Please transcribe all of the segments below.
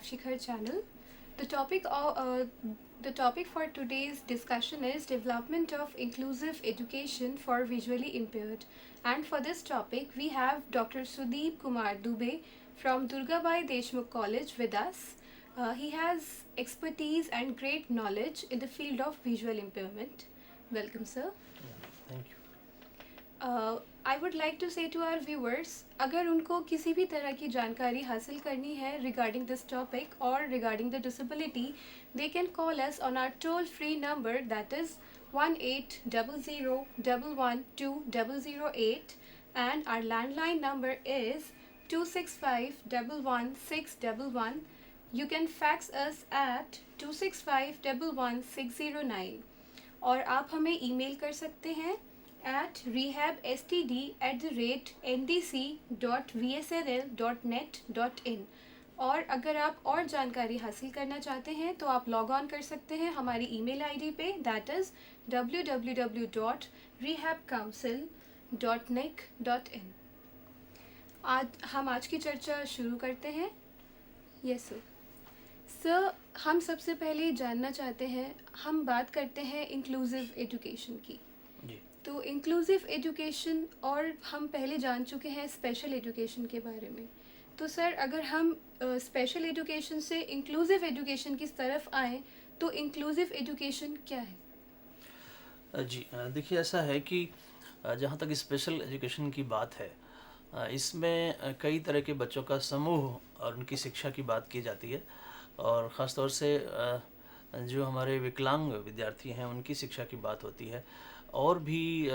Shikhar channel. The topic for today's discussion is development of inclusive education for visually impaired. And for this topic, we have Dr. Sudeep Kumar Dubey from Durgabai Deshmukh College with us. He has expertise and great knowledge in the field of visual impairment. Welcome, sir. Thank you. I would like to say to our viewers, अगर उनको किसी भी तरह की जानकारी हासिल करनी है रिगार्डिंग दिस टॉपिक और regarding the disability, they can call us on our toll free number that is 1800112008 and our landline number is 265111611. You can fax us at 265111609 और आप हमें ईमेल कर सकते हैं at rehabstd@ndc.vsnl.net.in. और अगर आप और जानकारी हासिल करना चाहते हैं तो आप लॉग ऑन कर सकते हैं हमारी ईमेल आईडी पे, दैट इज़ www.rehabcouncil.nic.in. आज की चर्चा शुरू करते हैं. यस सर, हम सबसे पहले जानना चाहते हैं, हम बात करते हैं इंक्लूसिव एजुकेशन की. जी. तो इंक्लूसिव एजुकेशन, और हम पहले जान चुके हैं स्पेशल एजुकेशन के बारे में. तो सर, अगर हम स्पेशल एजुकेशन से इंक्लूसिव एजुकेशन की तरफ आएँ तो इंक्लूसिव एजुकेशन क्या है? जी, देखिए ऐसा है कि जहाँ तक स्पेशल एजुकेशन की बात है, इसमें कई तरह के बच्चों का समूह और उनकी शिक्षा की बात की जाती है, और ख़ास तौर से जो हमारे विकलांग विद्यार्थी हैं उनकी शिक्षा की बात होती है. और भी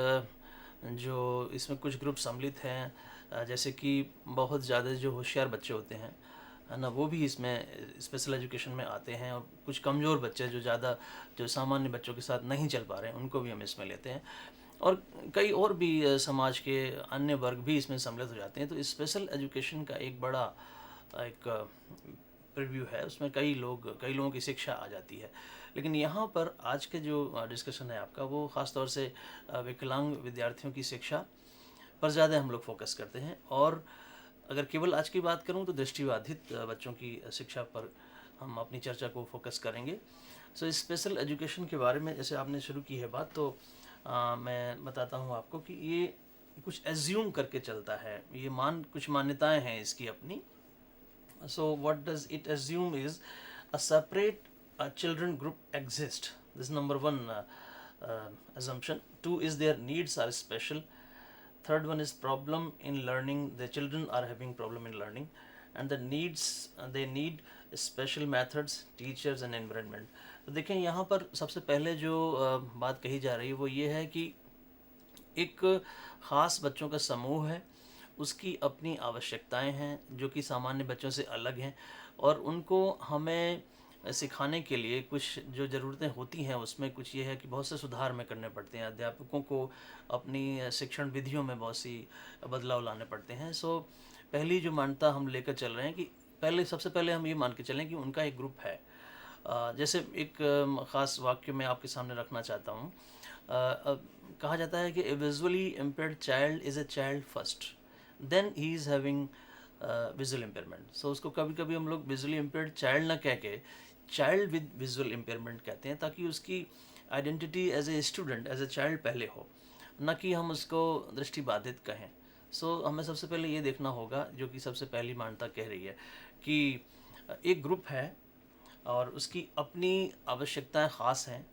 जो इसमें कुछ ग्रुप सम्मिलित हैं, जैसे कि बहुत ज़्यादा जो होशियार बच्चे होते हैं, है ना, वो भी इसमें स्पेशल एजुकेशन में आते हैं. और कुछ कमज़ोर बच्चे जो सामान्य बच्चों के साथ नहीं चल पा रहे हैं, उनको भी हम इसमें लेते हैं. और कई और भी समाज के अन्य वर्ग भी इसमें सम्मिलित हो जाते हैं. तो स्पेशल एजुकेशन का एक बड़ा एक प्रीव्यू है, उसमें कई लोगों की शिक्षा आ जाती है. लेकिन यहाँ पर आज के जो डिस्कशन है आपका, वो ख़ास तौर से विकलांग विद्यार्थियों की शिक्षा पर ज़्यादा हम लोग फोकस करते हैं. और अगर केवल आज की बात करूँ तो दृष्टिबाधित बच्चों की शिक्षा पर हम अपनी चर्चा को फोकस करेंगे. सो स्पेशल एजुकेशन के बारे में जैसे आपने शुरू की है बात, तो मैं बताता हूँ आपको कि ये कुछ एज्यूम करके चलता है, ये कुछ मान्यताएं हैं इसकी अपनी. So what does it assume is a separate children group exist. This is number one assumption. Two is their needs are special. Third one is problem in learning. The children are having problem in learning, and the needs they need special methods, teachers and environment. तो देखें यहाँ पर सबसे पहले जो बात कही जा रही है वो ये है कि एक ख़ास बच्चों का समूह है, उसकी अपनी आवश्यकताएं हैं जो कि सामान्य बच्चों से अलग हैं, और उनको हमें सिखाने के लिए कुछ जो ज़रूरतें होती हैं उसमें कुछ ये है कि बहुत से सुधार में करने पड़ते हैं. अध्यापकों को अपनी शिक्षण विधियों में बहुत सी बदलाव लाने पड़ते हैं. सो पहली जो मान्यता हम लेकर चल रहे हैं कि सबसे पहले हम ये मान के चलें कि उनका एक ग्रुप है. जैसे एक ख़ास वाक्य मैं आपके सामने रखना चाहता हूँ. कहा जाता है कि a visually impaired child is a child first, then he is having visual impairment. So उसको कभी कभी हम लोग विजुअली इम्पेयर्ड चाइल्ड ना कह के चाइल्ड विद विजुअल इम्पेयरमेंट कहते हैं, ताकि उसकी identity as a student, as a child पहले हो, न कि हम उसको दृष्टिबाधित कहें. सो हमें सबसे पहले ये देखना होगा, जो कि सबसे पहली मान्यता कह रही है कि एक ग्रुप है और उसकी अपनी आवश्यकताएं ख़ास हैं,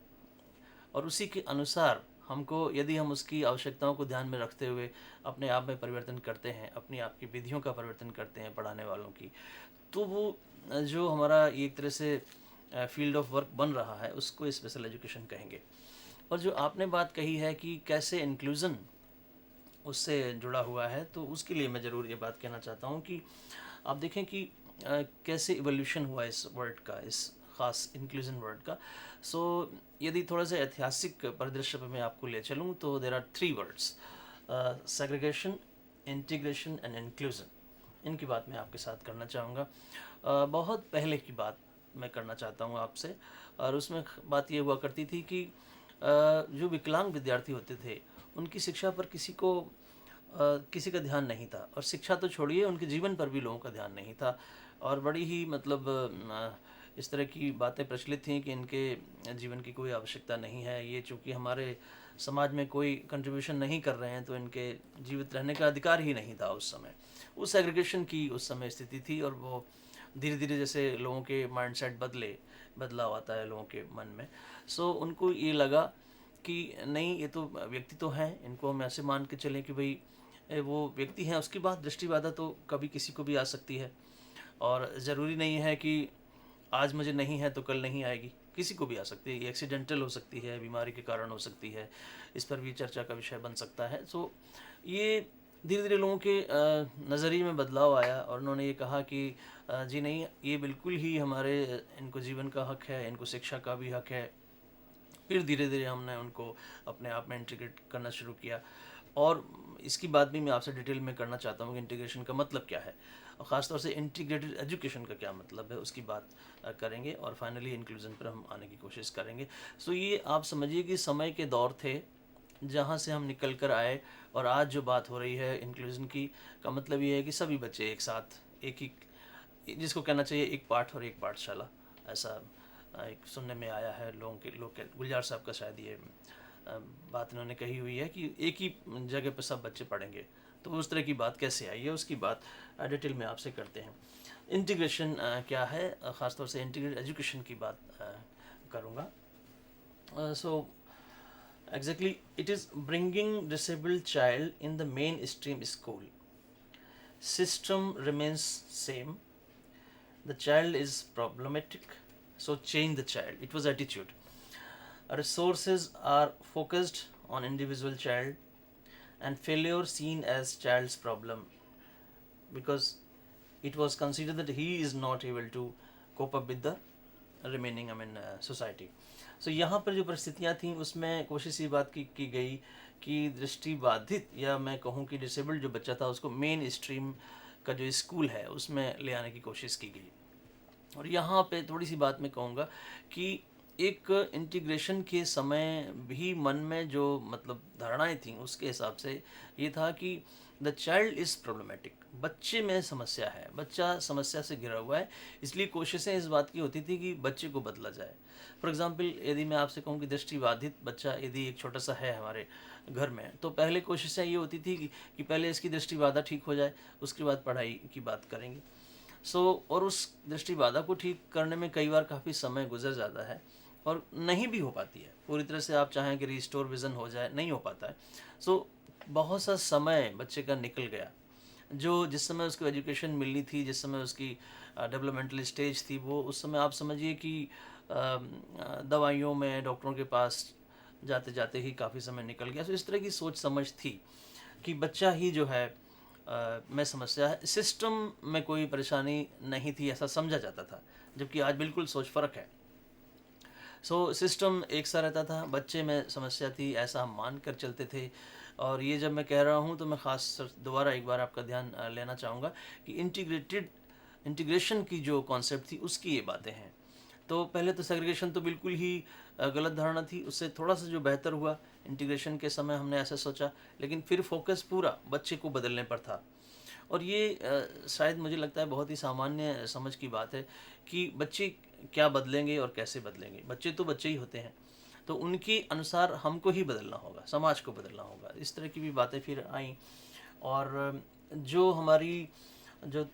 और उसी के अनुसार हमको, यदि हम उसकी आवश्यकताओं को ध्यान में रखते हुए अपने आप में परिवर्तन करते हैं, अपनी आप की विधियों का परिवर्तन करते हैं पढ़ाने वालों की, तो वो जो हमारा एक तरह से फील्ड ऑफ वर्क बन रहा है उसको स्पेशल एजुकेशन कहेंगे. और जो आपने बात कही है कि कैसे इंक्लूज़न उससे जुड़ा हुआ है, तो उसके लिए मैं ज़रूर ये बात कहना चाहता हूँ कि आप देखें कि कैसे इवोल्यूशन हुआ इस वर्ड का, इस ख़ास इंक्लूजन वर्ड का. सो यदि थोड़ा सा ऐतिहासिक परिदृश्य पर मैं आपको ले चलूँ तो there are 3 words: segregation, integration and inclusion. इनकी बात मैं आपके साथ करना चाहूँगा. बहुत पहले की बात मैं करना चाहता हूँ आपसे, और उसमें बात ये हुआ करती थी कि जो विकलांग विद्यार्थी होते थे उनकी शिक्षा पर किसी का ध्यान नहीं था, और शिक्षा तो छोड़िए, उनके जीवन पर भी लोगों का ध्यान नहीं था. और बड़ी ही मतलब इस तरह की बातें प्रचलित थीं कि इनके जीवन की कोई आवश्यकता नहीं है, ये चूँकि हमारे समाज में कोई कंट्रीब्यूशन नहीं कर रहे हैं तो इनके जीवित रहने का अधिकार ही नहीं था उस समय। उस सेग्रीगेशन की उस समय स्थिति थी, और वो धीरे धीरे जैसे लोगों के माइंडसेट बदलाव आता है लोगों के मन में, सो उनको ये लगा कि नहीं, ये तो व्यक्ति तो हैं, इनको हम ऐसे मान के चलें कि भाई वो व्यक्ति हैं, उसकी बात दृष्टिबाधा तो कभी किसी को भी आ सकती है, और ज़रूरी नहीं है कि आज मुझे नहीं है तो कल नहीं आएगी, किसी को भी आ सकती है, ये एक्सीडेंटल हो सकती है, बीमारी के कारण हो सकती है, इस पर भी चर्चा का विषय बन सकता है। सो ये धीरे धीरे लोगों के नज़रिए में बदलाव आया, और उन्होंने ये कहा कि जी नहीं, ये बिल्कुल ही हमारे इनको जीवन का हक है, इनको शिक्षा का भी हक है। फिर धीरे धीरे हमने उनको अपने आप में इंटीग्रेट करना शुरू किया, और इसकी बात भी मैं आपसे डिटेल में करना चाहता हूँ कि इंटीग्रेशन का मतलब क्या है, और ख़ासतौर से इंटीग्रेटेड एजुकेशन का क्या मतलब है, उसकी बात करेंगे, और फाइनली इंक्लूजन पर हम आने की कोशिश करेंगे। सो ये आप समझिए कि समय के दौर थे जहाँ से हम निकल कर आए, और आज जो बात हो रही है इंक्लूजन की, का मतलब ये है कि सभी बच्चे एक साथ, एक ही, जिसको कहना चाहिए एक पाठ और एक पाठशाला, ऐसा एक सुनने में आया है। लोग के गुलजार साहब का शायद ये बात इन्होंने कही हुई है कि एक ही जगह पर सब बच्चे पढ़ेंगे, तो उस तरह की बात कैसे आई है, उसकी बात डिटेल में आपसे करते हैं। इंटीग्रेशन क्या है, ख़ासतौर से इंटीग्रेटेड एजुकेशन की बात करूँगा। सो exactly, it is bringing disabled child in the mainstream school. System remains same, the child is problematic, so change the child. It was attitude. Resources are focused on individual child, and failure seen as child's problem, because it was considered that he is not able to cope up with the remaining society. सो यहाँ पर जो परिस्थितियाँ थीं उसमें कोशिश ये बात की गई कि दृष्टिबाधित, या मैं कहूँ कि डिसेबल्ड जो बच्चा था, उसको मेन स्ट्रीम का जो स्कूल है उसमें ले आने की कोशिश की गई। और यहाँ पे थोड़ी सी बात मैं कहूँगा कि एक इंटीग्रेशन के समय भी मन में जो मतलब धारणाएं थीं उसके हिसाब से ये था कि द चाइल्ड इज़ प्रॉब्लमेटिक, बच्चे में समस्या है, बच्चा समस्या से घिरा हुआ है, इसलिए कोशिशें इस बात की होती थी कि बच्चे को बदला जाए। फॉर एग्ज़ाम्पल, यदि मैं आपसे कहूँ कि दृष्टिबाधित बच्चा यदि एक छोटा सा है हमारे घर में, तो पहले कोशिशें ये होती थी कि पहले इसकी दृष्टिबाधा ठीक हो जाए, उसके बाद पढ़ाई की बात करेंगे। और उस दृष्टिबाधा को ठीक करने में कई बार काफ़ी समय गुजर जाता है, और नहीं भी हो पाती है पूरी तरह से, आप चाहें कि रिस्टोर विज़न हो जाए, नहीं हो पाता है। बहुत सा समय बच्चे का निकल गया, जो जिस समय उसको एजुकेशन मिलनी थी, जिस समय उसकी डेवलपमेंटल स्टेज थी, वो उस समय आप समझिए कि दवाइयों में डॉक्टरों के पास जाते जाते ही काफ़ी समय निकल गया। इस तरह की सोच समझ थी कि बच्चा ही जो है में समस्या है, सिस्टम में कोई परेशानी नहीं थी, ऐसा समझा जाता था, जबकि आज बिल्कुल सोच फ़र्क है। सिस्टम एक सा रहता था, बच्चे में समस्या थी, ऐसा हम मान कर चलते थे। और ये जब मैं कह रहा हूँ तो मैं ख़ास दोबारा एक बार आपका ध्यान लेना चाहूँगा कि इंटीग्रेशन की जो कॉन्सेप्ट थी उसकी ये बातें हैं। तो पहले तो सेग्रीगेशन तो बिल्कुल ही गलत धारणा थी, उससे थोड़ा सा जो बेहतर हुआ इंटीग्रेशन के समय हमने ऐसा सोचा, लेकिन फिर फोकस पूरा बच्चे को बदलने पर था। और ये शायद मुझे लगता है बहुत ही सामान्य समझ की बात है कि बच्चे क्या बदलेंगे और कैसे बदलेंगे। बच्चे तो बच्चे ही होते हैं, तो उनके अनुसार हमको ही बदलना होगा, समाज को बदलना होगा। इस तरह की भी बातें फिर आईं, और जो हमारी जो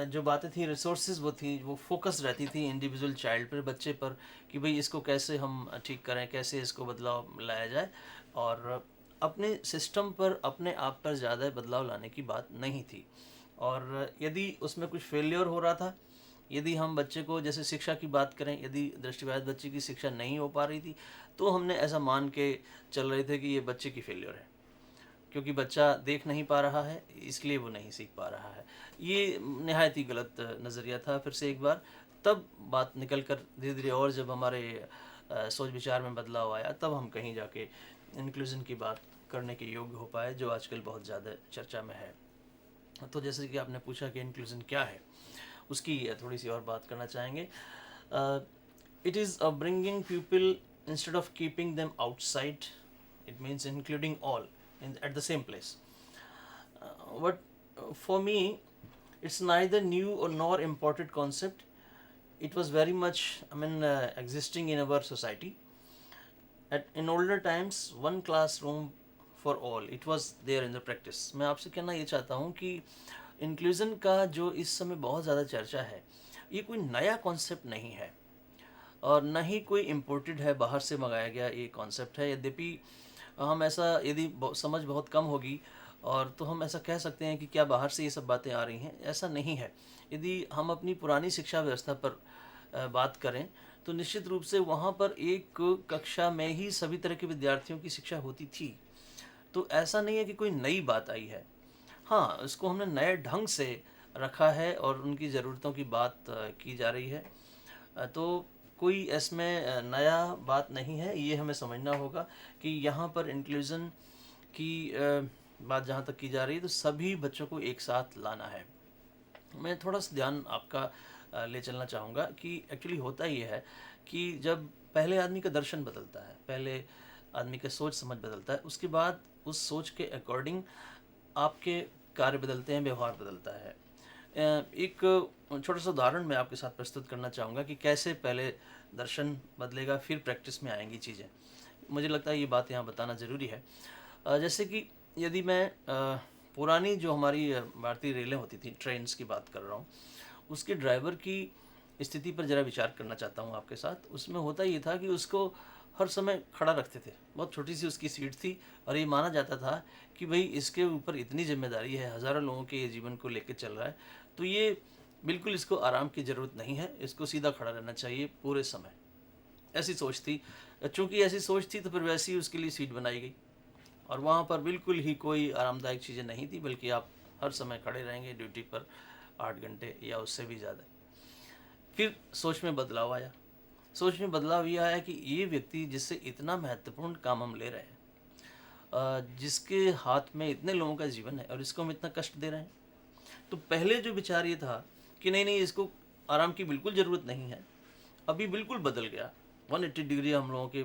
जो बातें थी, रिसोर्सेज वो फोकस रहती थी इंडिविजुअल चाइल्ड पर, बच्चे पर, कि भाई इसको कैसे हम ठीक करें, कैसे इसको बदलाव लाया जाए, और अपने सिस्टम पर, अपने आप पर ज़्यादा बदलाव लाने की बात नहीं थी। और यदि उसमें कुछ फेलियर हो रहा था, यदि हम बच्चे को, जैसे शिक्षा की बात करें, यदि दृष्टिबाधित बच्चे की शिक्षा नहीं हो पा रही थी, तो हमने ऐसा मान के चल रहे थे कि ये बच्चे की फेलियर है, क्योंकि बच्चा देख नहीं पा रहा है इसलिए वो नहीं सीख पा रहा है। ये नहायत ही गलत नज़रिया था। फिर से एक बार तब बात निकल कर धीरे धीरे, और जब हमारे सोच विचार में बदलाव आया, तब हम कहीं जाके इंक्लूजन की बात करने के योग्य हो पाए, जो आजकल बहुत ज़्यादा चर्चा में है। तो जैसे कि आपने पूछा कि इंक्लूजन क्या है, उसकी थोड़ी सी और बात करना चाहेंगे। It is bringing people instead of keeping them outside, it means including all at the same place. What for me, It's neither new or nor imported concept. It was very much, existing in our society. In older times, one classroom for all, it was there in the practice. मैं आपसे कहना ये चाहता हूँ कि inclusion का जो इस समय बहुत ज़्यादा चर्चा है, ये कोई नया कॉन्सेप्ट नहीं है और न ही कोई इम्पोर्टेड है, बाहर से मंगाया गया ये कॉन्सेप्ट है। यद्यपि हम ऐसा, यदि समझ बहुत कम होगी और तो हम ऐसा कह सकते हैं कि क्या बाहर से ये सब बातें आ रही हैं, ऐसा नहीं है। यदि हम अपनी पुरानी शिक्षा व्यवस्था पर बात करें तो निश्चित रूप से वहाँ पर एक कक्षा में ही सभी तरह के विद्यार्थियों की शिक्षा होती थी। तो ऐसा नहीं है कि कोई नई बात आई है। हाँ, इसको हमने नए ढंग से रखा है और उनकी ज़रूरतों की बात की जा रही है। तो कोई इसमें नया बात नहीं है। ये हमें समझना होगा कि यहाँ पर इंक्लूज़न की बात जहाँ तक की जा रही है तो सभी बच्चों को एक साथ लाना है। मैं थोड़ा सा ध्यान आपका ले चलना चाहूँगा कि एक्चुअली होता ये है कि जब पहले आदमी का दर्शन बदलता है, पहले आदमी का सोच समझ बदलता है, उसके बाद उस सोच के अकॉर्डिंग आपके कार्य बदलते हैं, व्यवहार बदलता है। एक छोटा सा उदाहरण मैं आपके साथ प्रस्तुत करना चाहूँगा कि कैसे पहले दर्शन बदलेगा, फिर प्रैक्टिस में आएंगी चीज़ें। मुझे लगता है ये बात यहाँ बताना ज़रूरी है। जैसे कि यदि मैं पुरानी जो हमारी भारतीय रेलें होती थी, ट्रेन्स की बात कर रहा हूँ, उसके ड्राइवर की स्थिति पर ज़रा विचार करना चाहता हूँ आपके साथ। उसमें होता ये था कि उसको हर समय खड़ा रखते थे। बहुत छोटी सी उसकी सीट थी और ये माना जाता था कि भाई इसके ऊपर इतनी जिम्मेदारी है, हज़ारों लोगों के ये जीवन को लेकर चल रहा है, तो ये बिल्कुल इसको आराम की ज़रूरत नहीं है, इसको सीधा खड़ा रहना चाहिए पूरे समय। ऐसी सोच थी। चूँकि ऐसी सोच थी तो फिर वैसी उसके लिए सीट बनाई गई और वहाँ पर बिल्कुल ही कोई आरामदायक चीज़ें नहीं थी, बल्कि आप हर समय खड़े रहेंगे ड्यूटी पर 8 घंटे या उससे भी ज़्यादा। फिर सोच में बदलाव आया। सोच में बदलाव ये आया कि ये व्यक्ति जिससे इतना महत्वपूर्ण काम हम ले रहे हैं, जिसके हाथ में इतने लोगों का जीवन है और इसको हम इतना कष्ट दे रहे हैं, तो पहले जो विचार ये था कि नहीं इसको आराम की बिल्कुल ज़रूरत नहीं है, अभी बिल्कुल बदल गया। 180 डिग्री हम लोगों के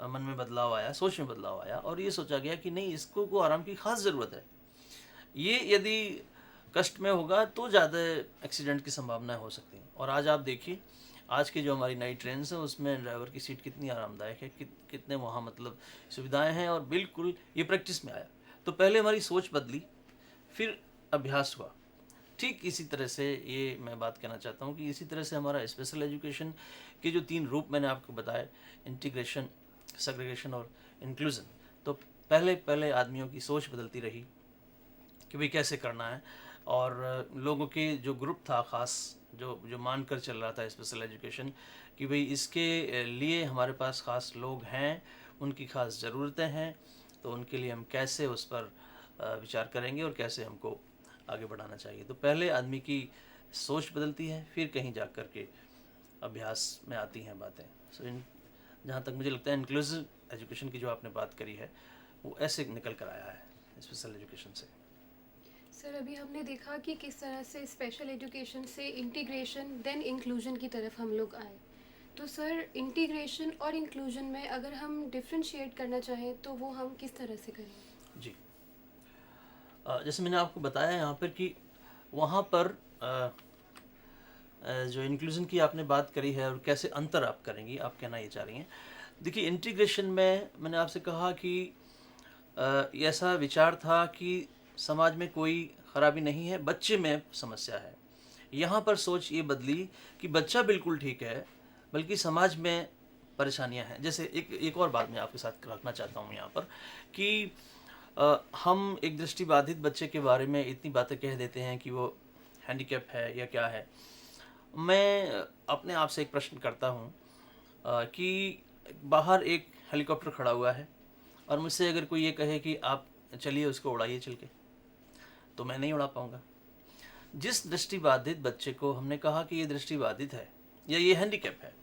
मन में बदलाव आया, सोच में बदलाव आया और ये सोचा गया कि नहीं, इसको को आराम की ख़ास ज़रूरत है। ये यदि कष्ट में होगा तो ज़्यादा एक्सीडेंट की संभावना हो सकती है। और आज आप देखिए, आज की जो हमारी नई ट्रेन है उसमें ड्राइवर की सीट कितनी आरामदायक है, कितने वहाँ मतलब सुविधाएं हैं और बिल्कुल ये प्रैक्टिस में आया। तो पहले हमारी सोच बदली, फिर अभ्यास हुआ। ठीक इसी तरह से ये मैं बात कहना चाहता हूँ कि इसी तरह से हमारा स्पेशल एजुकेशन के जो 3 रूप मैंने आपको बताए, इंटीग्रेशन, सेग्रीगेशन और इंक्लूज़न, तो पहले आदमियों की सोच बदलती रही कि भाई कैसे करना है। और लोगों के जो ग्रुप था ख़ास, जो मान कर चल रहा था स्पेशल एजुकेशन कि भाई इसके लिए हमारे पास ख़ास लोग हैं, उनकी ख़ास ज़रूरतें हैं, तो उनके लिए हम कैसे उस पर विचार करेंगे और कैसे हमको आगे बढ़ाना चाहिए। तो पहले आदमी की सोच बदलती है, फिर कहीं जा कर के अभ्यास में आती हैं बातें। सो जहाँ तक मुझे लगता है इंक्लूसिव एजुकेशन की जो आपने बात करी है वो ऐसे निकल कर आया है स्पेशल एजुकेशन से। सर, अभी हमने देखा कि किस तरह से स्पेशल एजुकेशन से इंटीग्रेशन देन इंक्लूजन की तरफ हम लोग आए। तो सर, इंटीग्रेशन और इंक्लूजन में अगर हम डिफ्रेंशिएट करना चाहें तो वो हम किस तरह से करेंगे? जी, जैसे मैंने आपको बताया यहाँ पर कि वहाँ पर जो इंक्लूजन की आपने बात करी है और कैसे अंतर आप करेंगी, आप कहना ये चाह रही हैं। देखिए, इंटीग्रेशन में मैंने आपसे कहा कि ऐसा विचार था कि समाज में कोई खराबी नहीं है, बच्चे में समस्या है। यहाँ पर सोच ये बदली कि बच्चा बिल्कुल ठीक है, बल्कि समाज में परेशानियाँ हैं। जैसे एक और बात मैं आपके साथ रखना चाहता हूँ यहाँ पर कि हम एक दृष्टिबाधित बच्चे के बारे में इतनी बातें कह देते हैं कि वो हैंडीकैप है या क्या है। मैं अपने आप से एक प्रश्न करता हूँ कि बाहर एक हेलीकॉप्टर खड़ा हुआ है और मुझसे अगर कोई ये कहे कि आप चलिए उसको उड़ाइए चल के, तो मैं नहीं उड़ा पाऊँगा। जिस दृष्टिबाधित बच्चे को हमने कहा कि ये दृष्टिबाधित है या ये हैंडीकैप है,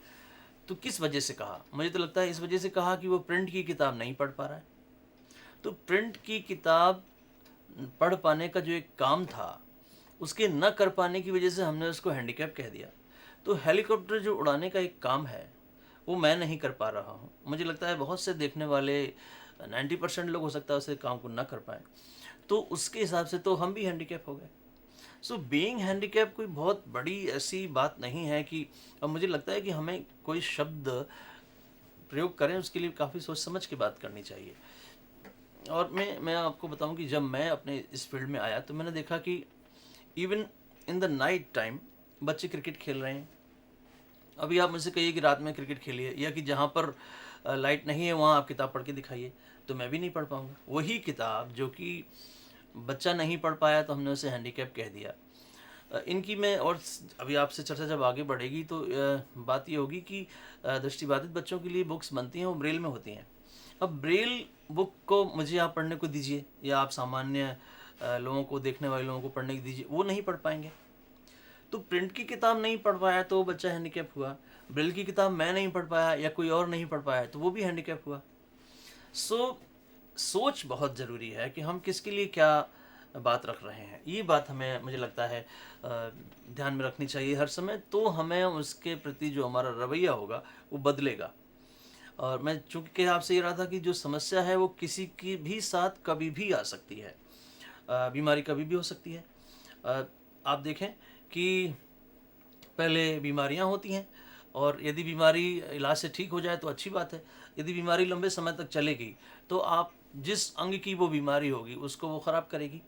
तो किस वजह से कहा? मुझे तो लगता है इस वजह से कहा कि वो प्रिंट की किताब नहीं पढ़ पा रहा है। तो प्रिंट की किताब पढ़ पाने का जो एक काम था, उसके न कर पाने की वजह से हमने उसको हैंडीकैप कह दिया। तो हेलीकॉप्टर जो उड़ाने का एक काम है, वो मैं नहीं कर पा रहा हूँ। मुझे लगता है बहुत से देखने वाले 90% लोग हो सकता है उस काम को ना कर पाएँ, तो उसके हिसाब से तो हम भी हैंडीकैप हो गए। सो बीइंग हैंडीकैप कोई बहुत बड़ी ऐसी बात नहीं है कि, अब मुझे लगता है कि हमें कोई शब्द प्रयोग करें उसके लिए काफ़ी सोच समझ के बात करनी चाहिए। और मैं आपको बताऊं कि जब मैं अपने इस फील्ड में आया तो मैंने देखा कि even in the night time बच्चे क्रिकेट खेल रहे हैं। अभी आप मुझसे कहिए कि रात में क्रिकेट खेलिए, या कि जहाँ पर लाइट नहीं है वहाँ आप किताब पढ़ के दिखाइए, तो मैं भी नहीं पढ़ पाऊँगा। वही किताब जो कि बच्चा नहीं पढ़ पाया तो हमने उसे हैंडीकैप कह दिया। इनकी मैं और अभी आपसे चर्चा जब आगे बढ़ेगी तो बात ये होगी कि दृष्टिबाधित बच्चों के लिए बुक्स बनती हैं, वो ब्रेल में होती हैं। अब ब्रेल बुक को मुझे आप पढ़ने को दीजिए, या आप सामान्य लोगों को, देखने वाले लोगों को पढ़ने को दीजिए, वो नहीं पढ़ पाएंगे। तो प्रिंट की किताब नहीं पढ़ पाया तो वो बच्चा हैंडीकैप हुआ। ब्रेल की किताब मैं नहीं पढ़ पाया या कोई और नहीं पढ़ पाया तो वो भी हैंडीकैप हुआ। सो सोच बहुत ज़रूरी है कि हम किसके लिए क्या बात रख रहे हैं। ये बात हमें, मुझे लगता है, ध्यान में रखनी चाहिए हर समय, तो हमें उसके प्रति जो हमारा रवैया होगा वो बदलेगा। और मैं चूंकि आपसे ये रहा था कि जो समस्या है वो किसी की भी साथ कभी भी आ सकती है, बीमारी कभी भी हो सकती है। आप देखें कि पहले बीमारियां होती हैं, और यदि बीमारी इलाज से ठीक हो जाए तो अच्छी बात है। यदि बीमारी लंबे समय तक चलेगी तो आप जिस अंग की वो बीमारी होगी उसको वो ख़राब करेगी।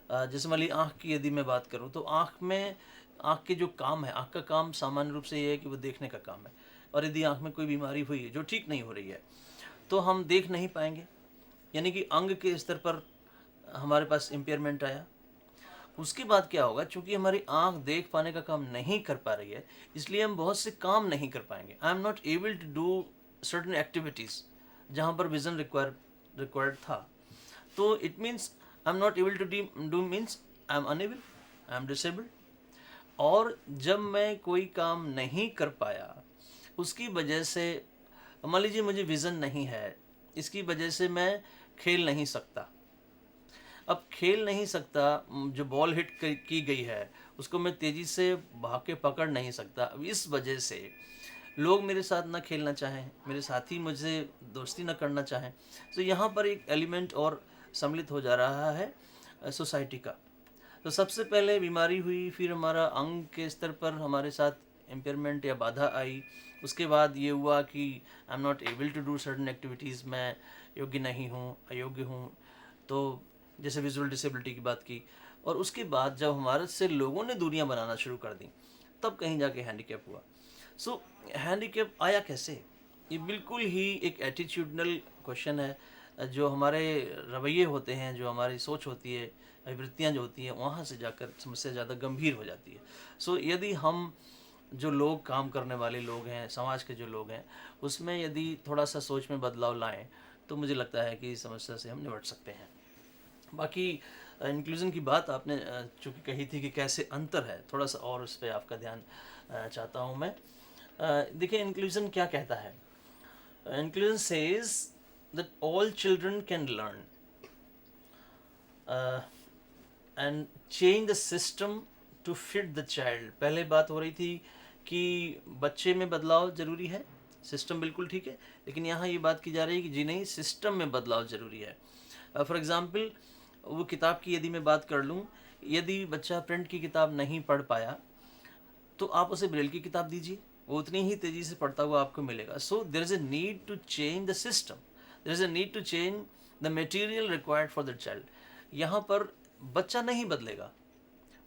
जैसे मान ली आँख की यदि मैं बात करूँ तो आँख के जो काम है, आँख का काम सामान्य रूप से ये है कि वो देखने का काम है। और यदि आँख में कोई बीमारी हुई है जो ठीक नहीं हो रही है तो हम देख नहीं पाएंगे, यानी कि अंग के स्तर पर हमारे पास इम्पेयरमेंट आया। उसके बाद क्या होगा, चूंकि हमारी आंख देख पाने का काम नहीं कर पा रही है, इसलिए हम बहुत से काम नहीं कर पाएंगे। I am not able to do certain activities जहां पर विजन रिक्वायर्ड था। तो it means I am not able to do means I am unable, I am disabled. और जब मैं कोई काम नहीं कर पाया उसकी वजह से, मान लीजिए मुझे विजन नहीं है, इसकी वजह से मैं खेल नहीं सकता। अब खेल नहीं सकता, जो बॉल हिट की गई है उसको मैं तेज़ी से भाग के पकड़ नहीं सकता। अब इस वजह से लोग मेरे साथ ना खेलना चाहें, मेरे साथी मुझसे दोस्ती ना करना चाहें। तो यहाँ पर एक एलिमेंट और सम्मिलित हो जा रहा है सोसाइटी का। तो सबसे पहले बीमारी हुई, फिर हमारा अंग के स्तर पर हमारे साथ इम्पेयरमेंट या बाधा आई। उसके बाद ये हुआ कि I am not able to do certain activities, मैं योग्य नहीं हूँ, अयोग्य हूँ। तो जैसे विजुअल डिसेबिलिटी की बात की। और उसके बाद जब हमारे से लोगों ने दूरियां बनाना शुरू कर दी तब कहीं जाके हैंडीकैप हुआ। सो हैंडीकैप आया कैसे, ये बिल्कुल ही एक एटीट्यूडनल क्वेश्चन है। जो हमारे रवैये होते हैं, जो हमारी सोच होती है, वृत्तियाँ जो होती हैं, वहाँ से जाकर समस्या ज़्यादा गंभीर हो जाती है। सो यदि हम, जो लोग काम करने वाले लोग हैं, समाज के जो लोग हैं, उसमें यदि थोड़ा सा सोच में बदलाव लाएं तो मुझे लगता है कि इस समस्या से हम निपट सकते हैं। बाकी इंक्लूज़न की बात आपने चूँकि कही थी कि कैसे अंतर है, थोड़ा सा और उस पर आपका ध्यान चाहता हूँ मैं। देखिए इंक्लूज़न क्या कहता है। Inclusion says that all children can learn and change the system to fit the child. पहले बात हो रही थी कि बच्चे में बदलाव ज़रूरी है, सिस्टम बिल्कुल ठीक है, लेकिन यहाँ ये बात की जा रही है कि जी नहीं, सिस्टम में बदलाव ज़रूरी है। फॉर एग्ज़ाम्पल, वो किताब की यदि मैं बात कर लूँ, यदि बच्चा प्रिंट की किताब नहीं पढ़ पाया तो आप उसे ब्रेल की किताब दीजिए, वो उतनी ही तेज़ी से पढ़ता हुआ आपको मिलेगा। So there is a need to change the system, there is a need to change the material required for the child. यहाँ पर बच्चा नहीं बदलेगा,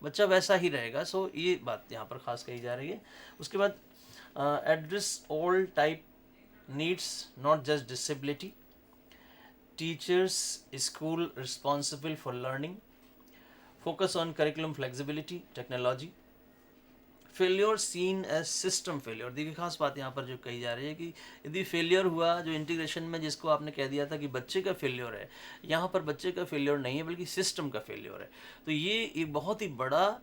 बच्चा वैसा ही रहेगा। सो ये बात यहाँ पर खास कही जा रही है। उसके बाद address all type needs, not just disability. Teachers, school responsible for learning, focus on curriculum flexibility, technology, failure seen as system failure। देखिए खास बात यहाँ पर जो कही जा रही है कि यदि फेलियर हुआ, जो इंटीग्रेशन में जिसको आपने कह दिया था कि बच्चे का फेलियर है, यहाँ पर बच्चे का फेलियर नहीं है बल्कि सिस्टम का फेलियर है। तो ये एक बहुत ही बड़ा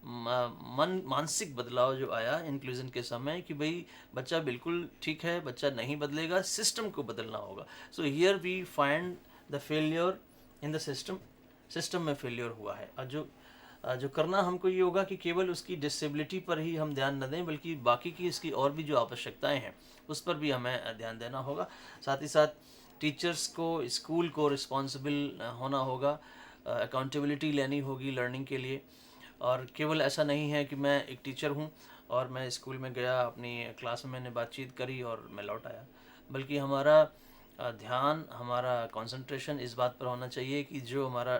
मानसिक बदलाव जो आया इंक्लूजन के समय कि भाई बच्चा बिल्कुल ठीक है, बच्चा नहीं बदलेगा, सिस्टम को बदलना होगा। So here we find the failure in the system, system में फेलियर हुआ है। और जो करना हमको ये होगा कि केवल उसकी डिसेबिलिटी पर ही हम ध्यान न दें, बल्कि बाकी की इसकी और भी जो आवश्यकताएं हैं उस पर भी हमें ध्यान देना होगा। साथ ही साथ टीचर्स को, स्कूल को रिस्पॉन्सिबल होना होगा, अकाउंटेबिलिटी लेनी होगी लर्निंग के लिए। और केवल ऐसा नहीं है कि मैं एक टीचर हूँ और मैं स्कूल में गया, अपनी क्लास में मैंने बातचीत करी और मैं लौट आया, बल्कि हमारा ध्यान, हमारा कंसंट्रेशन इस बात पर होना चाहिए कि जो हमारा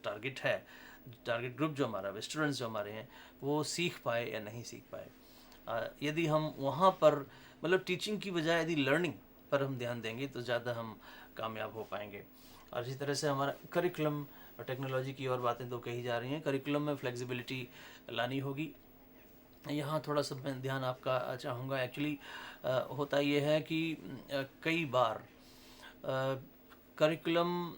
टारगेट है, टारगेट ग्रुप जो हमारा, स्टूडेंट्स जो हमारे हैं, वो सीख पाए या नहीं सीख पाए। यदि हम वहाँ पर मतलब टीचिंग की बजाय यदि लर्निंग पर हम ध्यान देंगे तो ज़्यादा हम कामयाब हो पाएंगे। और इसी तरह से हमारा करिकुलम, टेक्नोलॉजी की और बातें तो कही जा रही हैं, करिकुलम में फ्लेक्सिबिलिटी लानी होगी। यहाँ थोड़ा सा मैं ध्यान आपका चाहूँगा। एक्चुअली होता ये है कि कई बार करिकुलम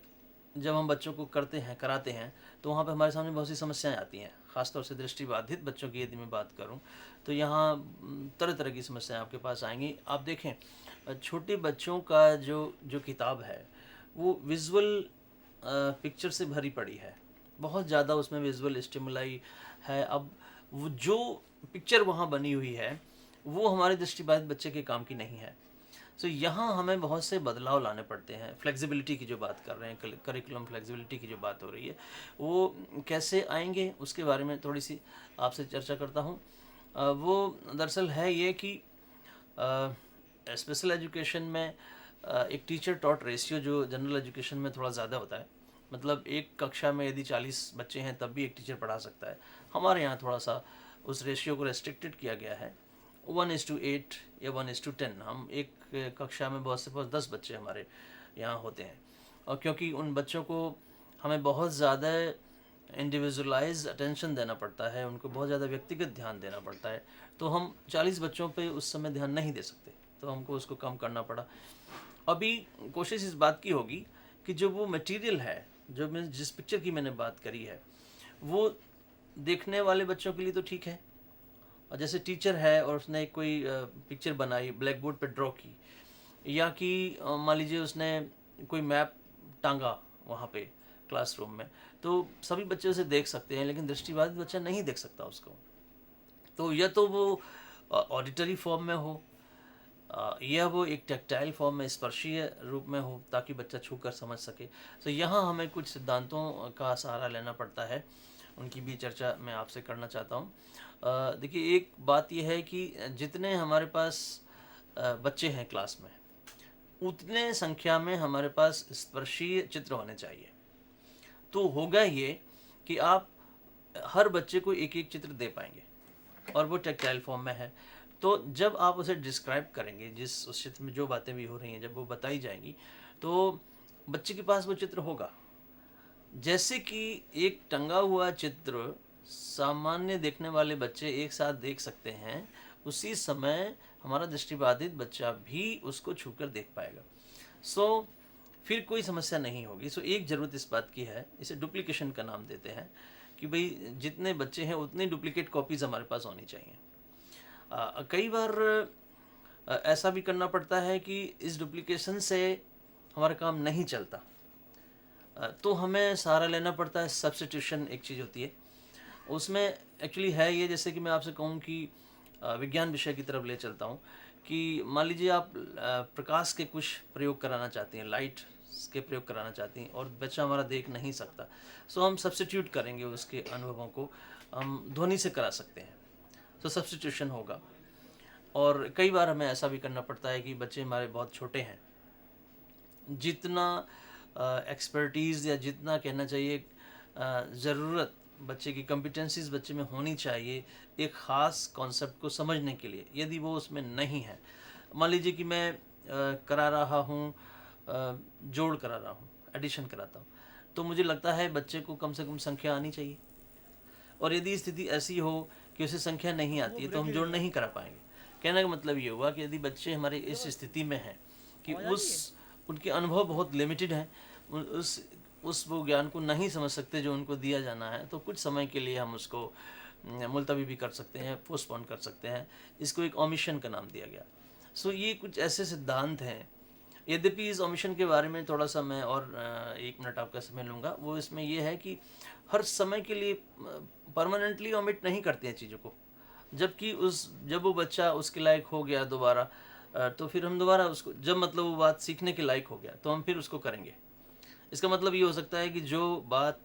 जब हम बच्चों को करते हैं, कराते हैं, तो वहाँ पे हमारे सामने बहुत सी समस्याएं आती हैं। ख़ासतौर से दृष्टिबाधित बच्चों की यदि मैं बात करूँ तो यहाँ तरह तरह की समस्याएं आपके पास आएंगी। आप देखें, छोटे बच्चों का जो जो किताब है वो विजुअल पिक्चर से भरी पड़ी है, बहुत ज़्यादा उसमें विजुअल स्टिमुलाई है। अब वो जो पिक्चर वहाँ बनी हुई है वो हमारे दृष्टिबाधित बच्चे के काम की नहीं है। सो यहाँ हमें बहुत से बदलाव लाने पड़ते हैं। फ्लेक्सिबिलिटी की जो बात कर रहे हैं, करिकुलम फ्लेक्सिबिलिटी की जो बात हो रही है, वो कैसे आएंगे उसके बारे में थोड़ी सी आपसे चर्चा करता हूँ। वो दरअसल है ये कि स्पेशल एजुकेशन में एक टीचर टॉट रेशियो जो जनरल एजुकेशन में थोड़ा ज़्यादा होता है। मतलब एक कक्षा में यदि 40 बच्चे हैं तब भी एक टीचर पढ़ा सकता है। हमारे यहाँ थोड़ा सा उस रेशियो को रेस्ट्रिक्टेड किया गया है, 1:8 या 1:10। हम एक कक्षा में बहुत से बहुत 10 बच्चे हमारे यहाँ होते हैं, और क्योंकि उन बच्चों को हमें बहुत ज़्यादा इंडिविजुअलाइज अटेंशन देना पड़ता है, उनको बहुत ज़्यादा व्यक्तिगत ध्यान देना पड़ता है, तो हम 40 बच्चों पे उस समय ध्यान नहीं दे सकते, तो हमको उसको कम करना पड़ा। अभी कोशिश इस बात की होगी कि जो वो मटेरियल है, जो मैं जिस पिक्चर की मैंने बात करी है, वो देखने वाले बच्चों के लिए तो ठीक है। और जैसे टीचर है और उसने कोई पिक्चर बनाई, ब्लैक बोर्ड पर ड्रॉ की, या कि मान लीजिए उसने कोई मैप टांगा वहाँ पे क्लासरूम में, तो सभी बच्चे उसे देख सकते हैं, लेकिन दृष्टिबाधित बच्चा नहीं देख सकता उसको। तो या तो वो ऑडिटरी फॉर्म में हो, या वो एक टेक्टाइल फॉर्म में, स्पर्शीय रूप में हो, ताकि बच्चा छूकर समझ सके। तो यहाँ हमें कुछ सिद्धांतों का सहारा लेना पड़ता है, उनकी भी चर्चा मैं आपसे करना चाहता हूँ। देखिए, एक बात यह है कि जितने हमारे पास बच्चे हैं क्लास में, उतने संख्या में हमारे पास स्पर्शीय चित्र होने चाहिए। तो होगा ये कि आप हर बच्चे को एक एक चित्र दे पाएंगे, और वो टेक्टाइल फॉर्म में है। तो जब आप उसे डिस्क्राइब करेंगे, जिस उस चित्र में जो बातें भी हो रही हैं, जब वो बताई जाएंगी, तो बच्चे के पास वो चित्र होगा। जैसे कि एक टंगा हुआ चित्र सामान्य देखने वाले बच्चे एक साथ देख सकते हैं, उसी समय हमारा दृष्टिबाधित बच्चा भी उसको छूकर देख पाएगा। सो फिर कोई समस्या नहीं होगी। सो एक ज़रूरत इस बात की है, इसे डुप्लीकेशन का नाम देते हैं, कि भाई जितने बच्चे हैं उतनी डुप्लीकेट कॉपीज़ हमारे पास होनी चाहिए। कई बार ऐसा भी करना पड़ता है कि इस डुप्लीकेशन से हमारा काम नहीं चलता, तो हमें सहारा लेना पड़ता है। सब्स्टिट्यूशन एक चीज़ होती है, उसमें एक्चुअली है ये, जैसे कि मैं आपसे कहूँ कि विज्ञान विषय की तरफ ले चलता हूँ, कि मान लीजिए आप प्रकाश के कुछ प्रयोग कराना चाहती हैं, लाइट के प्रयोग कराना चाहती हैं, और बच्चा हमारा देख नहीं सकता, सो हम सब्स्टिट्यूट करेंगे उसके अनुभवों को, हम ध्वनि से करा सकते हैं, तो सब्स्टिट्यूशन होगा। और कई बार हमें ऐसा भी करना पड़ता है कि बच्चे हमारे बहुत छोटे हैं, जितना एक्सपर्टीज़ या जितना कहना चाहिए ज़रूरत बच्चे की, कॉम्पिटेंसीज बच्चे में होनी चाहिए एक ख़ास कॉन्सेप्ट को समझने के लिए, यदि वो उसमें नहीं है। मान लीजिए कि मैं करा रहा हूँ, जोड़ करा रहा हूँ, एडिशन कराता हूँ, तो मुझे लगता है बच्चे को कम से कम संख्या आनी चाहिए, और यदि स्थिति ऐसी हो कि उसे संख्या नहीं आती है तो हम जोड़ नहीं करा पाएंगे। कहने का मतलब ये हुआ कि यदि बच्चे हमारे इस स्थिति में हैं कि उनके अनुभव बहुत लिमिटेड हैं, उस वो ज्ञान को नहीं समझ सकते जो उनको दिया जाना है, तो कुछ समय के लिए हम उसको मुलतवी भी कर सकते हैं, पोस्टपोन कर सकते हैं। इसको एक ओमिशन का नाम दिया गया। सो ये कुछ ऐसे सिद्धांत हैं। यद्यपि इस ओमिशन के बारे में थोड़ा सा मैं और 1 मिनट आपका समय लूँगा। वो इसमें ये है कि हर समय के लिए परमानेंटली ओमिट नहीं करते हैं चीज़ों को, जबकि जब वो बच्चा उसके लायक हो गया दोबारा, तो फिर हम दोबारा उसको, जब मतलब वो बात सीखने के लायक हो गया, तो हम फिर उसको करेंगे। इसका मतलब ये हो सकता है कि जो बात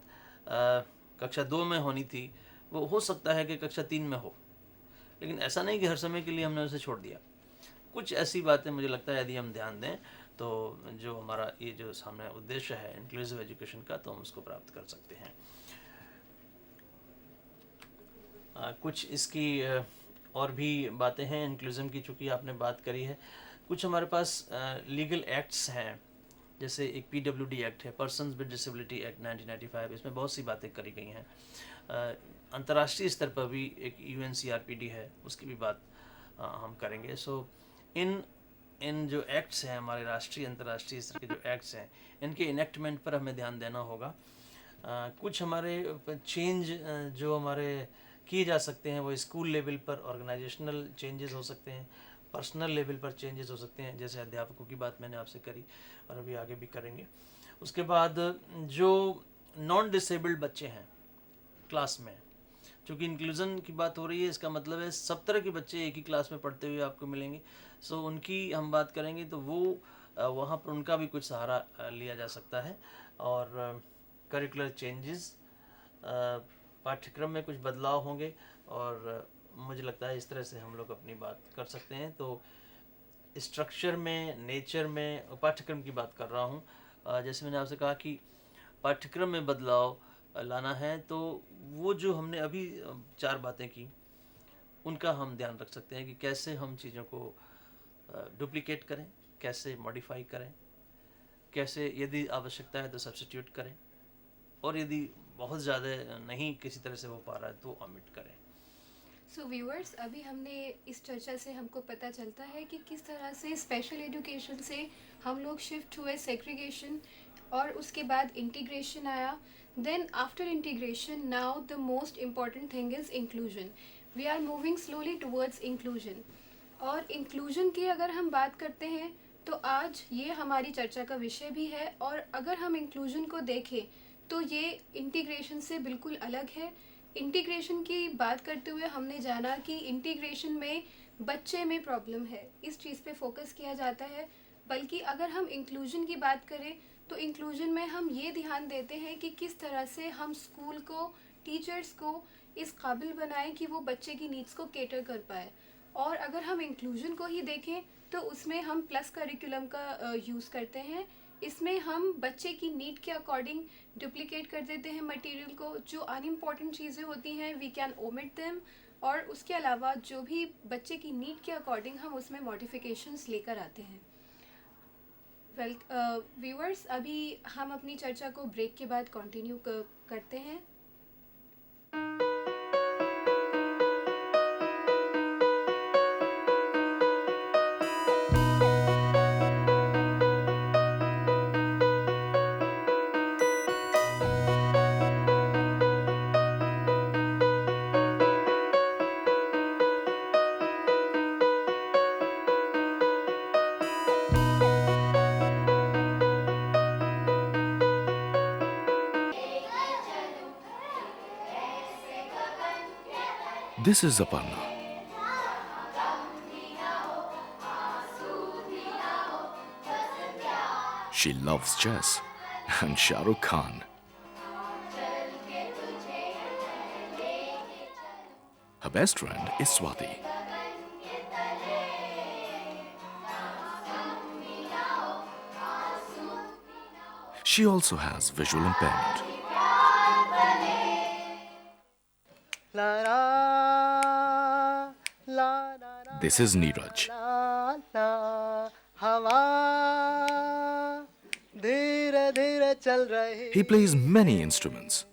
कक्षा 2 में होनी थी वो हो सकता है कि कक्षा 3 में हो, लेकिन ऐसा नहीं कि हर समय के लिए हमने उसे छोड़ दिया। कुछ ऐसी बातें मुझे लगता है यदि हम ध्यान दें तो जो हमारा ये जो सामने उद्देश्य है इंक्लूसिव एजुकेशन का, तो हम उसको प्राप्त कर सकते हैं। कुछ इसकी और भी बातें हैं इंक्लूजन की, चूँकि आपने बात करी है। कुछ हमारे पास लीगल एक्ट्स हैं, जैसे एक PWD एक्ट है, पर्सन्स विद डिसेबिलिटी एक्ट 1995। इसमें बहुत सी बातें करी गई हैं। अंतर्राष्ट्रीय स्तर पर भी एक UNCRPD है, उसकी भी बात हम करेंगे। सो इन जो एक्ट्स हैं, हमारे राष्ट्रीय अंतर्राष्ट्रीय स्तर के जो एक्ट्स हैं, इनके इनेक्टमेंट पर हमें ध्यान देना होगा। कुछ हमारे चेंज जो हमारे किए जा सकते हैं वो स्कूल लेवल पर ऑर्गेनाइजेशनल चेंजेस हो सकते हैं, पर्सनल लेवल पर चेंजेस हो सकते हैं, जैसे अध्यापकों की बात मैंने आपसे करी और अभी आगे भी करेंगे। उसके बाद जो नॉन डिसेबल्ड बच्चे हैं क्लास में, क्योंकि इंक्लूजन की बात हो रही है, इसका मतलब है सब तरह के बच्चे एक ही क्लास में पढ़ते हुए आपको मिलेंगे। सो उनकी हम बात करेंगे तो वो वहाँ पर उनका भी कुछ सहारा लिया जा सकता है। और करिकुलर चेंजेस, पाठ्यक्रम में कुछ बदलाव होंगे, और मुझे लगता है इस तरह से हम लोग अपनी बात कर सकते हैं। तो स्ट्रक्चर में, नेचर में, पाठ्यक्रम की बात कर रहा हूँ। जैसे मैंने आपसे कहा कि पाठ्यक्रम में बदलाव लाना है, तो वो जो हमने अभी 4 बातें की, उनका हम ध्यान रख सकते हैं कि कैसे हम चीज़ों को डुप्लिकेट करें, कैसे मॉडिफाई करें, कैसे यदि आवश्यकता है तो सब्स्टिट्यूट करें, और यदि बहुत ज़्यादा नहीं किसी तरह से हो पा रहा है तो ऑमिट करें। सो व्यूअर्स, अभी हमने इस चर्चा से हमको पता चलता है कि किस तरह से स्पेशल एजुकेशन से हम लोग शिफ्ट हुए सेग्रीगेशन, और उसके बाद इंटीग्रेशन आया। Then after integration now the most important thing is inclusion. We are moving slowly towards inclusion. और इंक्लूजन की अगर हम बात करते हैं तो आज ये हमारी चर्चा का विषय भी है। और अगर हम इंक्लूजन को देखें तो ये इंटीग्रेशन से बिल्कुल अलग है। इंटीग्रेशन की बात करते हुए हमने जाना कि इंटीग्रेशन में बच्चे में प्रॉब्लम है, इस चीज़ पे फोकस किया जाता है। बल्कि अगर हम इंक्लूजन की बात करें तो इंक्लूजन में हम ये ध्यान देते हैं कि किस तरह से हम स्कूल को, टीचर्स को इस काबिल बनाएं कि वो बच्चे की नीड्स को केटर कर पाए। और अगर हम इंक्लूजन को ही देखें तो उसमें हम प्लस करिकुलम का यूज़ करते हैं। इसमें हम बच्चे की नीड के अकॉर्डिंग डुप्लीकेट कर देते हैं मटेरियल को। जो अनइम्पॉर्टेंट चीज़ें होती हैं वी कैन ओमिट देम, और उसके अलावा जो भी बच्चे की नीड के अकॉर्डिंग हम उसमें मॉडिफिकेशंस लेकर आते हैं। वेल व्यूअर्स, अभी हम अपनी चर्चा को ब्रेक के बाद कंटिन्यू करते हैं। This is Aparna. She loves chess and Shah Rukh Khan. Her best friend is Swati. She also has visual impairment. This is Neeraj. He plays many instruments.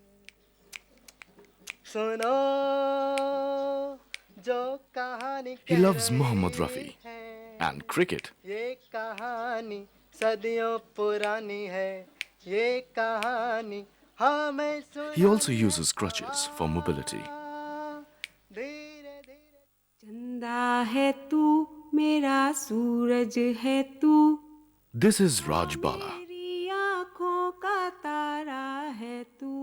He loves Mohammad Rafi and cricket. He also uses crutches for mobility. चंदा है तू, मेरा सूरज है तू, This is Raj Bala. मेरी आँखों का तारा है तू,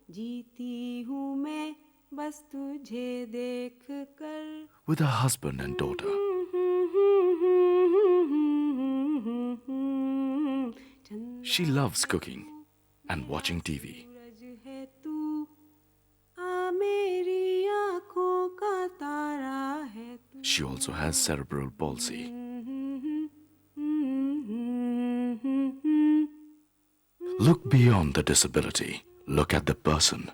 जीती हूँ मैं बस तुझे देख कर। With her husband and daughter. She loves cooking and watching TV. सूरज है तू, आ she also has cerebral palsy. Look beyond the disability. Look at the person.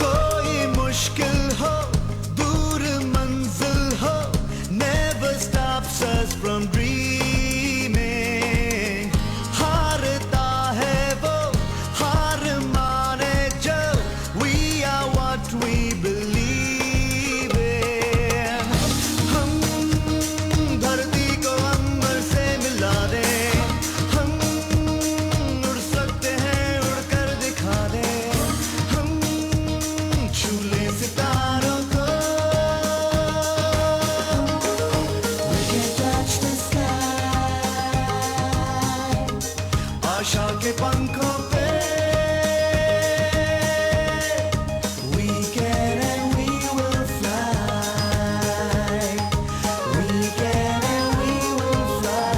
कोई मुश्किल हो दूर मंजिल हो never stops us from dreaming हारता है वो हार माने जो we are what we believe in हम धरती को अंबर से मिला दें हम उड़ सकते हैं उड़कर दिखा दें हम छू लें सितारों को We can touch the sky आशा के पंखों पे We can and we will fly We can and we will fly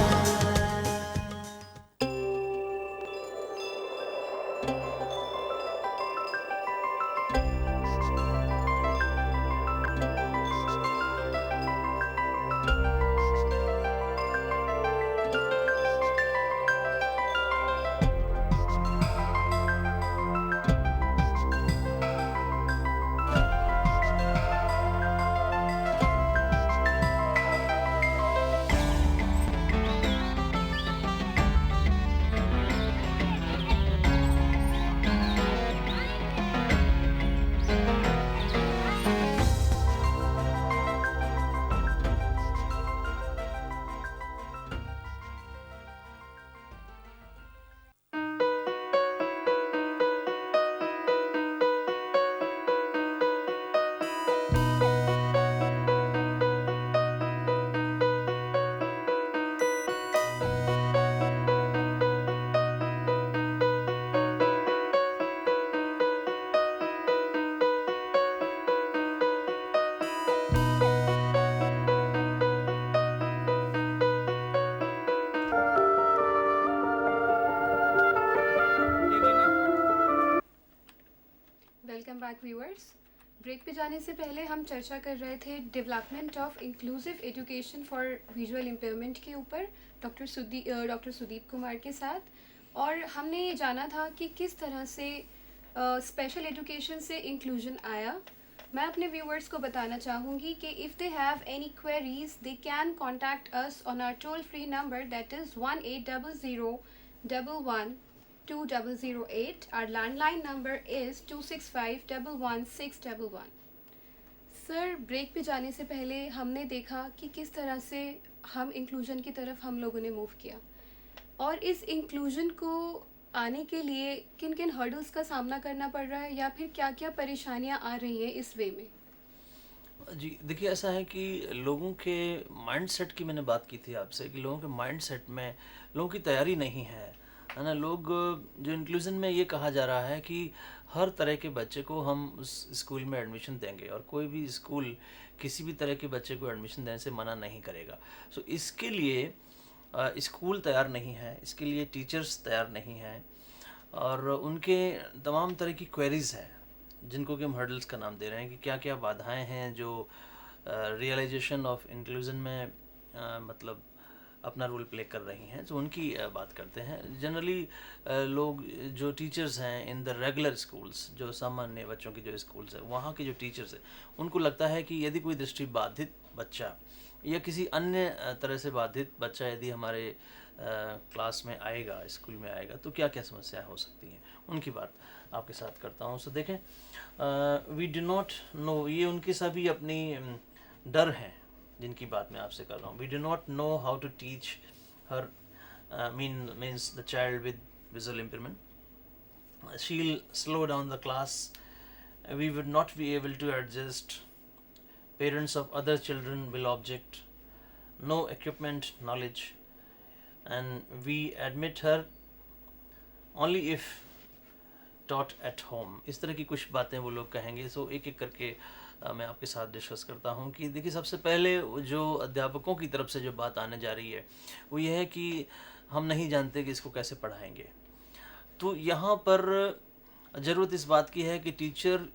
welcome back viewers. Break पे जाने से पहले हम चर्चा कर रहे थे development of inclusive education for visual impairment के ऊपर डॉक्टर सुदीप कुमार के साथ, और हमने ये जाना था कि किस तरह से स्पेशल एजुकेशन से इंक्लूजन आया। मैं अपने व्यूअर्स को बताना चाहूँगी कि if they have any queries they can contact us on our toll free number that is 1800112008. Our landline number is 265111611. Sir, break पे जाने से पहले हमने देखा कि किस तरह से हम इंक्लूजन की तरफ हम लोगों ने मूव किया, और इस इंक्लूजन को आने के लिए किन किन हर्डल्स का सामना करना पड़ रहा है, या फिर क्या क्या परेशानियां आ रही हैं इस वे में। जी देखिए, ऐसा है कि लोगों के माइंडसेट की मैंने बात की थी आपसे कि लोगों के माइंडसेट में लोगों की तैयारी नहीं है ना। लोग जो इंक्लूजन में ये कहा जा रहा है कि हर तरह के बच्चे को हम उस स्कूल में एडमिशन देंगे और कोई भी स्कूल किसी भी तरह के बच्चे को एडमिशन देने से मना नहीं करेगा। सो इसके लिए स्कूल तैयार नहीं है, इसके लिए टीचर्स तैयार नहीं हैं, और उनके तमाम तरह की क्वेरीज़ हैं जिनको कि हम हर्डल्स का नाम दे रहे हैं कि क्या क्या बाधाएं हैं जो रियलाइजेशन ऑफ इंक्लूजन में मतलब अपना रोल प्ले कर रही हैं। तो उनकी बात करते हैं। जनरली लोग जो टीचर्स हैं इन द रेगुलर स्कूल्स, जो सामान्य बच्चों की जो स्कूल्स हैं, वहाँ के जो टीचर्स हैं उनको लगता है कि यदि कोई दृष्टि बाधित बच्चा या किसी अन्य तरह से बाधित बच्चा यदि हमारे क्लास में आएगा, स्कूल में आएगा, तो क्या क्या समस्याएं हो सकती हैं, उनकी बात आपके साथ करता हूँ। सो देखें, वी डू नॉट नो, ये उनके सभी अपनी डर हैं जिनकी बात मैं आपसे कर रहा हूँ। We do not know how to teach her means the child with visual impairment, she'll slow down the class, we would not be able to adjust, parents of other children will object, no equipment knowledge, and we admit her only if taught at home। इस तरह की कुछ बातें वो लोग कहेंगे। सो एक एक करके मैं आपके साथ डिस्कस करता हूँ कि देखिए, सबसे पहले जो अध्यापकों की तरफ से जो बात आने जा रही है वो ये है कि हम नहीं जानते कि इसको कैसे पढ़ाएंगे। तो यहाँ पर ज़रूरत इस बात की है कि टीचर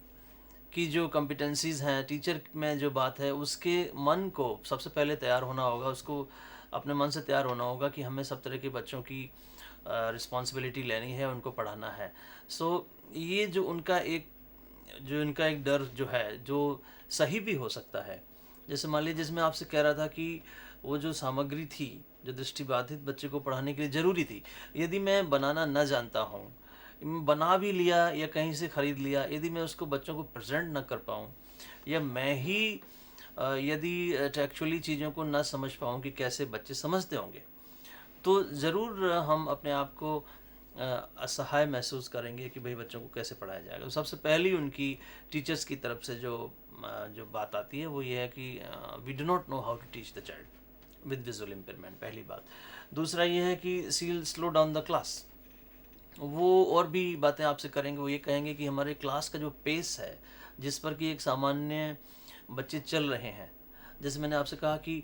की जो कॉम्पिटेंसीज़ हैं, टीचर में जो बात है, उसके मन को सबसे पहले तैयार होना होगा, उसको अपने मन से तैयार होना होगा कि हमें सब तरह के बच्चों की रिस्पॉन्सिबिलिटी लेनी है, उनको पढ़ाना है। सो ये जो इनका एक डर जो है, जो सही भी हो सकता है। जैसे मान लीजिए, जिसमें आपसे कह रहा था कि वो जो सामग्री थी, जो दृष्टिबाधित बच्चे को पढ़ाने के लिए ज़रूरी थी, यदि मैं बनाना न जानता हूँ, बना भी लिया या कहीं से ख़रीद लिया, यदि मैं उसको बच्चों को प्रेजेंट ना कर पाऊँ, या मैं ही यदि एक्चुअली चीज़ों को ना समझ पाऊँ कि कैसे बच्चे समझते होंगे, तो ज़रूर हम अपने आप को असहाय महसूस करेंगे कि भाई बच्चों को कैसे पढ़ाया जाएगा। तो सबसे पहली उनकी टीचर्स की तरफ से जो बात आती है वो ये है कि we do not know how to teach the child with visual impairment, पहली बात। दूसरा ये है कि she slow down the class. वो और भी बातें आपसे करेंगे, वो ये कहेंगे कि हमारे क्लास का जो पेस है, जिस पर कि एक सामान्य बच्चे चल रहे हैं, जैसे मैंने आपसे कहा कि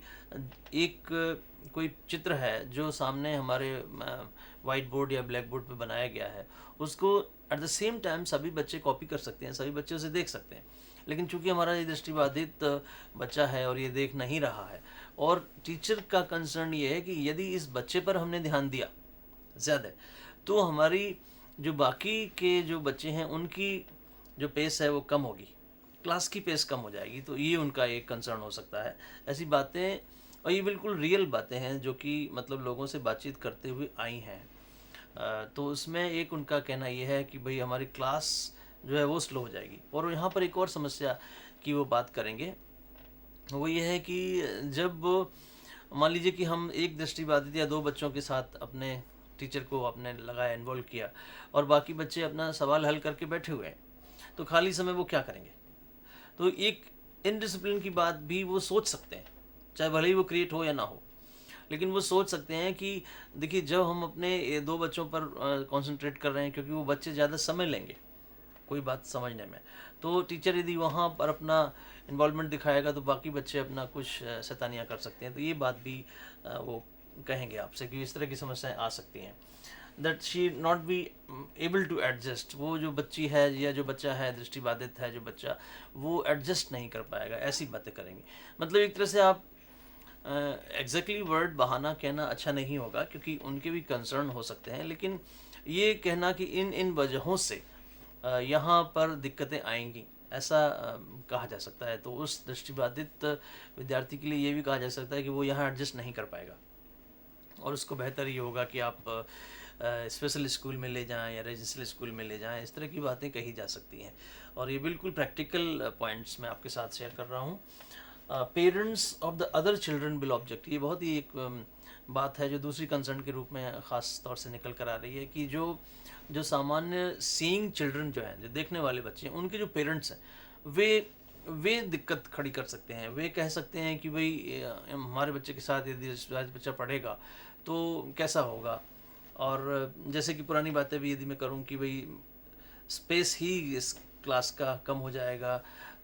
एक कोई चित्र है जो सामने हमारे वाइट बोर्ड या ब्लैक बोर्ड पे बनाया गया है, उसको एट द सेम टाइम सभी बच्चे कॉपी कर सकते हैं, सभी बच्चे उसे देख सकते हैं। लेकिन चूंकि हमारा ये दृष्टिबाधित बच्चा है और ये देख नहीं रहा है, और टीचर का कंसर्न ये है कि यदि इस बच्चे पर हमने ध्यान दिया ज़्यादा, तो हमारी जो बाकी के जो बच्चे हैं उनकी जो पेस है वो कम होगी, क्लास की पेस कम हो जाएगी। तो ये उनका एक कंसर्न हो सकता है। ऐसी बातें, और ये बिल्कुल रियल बातें हैं जो कि मतलब लोगों से बातचीत करते हुए आई हैं। तो उसमें एक उनका कहना ये है कि भाई हमारी क्लास जो है वो स्लो हो जाएगी। और यहाँ पर एक और समस्या की वो बात करेंगे, वो ये है कि जब मान लीजिए कि हम एक दृष्टिबाधित या दो बच्चों के साथ अपने टीचर को अपने लगाया, इन्वॉल्व किया, और बाकी बच्चे अपना सवाल हल करके बैठे हुए हैं, तो खाली समय वो क्या करेंगे? तो एक इनडिसिप्लिन की बात भी वो सोच सकते हैं, चाहे भले ही वो क्रिएट हो या ना हो, लेकिन वो सोच सकते हैं कि देखिए, जब हम अपने ये दो बच्चों पर कंसंट्रेट कर रहे हैं, क्योंकि वो बच्चे ज़्यादा समय लेंगे कोई बात समझने में, तो टीचर यदि वहाँ पर अपना इन्वॉल्वमेंट दिखाएगा तो बाकी बच्चे अपना कुछ शैतानियाँ कर सकते हैं। तो ये बात भी वो कहेंगे आपसे कि इस तरह की समस्याएं आ सकती हैं, that she not be able to adjust. वो जो बच्ची है या जो बच्चा है, दृष्टिबाधित है जो बच्चा, वो एडजस्ट नहीं कर पाएगा, ऐसी बातें करेंगे। मतलब एक तरह से आप एग्जैक्टली वर्ड बहाना कहना अच्छा नहीं होगा, क्योंकि उनके भी कंसर्न हो सकते हैं, लेकिन ये कहना कि इन वजहों से यहाँ पर दिक्कतें आएंगी, ऐसा कहा जा सकता है। तो उस दृष्टिबाधित विद्यार्थी के लिए ये भी कहा जा सकता है कि वो यहाँ एडजस्ट नहीं कर पाएगा, और उसको बेहतर ये होगा कि आप स्पेशल स्कूल में ले जाएं या रेजिडेंशियल स्कूल में ले जाएं। इस तरह की बातें कही जा सकती हैं, और ये बिल्कुल प्रैक्टिकल पॉइंट्स मैं आपके साथ शेयर कर रहा हूँ। Parents of the other children will object, ये बहुत ही एक बात है जो दूसरी कंसर्न के रूप में ख़ास तौर से निकल कर आ रही है कि जो सामान्य सीइंग चिल्ड्रन जो हैं, जो देखने वाले बच्चे हैं, उनके जो पेरेंट्स हैं, वे दिक्कत खड़ी कर सकते हैं। वे कह सकते हैं कि भाई हमारे बच्चे के साथ यदि बच्चा पढ़ेगा तो कैसा होगा। और जैसे कि पुरानी बातें भी यदि मैं करूं कि भाई स्पेस ही इस क्लास का कम हो जाएगा,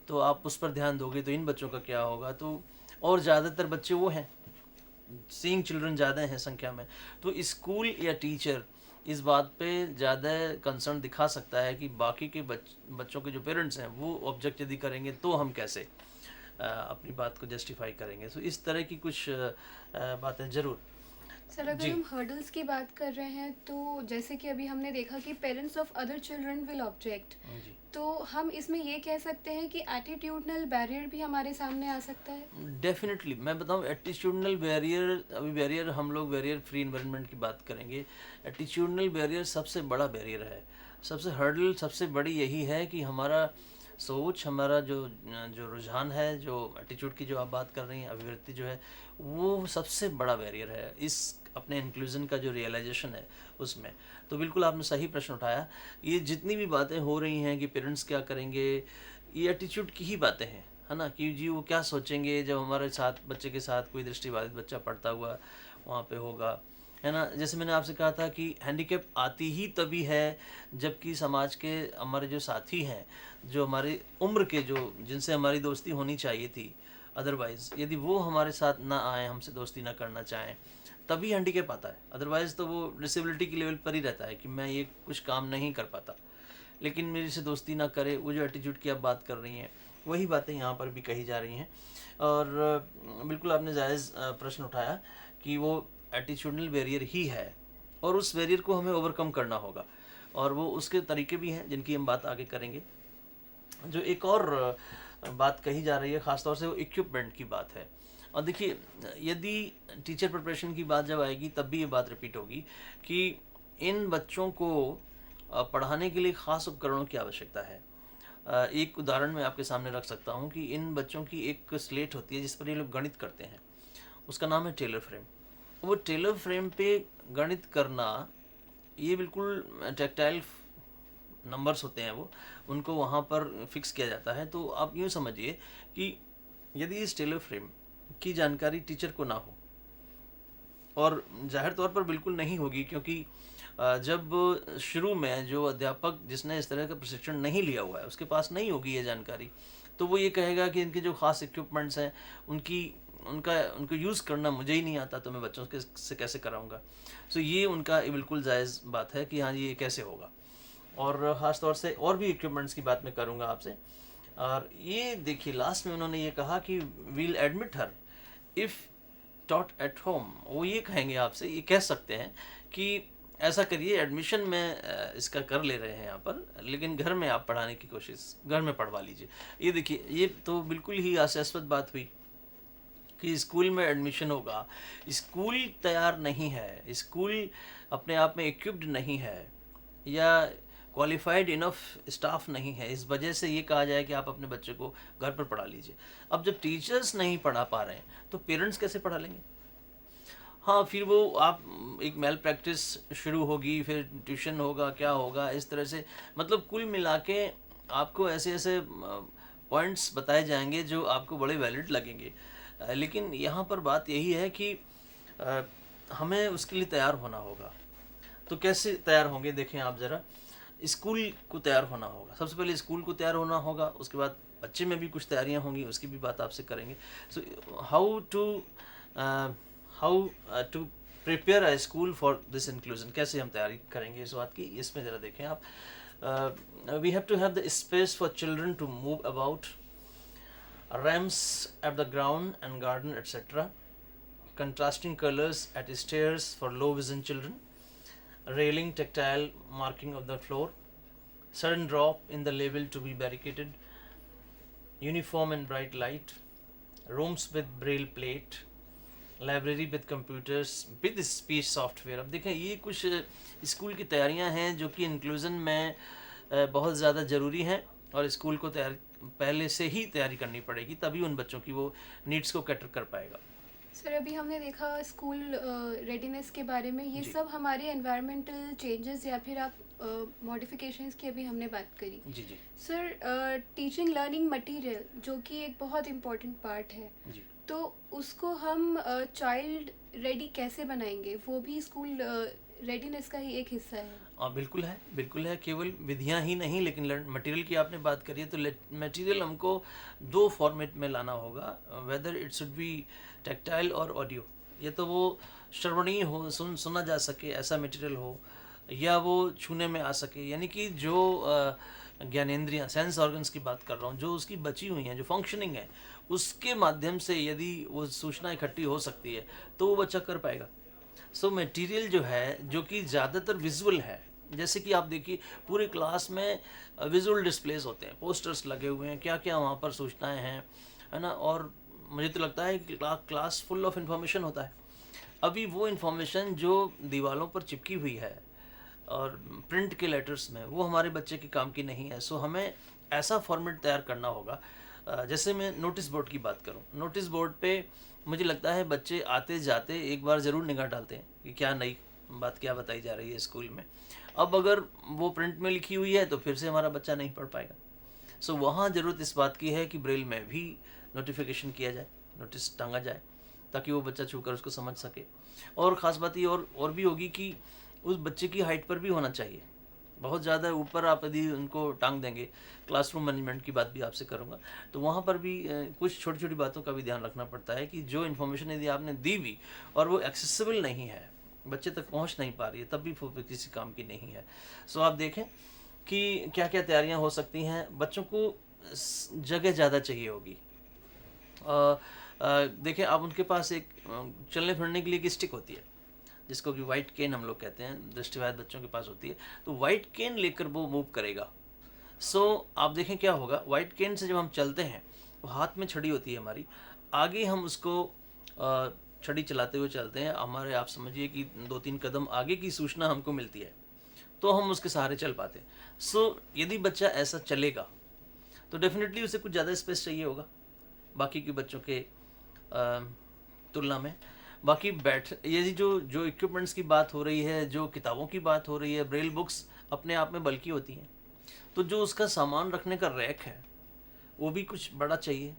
तो आप उस पर ध्यान दोगे तो इन बच्चों का क्या होगा। तो और ज़्यादातर बच्चे वो हैं, सीइंग चिल्ड्रन ज़्यादा हैं संख्या में, तो स्कूल या टीचर इस बात पे ज़्यादा कंसर्न दिखा सकता है कि बाकी के बच्चों के जो पेरेंट्स हैं वो ऑब्जेक्ट यदि करेंगे तो हम कैसे अपनी बात को जस्टिफाई करेंगे। तो इस तरह की कुछ बातें ज़रूर। सर, अगर हम हर्डल्स की बात कर रहे हैं, तो जैसे कि अभी हमने देखा कि parents of other children will object, तो हम इसमें ये कह सकते हैं कि एटीट्यूडनल बैरियर भी हमारे सामने आ सकता है। डेफिनेटली मैं बताऊं, एटीट्यूडनल बैरियर, अभी बैरियर हम लोग बैरियर फ्री एनवायरनमेंट की बात करेंगे। एटीट्यूडनल बैरियर सबसे बड़ा बैरियर है, सबसे हर्डल सबसे बड़ी यही है कि हमारा सोच, हमारा जो रुझान है, जो एटीट्यूड की जो आप बात कर रही हैं, अभिव्यक्ति जो है, वो सबसे बड़ा बैरियर है इस अपने इंक्लूजन का जो रियलाइजेशन है उसमें। तो बिल्कुल आपने सही प्रश्न उठाया। ये जितनी भी बातें हो रही हैं कि पेरेंट्स क्या करेंगे, ये एटीट्यूड की ही बातें हैं, है ना, कि जी वो क्या सोचेंगे जब हमारे साथ बच्चे के साथ कोई दृष्टिबाधित बच्चा पढ़ता हुआ वहाँ पे होगा, है ना। जैसे मैंने आपसे कहा था कि हैंडीकैप आती ही तभी है जबकि समाज के हमारे जो साथी हैं, जो हमारी उम्र के, जो जिनसे हमारी दोस्ती होनी चाहिए थी, अदरवाइज़ यदि वो हमारे साथ ना आए, हमसे दोस्ती ना करना चाहें, तभी हैंडीकैप आता है। अदरवाइज़ तो वो डिसेबिलिटी के लेवल पर ही रहता है कि मैं ये कुछ काम नहीं कर पाता, लेकिन मेरे से दोस्ती ना करे। वो जो एटीट्यूड की आप बात कर रही हैं, वही बातें यहाँ पर भी कही जा रही हैं। और बिल्कुल आपने जायज़ प्रश्न उठाया कि वो एटीट्यूडनल बैरियर ही है, और उस बैरियर को हमें ओवरकम करना होगा, और वो उसके तरीके भी हैं जिनकी हम बात आगे करेंगे। जो एक और बात कही जा रही है ख़ासतौर से, वो इक्विपमेंट की बात है। और देखिए, यदि टीचर प्रिपरेशन की बात जब आएगी तब भी ये बात रिपीट होगी कि इन बच्चों को पढ़ाने के लिए ख़ास उपकरणों की आवश्यकता है। एक उदाहरण मैं आपके सामने रख सकता हूँ कि इन बच्चों की एक स्लेट होती है जिस पर ये लोग गणित करते हैं, उसका नाम है टेलर फ्रेम। वो टेलर फ्रेम पे गणित करना, ये बिल्कुल टैक्टाइल नंबर्स होते हैं, वो उनको वहाँ पर फिक्स किया जाता है। तो आप यूँ समझिए कि यदि इस टेलर फ्रेम की जानकारी टीचर को ना हो, और जाहिर तौर पर बिल्कुल नहीं होगी, क्योंकि जब शुरू में जो अध्यापक जिसने इस तरह का प्रशिक्षण नहीं लिया हुआ है उसके पास नहीं होगी ये जानकारी, तो वो ये कहेगा कि इनके जो ख़ास इक्विपमेंट्स हैं उनको यूज़ करना मुझे ही नहीं आता, तो मैं बच्चों के से कैसे कराऊंगा। सो ये उनका बिल्कुल जायज़ बात है कि हाँ ये कैसे होगा। और ख़ास तौर से और भी इक्विपमेंट्स की बात मैं करूँगा आपसे। और ये देखिए, लास्ट में उन्होंने ये कहा कि we'll admit her if taught at home. वो ये कहेंगे आपसे, ये कह सकते हैं कि ऐसा करिए, एडमिशन में इसका कर ले रहे हैं यहाँ पर, लेकिन घर में आप पढ़ाने की कोशिश, घर में पढ़वा लीजिए। ये देखिए, ये तो बिल्कुल ही हास्यास्पद बात हुई कि स्कूल में एडमिशन होगा, स्कूल तैयार नहीं है, स्कूल अपने आप में इक्विप्ड नहीं है, या क्वालिफाइड इनफ स्टाफ नहीं है, इस वजह से ये कहा जाए कि आप अपने बच्चे को घर पर पढ़ा लीजिए। अब जब टीचर्स नहीं पढ़ा पा रहे हैं तो पेरेंट्स कैसे पढ़ा लेंगे? हाँ, फिर वो आप एक मेल प्रैक्टिस शुरू होगी, फिर ट्यूशन होगा, क्या होगा, इस तरह से मतलब कुल मिला के आपको ऐसे ऐसे पॉइंट्स बताए जाएंगे जो आपको बड़े वैलिड लगेंगे। लेकिन यहाँ पर बात यही है कि हमें उसके लिए तैयार होना होगा। तो कैसे तैयार होंगे, देखें आप ज़रा। स्कूल को तैयार होना होगा, सबसे पहले स्कूल को तैयार होना होगा, उसके बाद बच्चे में भी कुछ तैयारियाँ होंगी, उसकी भी बात आपसे करेंगे। So how to prepare a school for this inclusion, कैसे हम तैयारी करेंगे इस बात की, इसमें ज़रा देखें आप। We have to have the space for children to move about, ramps at the ground and garden etc, contrasting colors at stairs for low vision children, railing tactile marking of the floor, sudden drop in the level to be barricaded, uniform and bright light, rooms with braille plate, library with computers with speech software. अब देखें, ये कुछ school की तैयारियां हैं जो कि inclusion में बहुत ज़्यादा ज़रूरी हैं, और स्कूल को पहले से ही तैयारी करनी पड़ेगी, तभी उन बच्चों की वो नीड्स को कैटर कर पाएगा। सर, अभी हमने देखा स्कूल रेडीनेस के बारे में, ये जी। सब हमारे एनवायरमेंटल चेंजेस या फिर आप मॉडिफिकेशंस की अभी हमने बात करी। जी जी सर, टीचिंग लर्निंग मटेरियल जो कि एक बहुत इम्पोर्टेंट पार्ट है, जी। तो उसको हम चाइल्ड रेडी कैसे बनाएंगे? वो भी स्कूल रेडीनेस का ही एक हिस्सा है। बिल्कुल है, बिल्कुल है। केवल विधियां ही नहीं, लेकिन मटेरियल की आपने बात करी है, तो मटेरियल हमको दो फॉर्मेट में लाना होगा, whether it should B tactile और ऑडियो। ये तो वो श्रवणीय हो, सुना जा सके ऐसा मटेरियल हो, या वो छूने में आ सके, यानी कि जो ज्ञानेंद्रियां, सेंस ऑर्गन्स की बात कर रहा हूँ, जो उसकी बची हुई हैं, जो फंक्शनिंग है, उसके माध्यम से यदि वो सूचना इकट्ठी हो सकती है तो वो बच्चा कर पाएगा। सो मटेरियल जो है, जो कि ज़्यादातर विजुअल है, जैसे कि आप देखिए पूरे क्लास में विजुअल डिस्प्लेस होते हैं, पोस्टर्स लगे हुए हैं, क्या क्या वहाँ पर सूचनाएं हैं, है ना। और मुझे तो लगता है कि क्लास फुल ऑफ इंफॉर्मेशन होता है। अभी वो इंफॉर्मेशन जो दीवारों पर चिपकी हुई है और प्रिंट के लेटर्स में, वो हमारे बच्चे के काम की नहीं है। सो हमें ऐसा फॉर्मेट तैयार करना होगा। जैसे मैं नोटिस बोर्ड की बात करूं, नोटिस बोर्ड पे मुझे लगता है बच्चे आते जाते एक बार ज़रूर निगाह डालते हैं कि क्या नई बात क्या बताई जा रही है स्कूल में। अब अगर वो प्रिंट में लिखी हुई है तो फिर से हमारा बच्चा नहीं पढ़ पाएगा। सो वहाँ ज़रूरत इस बात की है कि ब्रेल में भी नोटिफिकेशन किया जाए, नोटिस टांगा जाए, ताकि वो बच्चा छूकर उसको समझ सके। और ख़ास बात ये और भी होगी कि उस बच्चे की हाइट पर भी होना चाहिए। बहुत ज़्यादा ऊपर आप यदि उनको टांग देंगे, क्लासरूम मैनेजमेंट की बात भी आपसे करूँगा, तो वहाँ पर भी कुछ छोटी छोटी बातों का भी ध्यान रखना पड़ता है कि जो इन्फॉर्मेशन यदि आपने दी भी और वो एक्सेसिबल नहीं है, बच्चे तक पहुँच नहीं पा रही है, तब भी वो किसी काम की नहीं है। सो आप देखें कि क्या क्या तैयारियाँ हो सकती हैं। बच्चों को जगह ज़्यादा चाहिए होगी। देखिए, आप उनके पास एक चलने फिरने के लिए एक स्टिक होती है, जिसको कि वाइट केन हम लोग कहते हैं, दृष्टिबाधित बच्चों के पास होती है, तो वाइट केन लेकर वो मूव करेगा। सो आप देखें क्या होगा, वाइट केन से जब हम चलते हैं, वो हाथ में छड़ी होती है हमारी, आगे हम उसको छड़ी चलाते हुए चलते हैं, हमारे आप समझिए कि 2-3 कदम आगे की सूचना हमको मिलती है, तो हम उसके सहारे चल पाते हैं। सो यदि बच्चा ऐसा चलेगा तो डेफिनेटली उसे कुछ ज़्यादा स्पेस चाहिए होगा बाकी के बच्चों के तुलना में। बाकी ये जो जो इक्विपमेंट्स की बात हो रही है, जो किताबों की बात हो रही है, ब्रेल बुक्स अपने आप में बल्कि होती हैं, तो जो उसका सामान रखने का रैक है वो भी कुछ बड़ा चाहिए।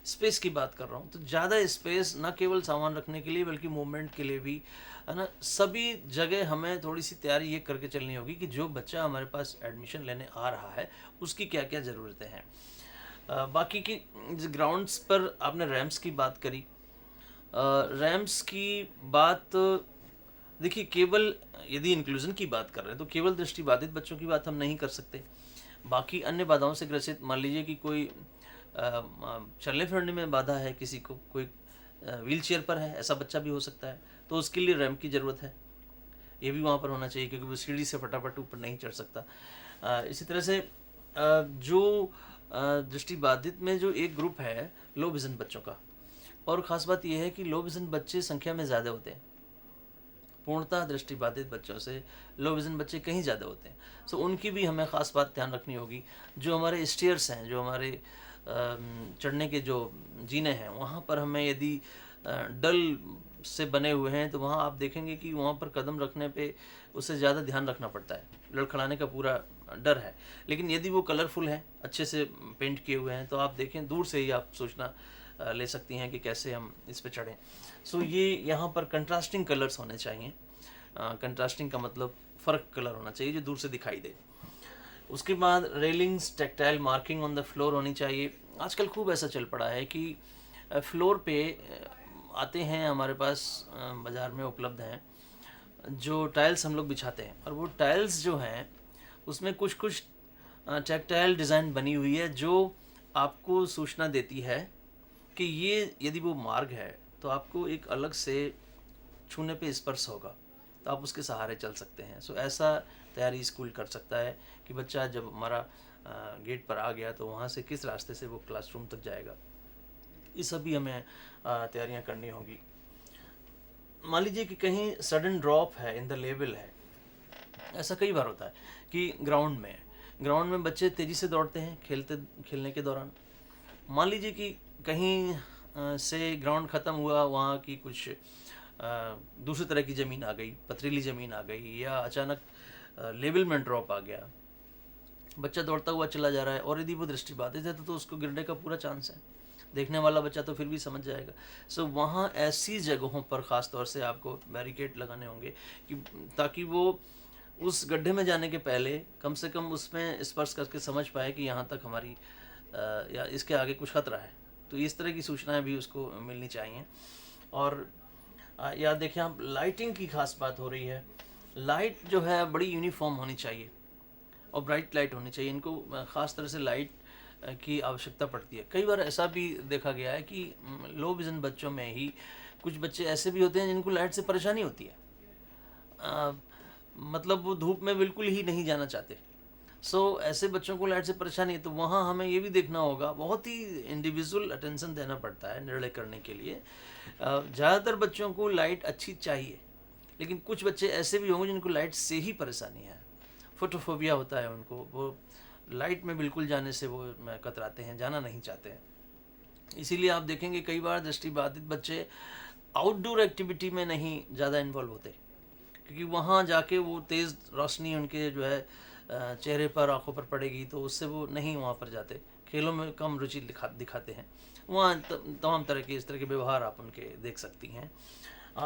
स्पेस की बात कर रहा हूँ, तो ज़्यादा स्पेस ना केवल सामान रखने के लिए बल्कि मूवमेंट के लिए भी, है ना। सभी जगह हमें थोड़ी सी तैयारी ये करके चलनी होगी कि जो बच्चा हमारे पास एडमिशन लेने आ रहा है उसकी क्या क्या ज़रूरतें हैं। बाकी की ग्राउंड्स पर आपने रैम्स की बात करी। रैम्स की बात देखिए, केवल यदि इंक्लूजन की बात कर रहे हैं तो केवल दृष्टिबाधित बच्चों की बात हम नहीं कर सकते। बाकी अन्य बाधाओं से ग्रसित, मान लीजिए कि कोई चलने फिरने में बाधा है, किसी को कोई व्हील चेयर पर है, ऐसा बच्चा भी हो सकता है, तो उसके लिए रैम्प की ज़रूरत है। ये भी वहाँ पर होना चाहिए क्योंकि वो सीढ़ी से फटाफट ऊपर नहीं चढ़ सकता। इसी तरह से जो दृष्टिबाधित में जो एक ग्रुप है लो विज़न बच्चों का, और ख़ास बात यह है कि लो विज़न बच्चे संख्या में ज़्यादा होते हैं। पूर्णतः दृष्टिबाधित बच्चों से लो विज़न बच्चे कहीं ज़्यादा होते हैं। सो उनकी भी हमें ख़ास बात ध्यान रखनी होगी। जो हमारे स्टेयर्स हैं, जो हमारे चढ़ने के जो जीने हैं, वहाँ पर हमें यदि डल से बने हुए हैं तो वहाँ आप देखेंगे कि वहाँ पर कदम रखने पे उससे ज़्यादा ध्यान रखना पड़ता है, लड़खड़ाने का पूरा डर है। लेकिन यदि वो कलरफुल हैं, अच्छे से पेंट किए हुए हैं, तो आप देखें दूर से ही आप सूचना ले सकती हैं कि कैसे हम इस पे चढ़ें। सो ये यहाँ पर कंट्रास्टिंग कलर्स होने चाहिए। कंट्रास्टिंग का मतलब फ़र्क कलर होना चाहिए जो दूर से दिखाई दे। उसके बाद railings, tactile marking on the floor होनी चाहिए। आजकल खूब ऐसा चल पड़ा है कि फ्लोर पे आते हैं, हमारे पास बाज़ार में उपलब्ध हैं जो टाइल्स हम लोग बिछाते हैं, और वो टाइल्स जो हैं उसमें कुछ कुछ टैक्टाइल डिज़ाइन बनी हुई है जो आपको सूचना देती है कि ये यदि वो मार्ग है तो आपको एक अलग से छूने पे स्पर्श होगा, तो आप उसके सहारे चल सकते हैं। सो ऐसा तैयारी स्कूल कर सकता है कि बच्चा जब हमारा गेट पर आ गया तो वहाँ से किस रास्ते से वो क्लासरूम तक जाएगा। ये सभी हमें तैयारियाँ करनी होगी। मान लीजिए कि कहीं सडन ड्रॉप है इन द लेवल है, ऐसा कई बार होता है कि ग्राउंड में बच्चे तेज़ी से दौड़ते हैं खेलने के दौरान। मान लीजिए कि कहीं से ग्राउंड ख़त्म हुआ, वहाँ की कुछ दूसरी तरह की ज़मीन आ गई, पथरीली ज़मीन आ गई, या अचानक लेवल में ड्रॉप आ गया, बच्चा दौड़ता हुआ चला जा रहा है, और यदि वो दृष्टिबाधित है तो उसको गिरने का पूरा चांस है। देखने वाला बच्चा तो फिर भी समझ जाएगा। सो वहाँ ऐसी जगहों पर ख़ास तौर से आपको बैरिकेड लगाने होंगे कि ताकि वो उस गड्ढे में जाने के पहले कम से कम उसमें स्पर्श करके समझ पाए कि यहाँ तक हमारी या इसके आगे कुछ खतरा है। तो इस तरह की सूचनाएं भी उसको मिलनी चाहिए। और याद देखें आप, लाइटिंग की खास बात हो रही है। लाइट जो है बड़ी यूनिफॉर्म होनी चाहिए और ब्राइट लाइट होनी चाहिए। इनको ख़ास तरह से लाइट की आवश्यकता पड़ती है। कई बार ऐसा भी देखा गया है कि लो विज़न बच्चों में ही कुछ बच्चे ऐसे भी होते हैं जिनको लाइट से परेशानी होती है, मतलब वो धूप में बिल्कुल ही नहीं जाना चाहते। सो ऐसे बच्चों को लाइट से परेशानी है, तो वहाँ हमें ये भी देखना होगा, बहुत ही इंडिविजुअल अटेंशन देना पड़ता है निर्णय करने के लिए। ज़्यादातर बच्चों को लाइट अच्छी चाहिए, लेकिन कुछ बच्चे ऐसे भी होंगे जिनको लाइट से ही परेशानी है, फोटोफोबिया होता है उनको, वो लाइट में बिल्कुल जाने से वो कतराते हैं, जाना नहीं चाहते हैं। इसीलिए आप देखेंगे कई बार दृष्टिबाधित बच्चे आउटडोर एक्टिविटी में नहीं ज़्यादा इन्वॉल्व होते, क्योंकि वहाँ जाके वो तेज़ रोशनी उनके जो है चेहरे पर, आँखों पर पड़ेगी, तो उससे वो नहीं वहाँ पर जाते। खेलों में कम रुचि दिखाते हैं। वहाँ तमाम तरह के इस तरह के व्यवहार आप उनके देख सकती हैं।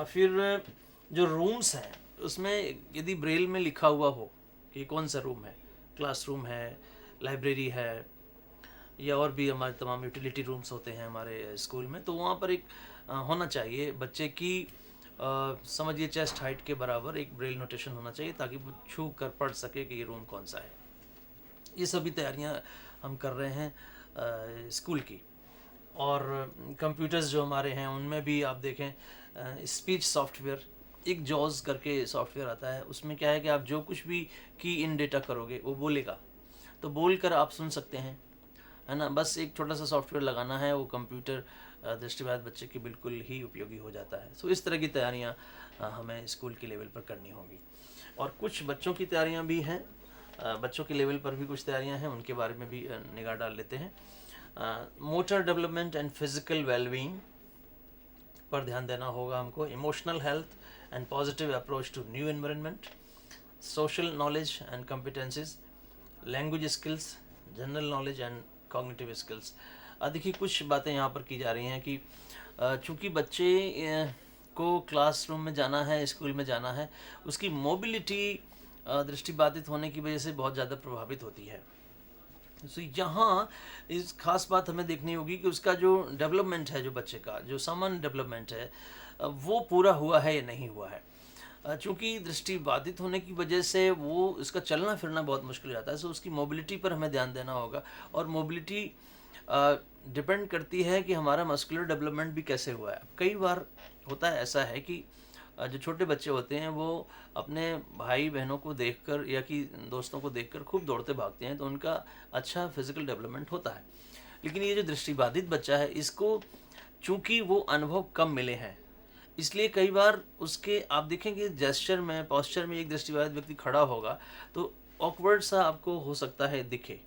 फिर जो रूम्स हैं उसमें यदि ब्रेल में लिखा हुआ हो कि कौन सा रूम है, क्लासरूम है, लाइब्रेरी है, या और भी हमारे तमाम यूटिलिटी रूम्स होते हैं हमारे स्कूल में। तो वहाँ पर एक होना चाहिए बच्चे की समझिए चेस्ट हाइट के बराबर एक ब्रेल नोटेशन होना चाहिए, ताकि वो छू कर पढ़ सके कि ये रूम कौन सा है। ये सभी तैयारियां हम कर रहे हैं स्कूल की। और कंप्यूटर्स जो हमारे हैं उनमें भी आप देखें स्पीच सॉफ्टवेयर, एक जॉज करके सॉफ्टवेयर आता है, उसमें क्या है कि आप जो कुछ भी की इन डेटा करोगे वो बोलेगा, तो बोल कर आप सुन सकते हैं, है ना। बस एक छोटा सा सॉफ्टवेयर लगाना है, वो कंप्यूटर दृष्टिबाधित बच्चे की बिल्कुल ही उपयोगी हो जाता है। सो इस तरह की तैयारियां हमें स्कूल के लेवल पर करनी होगी। और कुछ बच्चों की तैयारियां भी हैं, बच्चों के लेवल पर भी कुछ तैयारियां हैं, उनके बारे में भी निगाह डाल लेते हैं। Motor development and physical wellbeing पर ध्यान देना होगा हमको, emotional health and positive approach to new environment, social knowledge and competencies, language skills, general knowledge and cognitive skills. देखिए कुछ बातें यहाँ पर की जा रही हैं कि चूँकि बच्चे को क्लासरूम में जाना है, स्कूल में जाना है, उसकी मोबिलिटी दृष्टिबाधित होने की वजह से बहुत ज़्यादा प्रभावित होती है। तो यहाँ इस खास बात हमें देखनी होगी कि उसका जो डेवलपमेंट है, जो बच्चे का जो सामान्य डेवलपमेंट है, वो पूरा हुआ है या नहीं हुआ है। चूँकि दृष्टि बाधित होने की वजह से वो इसका चलना फिरना बहुत मुश्किल हो जाता है, सो उसकी मोबिलिटी पर हमें ध्यान देना होगा। और मोबिलिटी डिपेंड करती है कि हमारा मस्कुलर डेवलपमेंट भी कैसे हुआ है। कई बार होता है ऐसा है कि जो छोटे बच्चे होते हैं वो अपने भाई बहनों को देखकर या कि दोस्तों को देखकर खूब दौड़ते भागते हैं, तो उनका अच्छा फिजिकल डेवलपमेंट होता है। लेकिन ये जो दृष्टिबाधित बच्चा है, इसको चूँकि वो अनुभव कम मिले हैं, इसलिए कई बार उसके आप देखेंगे जेस्चर में, पोस्चर में एक दृष्टिबाधित व्यक्ति खड़ा होगा तो ऑकवर्ड सा आपको हो सकता है दिखे,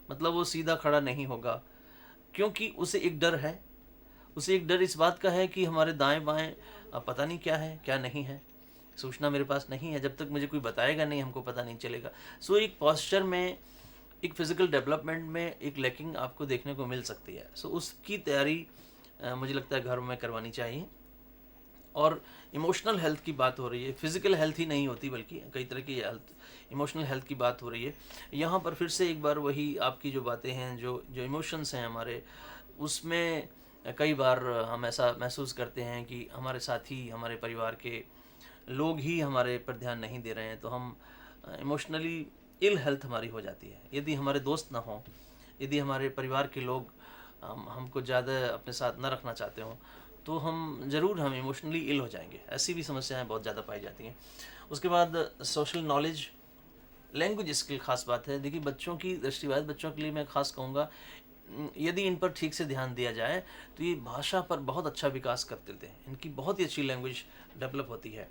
मतलब वो सीधा खड़ा नहीं होगा, क्योंकि उसे एक डर है। उसे एक डर इस बात का है कि हमारे दाएं बाएं पता नहीं क्या है क्या नहीं है, सूचना मेरे पास नहीं है, जब तक मुझे कोई बताएगा नहीं हमको पता नहीं चलेगा। सो एक पोस्चर में, एक फिजिकल डेवलपमेंट में एक लैकिंग आपको देखने को मिल सकती है। सो उसकी तैयारी मुझे लगता है घर में करवानी चाहिए। और इमोशनल हेल्थ की बात हो रही है, फिजिकल हेल्थ ही नहीं होती बल्कि कई तरह की हेल्थ, इमोशनल हेल्थ की बात हो रही है। यहाँ पर फिर से एक बार वही आपकी जो बातें हैं, जो जो इमोशंस हैं हमारे, उसमें कई बार हम ऐसा महसूस करते हैं कि हमारे साथी, हमारे परिवार के लोग ही हमारे पर ध्यान नहीं दे रहे हैं, तो हम इमोशनली इल हेल्थ हमारी हो जाती है। यदि हमारे दोस्त ना हों, यदि हमारे परिवार के लोग हमको ज़्यादा अपने साथ न रखना चाहते हों, तो हम इमोशनली इल हो जाएंगे। ऐसी भी समस्याएं बहुत ज़्यादा पाई जाती हैं। उसके बाद सोशल नॉलेज, लैंग्वेज स्किल खास बात है। देखिए बच्चों की, दृष्टिबाधित बच्चों के लिए मैं खास कहूँगा, यदि इन पर ठीक से ध्यान दिया जाए तो ये भाषा पर बहुत अच्छा विकास कर देते हैं, इनकी बहुत ही अच्छी लैंग्वेज डेवलप होती है।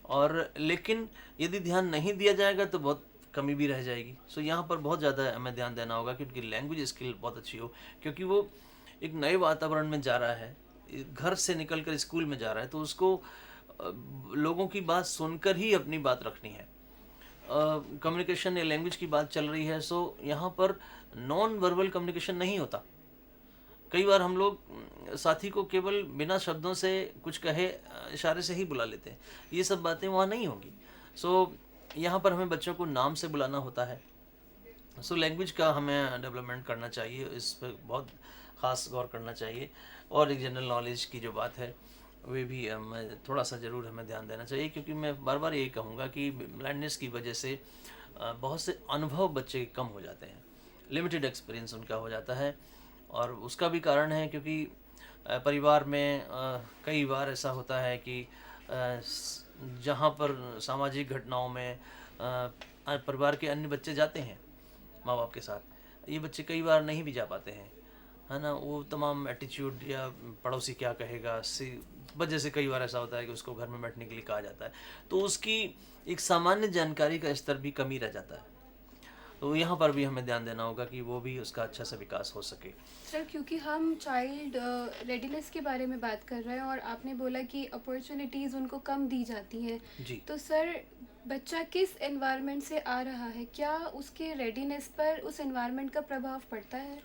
और लेकिन यदि ध्यान नहीं दिया जाएगा तो बहुत कमी भी रह जाएगी। सो यहाँ पर बहुत ज़्यादा हमें ध्यान देना होगा कि उनकी लैंग्वेज स्किल बहुत अच्छी हो, क्योंकि वो एक नए वातावरण में जा रहा है, घर से निकल कर स्कूल में जा रहा है, तो उसको लोगों की बात सुनकर ही अपनी बात रखनी है। कम्युनिकेशन या लैंग्वेज की बात चल रही है, सो यहाँ पर नॉन वर्बल कम्युनिकेशन नहीं होता। कई बार हम लोग साथी को केवल बिना शब्दों से कुछ कहे इशारे से ही बुला लेते हैं, ये सब बातें वहाँ नहीं होंगी। सो यहाँ पर हमें बच्चों को नाम से बुलाना होता है। सो लैंग्वेज का हमें डेवलपमेंट करना चाहिए, इस पर बहुत ख़ास गौर करना चाहिए। और एक जनरल नॉलेज की जो बात है वे भी मैं थोड़ा सा ज़रूर हमें ध्यान देना चाहिए, क्योंकि मैं बार बार यही कहूँगा कि ब्लाइंडनेस की वजह से बहुत से अनुभव बच्चे के कम हो जाते हैं, लिमिटेड एक्सपीरियंस उनका हो जाता है। और उसका भी कारण है क्योंकि परिवार में कई बार ऐसा होता है कि जहाँ पर सामाजिक घटनाओं में परिवार के अन्य बच्चे जाते हैं माँ बाप के साथ, ये बच्चे कई बार नहीं भी जा पाते हैं, है ना। वो तमाम एटीट्यूड या पड़ोसी क्या कहेगा सी वजह से कई बार ऐसा होता है कि उसको घर में बैठने के लिए कहा जाता है, तो उसकी एक सामान्य जानकारी का स्तर भी कम ही रह जाता है। तो यहाँ पर भी हमें ध्यान देना होगा कि वो भी उसका अच्छा सा विकास हो सके। सर, क्योंकि हम चाइल्ड रेडीनेस के बारे में बात कर रहे हैं और आपने बोला कि अपॉर्चुनिटीज़ उनको कम दी जाती हैं जी, तो सर बच्चा किस एनवायरनमेंट से आ रहा है, क्या उसके रेडीनेस पर उस एनवायरनमेंट का प्रभाव पड़ता है?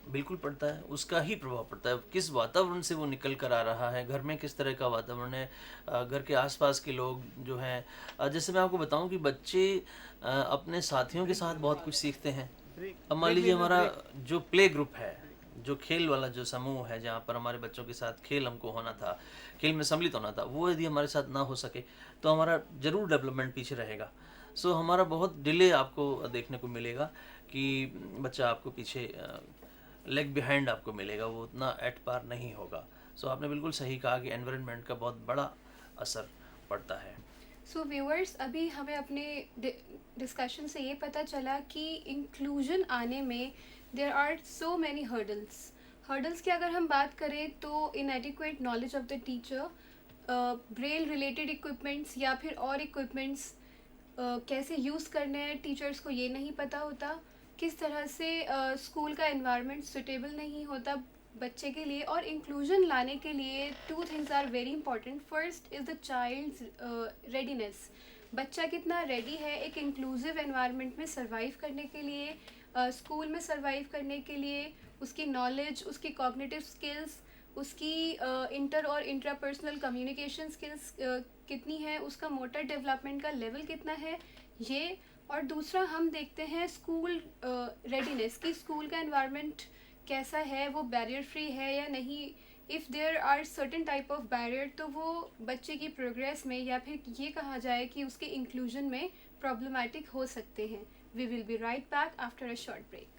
बिल्कुल पड़ता है, उसका ही प्रभाव पड़ता है। किस वातावरण से वो निकल कर आ रहा है, घर में किस तरह का वातावरण है, घर के आसपास के लोग जो हैं, जैसे मैं आपको बताऊं कि बच्चे अपने साथियों के साथ बहुत कुछ सीखते हैं। अब मान लीजिए हमारा जो प्ले ग्रुप है, जो खेल वाला जो समूह है, जहाँ पर हमारे बच्चों के साथ खेल हमको होना था, खेल में सम्मिलित होना था, वो यदि हमारे साथ ना हो सके तो हमारा ज़रूर डेवलपमेंट पीछे रहेगा। सो हमारा बहुत डिले आपको देखने को मिलेगा कि बच्चा आपको पीछे लेग बिहाइंड आपको मिलेगा, वो उतना एट पार नहीं होगा। सो आपने बिल्कुल सही कहा कि एनवायरनमेंट का बहुत बड़ा असर पड़ता है। सो व्यूअर्स, अभी हमें अपने डिस्कशन से ये पता चला कि इंक्लूजन आने में there are so many hurdles की अगर हम बात करें तो inadequate knowledge of the teacher, braille related equipments या फिर और इक्विपमेंट्स कैसे यूज़ करने हैं टीचर्स को ये नहीं पता होता, किस तरह से स्कूल का एनवायरनमेंट सुटेबल नहीं होता बच्चे के लिए। और इंक्लूजन लाने के लिए 2 things are very important. First is the child's readiness, बच्चा कितना रेडी है एक इंक्लूसिव एनवायरनमेंट में सर्वाइव करने के लिए, स्कूल में सर्वाइव करने के लिए। उसकी नॉलेज, उसकी कॉग्निटिव स्किल्स, उसकी इंटर और इंट्रापर्सनल कम्युनिकेशन स्किल्स कितनी है, उसका मोटर डेवलपमेंट का लेवल कितना है, ये। और दूसरा हम देखते हैं स्कूल रेडीनेस की स्कूल का एनवायरनमेंट कैसा है, वो बैरियर फ्री है या नहीं। If there are certain type of barrier तो वो बच्चे की प्रोग्रेस में या फिर ये कहा जाए कि उसके इंक्लूजन में प्रॉब्लमैटिक हो सकते हैं। We will be right back after a short break.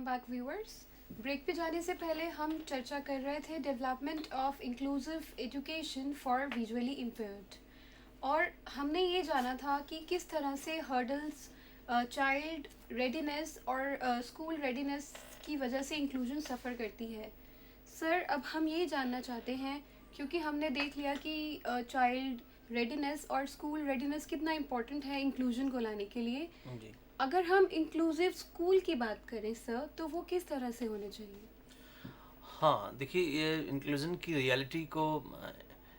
Back viewers. Break पे जाने से पहले हम चर्चा कर रहे थे development of inclusive education for visually impaired, और हमने ये जाना था कि किस तरह से हर्डल्स चाइल्ड रेडीनेस और स्कूल रेडीनेस की वजह से इंक्लूजन सफ़र करती है। सर, अब हम ये जानना चाहते हैं, क्योंकि हमने देख लिया कि चाइल्ड रेडीनेस और स्कूल रेडीनेस कितना इम्पोर्टेंट है इंक्लूजन को लाने के लिए। जी। अगर हम इंक्लूसिव स्कूल की बात करें सर, तो वो किस तरह से होने चाहिए? हाँ, देखिए, ये इंक्लूजन की रियलिटी को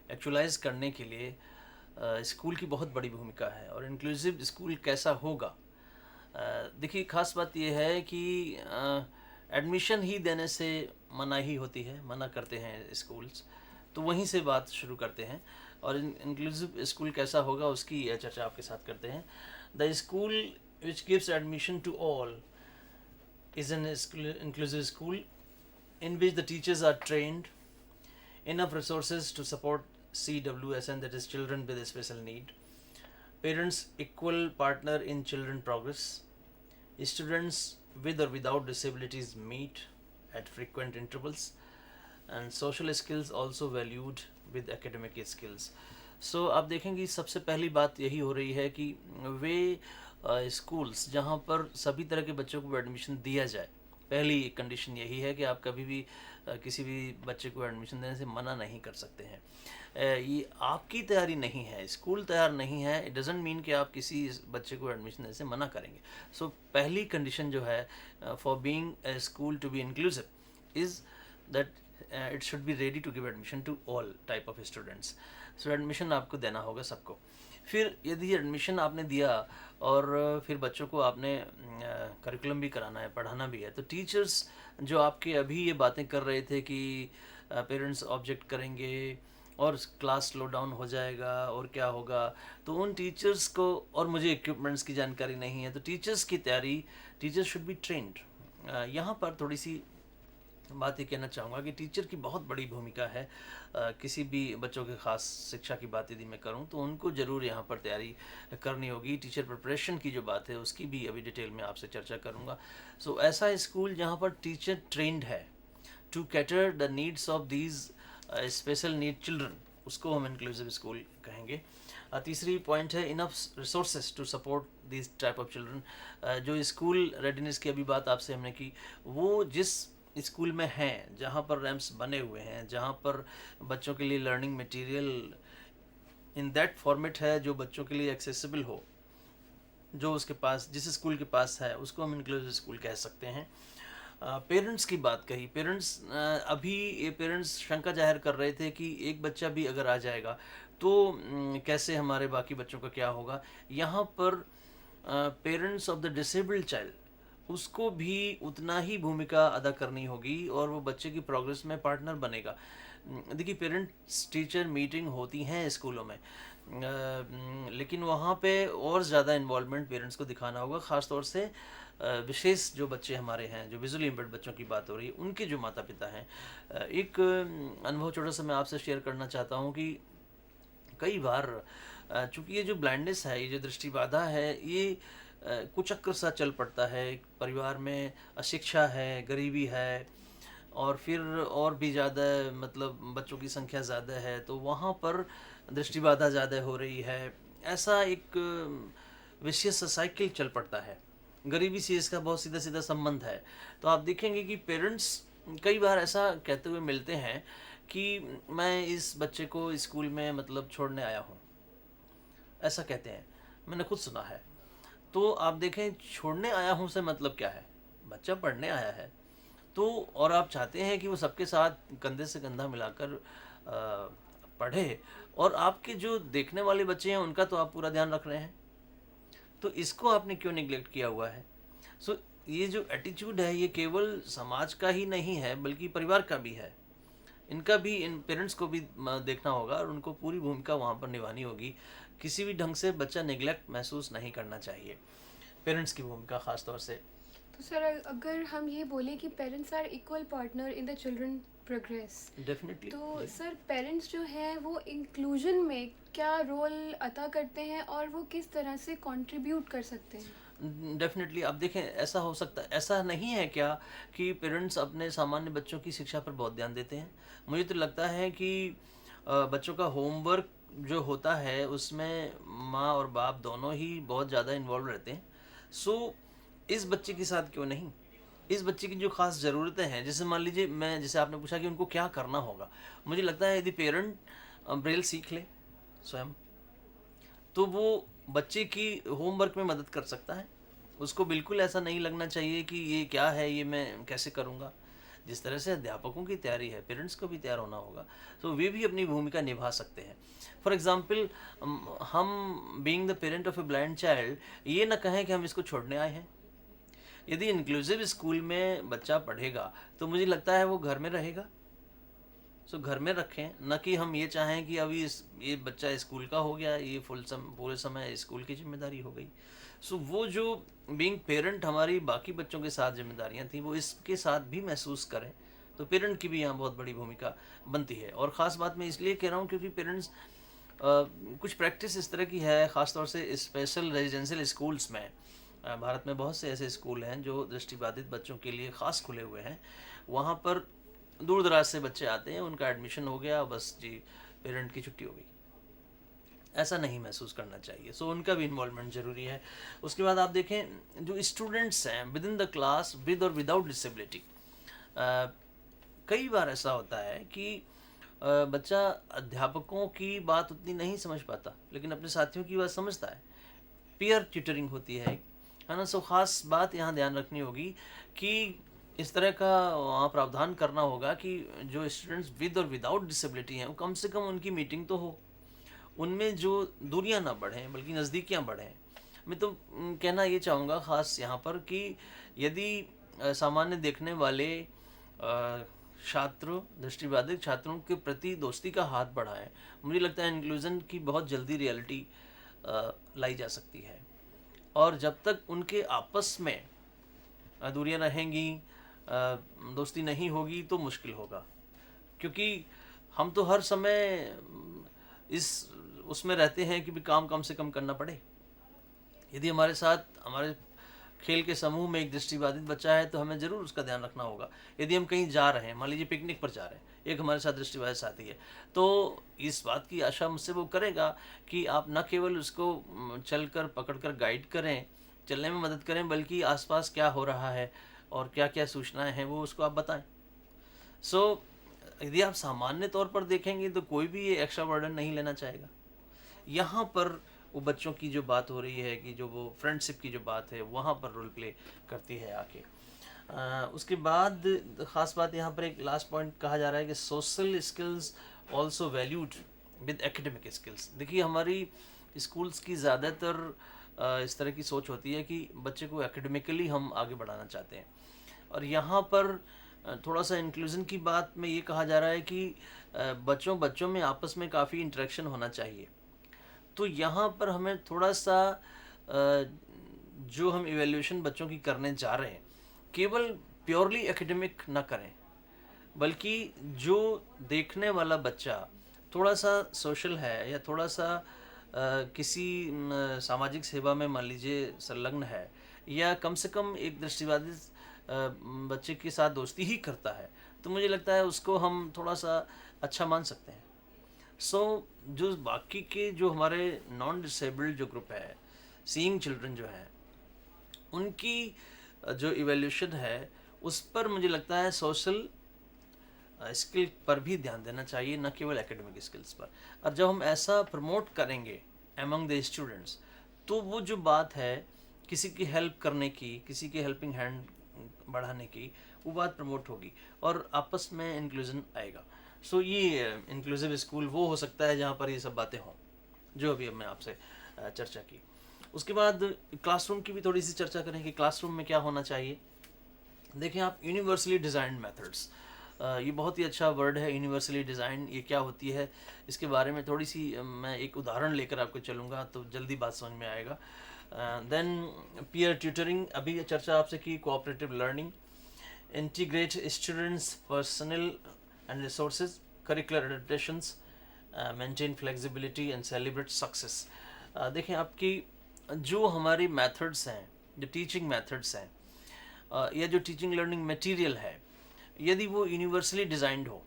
एक्चुअलाइज करने के लिए स्कूल की बहुत बड़ी भूमिका है। और इंक्लूसिव स्कूल कैसा होगा, देखिए, ख़ास बात ये है कि एडमिशन ही देने से मनाही होती है, मना करते हैं स्कूल्स, तो वहीं से बात शुरू करते हैं। और इंक्लूसिव स्कूल कैसा होगा उसकी चर्चा आपके साथ करते हैं। The school which gives admission to all is an inclusive school in which the teachers are trained, enough resources to support CWSN, that is children with special need, parents equal partner in children progress, students with or without disabilities meet at frequent intervals, and social skills also valued with academic skills. So आप देखेंगे सबसे पहली बात यही हो रही है कि वे स्कूल्स जहाँ पर सभी तरह के बच्चों को एडमिशन दिया जाए, पहली कंडीशन यही है कि आप कभी भी किसी भी बच्चे को एडमिशन देने से मना नहीं कर सकते हैं। ये आपकी तैयारी नहीं है, स्कूल तैयार नहीं है, इट डजंट मीन कि आप किसी बच्चे को एडमिशन देने से मना करेंगे। सो पहली कंडीशन जो है for being a school to be inclusive is that it should be ready to give admission to all type of students. So admission आपको देना होगा सबको। फिर यदि एडमिशन आपने दिया और फिर बच्चों को आपने करिकुलम भी कराना है, पढ़ाना भी है, तो टीचर्स जो आपके अभी ये बातें कर रहे थे कि पेरेंट्स ऑब्जेक्ट करेंगे और क्लास स्लो डाउन हो जाएगा और क्या होगा, तो उन टीचर्स को, और मुझे इक्विपमेंट्स की जानकारी नहीं है, तो टीचर्स की तैयारी, टीचर्स शुड बी ट्रेंड। यहाँ पर थोड़ी सी बात ये कहना चाहूँगा कि टीचर की बहुत बड़ी भूमिका है। किसी भी बच्चों के ख़ास शिक्षा की बात यदि मैं करूँ तो उनको ज़रूर यहाँ पर तैयारी करनी होगी। टीचर प्रिपरेशन की जो बात है उसकी भी अभी डिटेल में आपसे चर्चा करूँगा। सो ऐसा स्कूल जहाँ पर टीचर ट्रेंड है to cater the needs of these special need children, उसको हम इंक्लूसिव स्कूल कहेंगे। तीसरी पॉइंट है enough resources to support this type of children. जो स्कूल रेडीनेस की अभी बात आपसे हमने की, वो जिस स्कूल में हैं जहाँ पर रैम्प्स बने हुए हैं, जहाँ पर बच्चों के लिए learning material in that format है जो बच्चों के लिए एक्सेसिबल हो, जो उसके पास, जिस स्कूल के पास है, उसको हम इंक्लूसिव स्कूल कह सकते हैं। पेरेंट्स की बात कही, पेरेंट्स अभी ये पेरेंट्स शंका जाहिर कर रहे थे कि एक बच्चा भी अगर आ जाएगा तो कैसे हमारे बाकी बच्चों का क्या होगा। यहाँ पर parents of the disabled child, उसको भी उतना ही भूमिका अदा करनी होगी और वो बच्चे की प्रोग्रेस में पार्टनर बनेगा। देखिए, पेरेंट्स टीचर मीटिंग होती हैं स्कूलों में, लेकिन वहाँ पे और ज़्यादा इन्वॉल्वमेंट पेरेंट्स को दिखाना होगा, ख़ास तौर से विशेष जो बच्चे हमारे हैं, जो विजुअली इम्पेयर्ड बच्चों की बात हो रही है, उनके जो माता पिता हैं। एक अनुभव छोटा सा मैं आपसे शेयर करना चाहता हूँ कि कई बार चूँकि ये जो ब्लाइंडनेस है, ये जो दृष्टि बाधा है, ये कुचक्र सा चल पड़ता है। परिवार में अशिक्षा है, गरीबी है, और फिर और भी ज़्यादा मतलब बच्चों की संख्या ज़्यादा है, तो वहाँ पर दृष्टि बाधा ज़्यादा हो रही है। ऐसा एक विशेष साइकिल चल पड़ता है। गरीबी से इसका बहुत सीधा सीधा संबंध है। तो आप देखेंगे कि पेरेंट्स कई बार ऐसा कहते हुए मिलते हैं कि मैं इस बच्चे को स्कूल में मतलब छोड़ने आया हूँ, ऐसा कहते हैं, मैंने खुद सुना है। तो आप देखें, छोड़ने आया हूँ से मतलब क्या है, बच्चा पढ़ने आया है, तो और आप चाहते हैं कि वो सबके साथ कंधे से कंधा मिलाकर पढ़े, और आपके जो देखने वाले बच्चे हैं उनका तो आप पूरा ध्यान रख रहे हैं, तो इसको आपने क्यों निगलेक्ट किया हुआ है। सो ये जो एटीट्यूड है, ये केवल समाज का ही नहीं है बल्कि परिवार का भी है। इनका भी, इन पेरेंट्स को भी देखना होगा और उनको पूरी भूमिका वहाँ पर निभानी होगी। किसी भी ढंग से बच्चा नेग्लेक्ट महसूस नहीं करना चाहिए, पेरेंट्स की भूमिका ख़ास तौर से। तो सर, अगर हम ये बोले कि parents are equal partner in the children progress, definitely, तो सर पेरेंट्स जो हैं वो इंक्लूजन में क्या रोल अदा करते हैं और वो किस तरह से कंट्रीब्यूट कर सकते हैं? डेफिनेटली आप देखें, ऐसा हो सकता है, ऐसा नहीं है क्या कि पेरेंट्स अपने सामान्य बच्चों की शिक्षा पर बहुत ध्यान देते हैं? मुझे तो लगता है कि बच्चों का होमवर्क जो होता है उसमें माँ और बाप दोनों ही बहुत ज़्यादा इन्वॉल्व रहते हैं। सो इस बच्चे के साथ क्यों नहीं, इस बच्चे की जो ख़ास ज़रूरतें हैं, जैसे मान लीजिए, मैं जैसे आपने पूछा कि उनको क्या करना होगा, मुझे लगता है यदि पेरेंट ब्रेल सीख ले स्वयं, तो वो बच्चे की होमवर्क में मदद कर सकता है। उसको बिल्कुल ऐसा नहीं लगना चाहिए कि ये क्या है, ये मैं कैसे करूँगा। जिस तरह से अध्यापकों की तैयारी है, पेरेंट्स को भी तैयार होना होगा, तो वे भी अपनी भूमिका निभा सकते हैं। फॉर एग्ज़ाम्पल, हम being the parent of a blind child ये ना कहें कि हम इसको छोड़ने आए हैं। यदि इंक्लूसिव स्कूल में बच्चा पढ़ेगा तो मुझे लगता है वो घर में रहेगा। सो घर में रखें, न कि हम ये चाहें कि अभी ये बच्चा स्कूल का हो गया, ये पूरे समय स्कूल की जिम्मेदारी हो गई। सो वो जो बीइंग पेरेंट हमारी बाकी बच्चों के साथ जिम्मेदारियां थी, वो इसके साथ भी महसूस करें, तो पेरेंट की भी यहाँ बहुत बड़ी भूमिका बनती है। और ख़ास बात मैं इसलिए कह रहा हूँ क्योंकि पेरेंट्स कुछ प्रैक्टिस इस तरह की है, ख़ासतौर से स्पेशल रेजिडेंशियल स्कूल्स में। भारत में बहुत से ऐसे स्कूल हैं जो दृष्टिबाधित बच्चों के लिए ख़ास खुले हुए हैं। वहाँ पर दूर दराज से बच्चे आते हैं, उनका एडमिशन हो गया, बस जी पेरेंट की छुट्टी हो गई, ऐसा नहीं महसूस करना चाहिए। सो उनका भी इन्वॉल्वमेंट ज़रूरी है। उसके बाद आप देखें, जो स्टूडेंट्स हैं with in the class with और विदाउट डिसेबिलिटी, कई बार ऐसा होता है कि बच्चा अध्यापकों की बात उतनी नहीं समझ पाता, लेकिन अपने साथियों की बात समझता है। पीयर ट्यूटरिंग होती है ना। सो ख़ास बात यहाँ ध्यान रखनी होगी कि इस तरह का वहाँ प्रावधान करना होगा कि जो स्टूडेंट्स विद और विदाउट डिसेबिलिटी हैं, वो कम से कम उनकी मीटिंग तो हो, उनमें जो दूरियां ना बढ़ें बल्कि नज़दीकियां बढ़ें। मैं तो कहना ये चाहूँगा ख़ास यहाँ पर कि यदि सामान्य देखने वाले छात्र दृष्टिबाधित छात्रों के प्रति दोस्ती का हाथ बढ़ाएं, मुझे लगता है इंक्लूज़न की बहुत जल्दी रियलिटी लाई जा सकती है। और जब तक उनके आपस में दूरियां रहेंगी, दोस्ती नहीं होगी, तो मुश्किल होगा। क्योंकि हम तो हर समय इस उसमें रहते हैं कि भी काम कम से कम करना पड़े। यदि हमारे साथ हमारे खेल के समूह में एक दृष्टिबाधित बच्चा है तो हमें ज़रूर उसका ध्यान रखना होगा। यदि हम कहीं जा रहे हैं, मान लीजिए पिकनिक पर जा रहे हैं, एक हमारे साथ दृष्टिबाधित साथी है, तो इस बात की आशा मुझसे वो करेगा कि आप न केवल उसको चलकर पकड़कर गाइड करें, चलने में मदद करें, बल्कि आसपास क्या हो रहा है और क्या क्या सूचनाएं हैं वो उसको आप बताएं। सो यदि आप सामान्य तौर पर देखेंगे तो कोई भी ये एक्स्ट्रा बर्डन नहीं लेना चाहेगा। यहाँ पर वो बच्चों की जो बात हो रही है कि जो वो फ्रेंडशिप की जो बात है, वहाँ पर रोल प्ले करती है आके। उसके बाद ख़ास बात यहाँ पर एक लास्ट पॉइंट कहा जा रहा है कि social skills also valued with academic skills. देखिए, हमारी स्कूल्स की ज़्यादातर इस तरह की सोच होती है कि बच्चे को एकेडमिकली हम आगे बढ़ाना चाहते हैं, और यहाँ पर थोड़ा सा इंक्लूज़न की बात में ये कहा जा रहा है कि बच्चों में आपस में काफ़ी इंटरेक्शन होना चाहिए। तो यहाँ पर हमें थोड़ा सा जो हम इवैल्यूएशन बच्चों की करने जा रहे हैं, केवल प्योरली एकेडमिक ना करें, बल्कि जो देखने वाला बच्चा थोड़ा सा सोशल है या थोड़ा सा किसी सामाजिक सेवा में मान लीजिए संलग्न है, या कम से कम एक दृष्टिबाधित बच्चे के साथ दोस्ती ही करता है, तो मुझे लगता है उसको हम थोड़ा सा अच्छा मान सकते हैं। सो जो बाकी के जो हमारे नॉन डिसेबल्ड जो ग्रुप है, सीइंग चिल्ड्रन जो हैं, उनकी जो इवैल्यूएशन है उस पर मुझे लगता है सोशल स्किल पर भी ध्यान देना चाहिए, न केवल एकेडमिक स्किल्स पर। और जब हम ऐसा प्रमोट करेंगे एमंग द स्टूडेंट्स, तो वो जो बात है किसी की हेल्प करने की, किसी की हेल्पिंग हैंड बढ़ाने की, वो बात प्रमोट होगी और आपस में इंक्लूजन आएगा। सो ये इंक्लूसिव स्कूल वो हो सकता है जहाँ पर ये सब बातें हों जो अभी मैं आपसे चर्चा की। उसके बाद क्लासरूम की भी थोड़ी सी चर्चा करें कि क्लासरूम में क्या होना चाहिए। देखें आप, यूनिवर्सली डिज़ाइंड मेथड्स, ये बहुत ही अच्छा वर्ड है यूनिवर्सली डिज़ाइन। ये क्या होती है, इसके बारे में थोड़ी सी मैं एक उदाहरण लेकर आपको चलूँगा तो जल्दी बात समझ में आएगा। देन पीयर ट्यूटरिंग, अभी चर्चा आपसे की, cooperative learning, integrate students personal and resources, curricular adaptations, maintain flexibility and celebrate success। देखें, आपकी जो हमारी methods हैं जो टीचिंग मेथड्स हैं या जो टीचिंग लर्निंग मटेरियल है, यदि वो यूनिवर्सली डिज़ाइंड हो।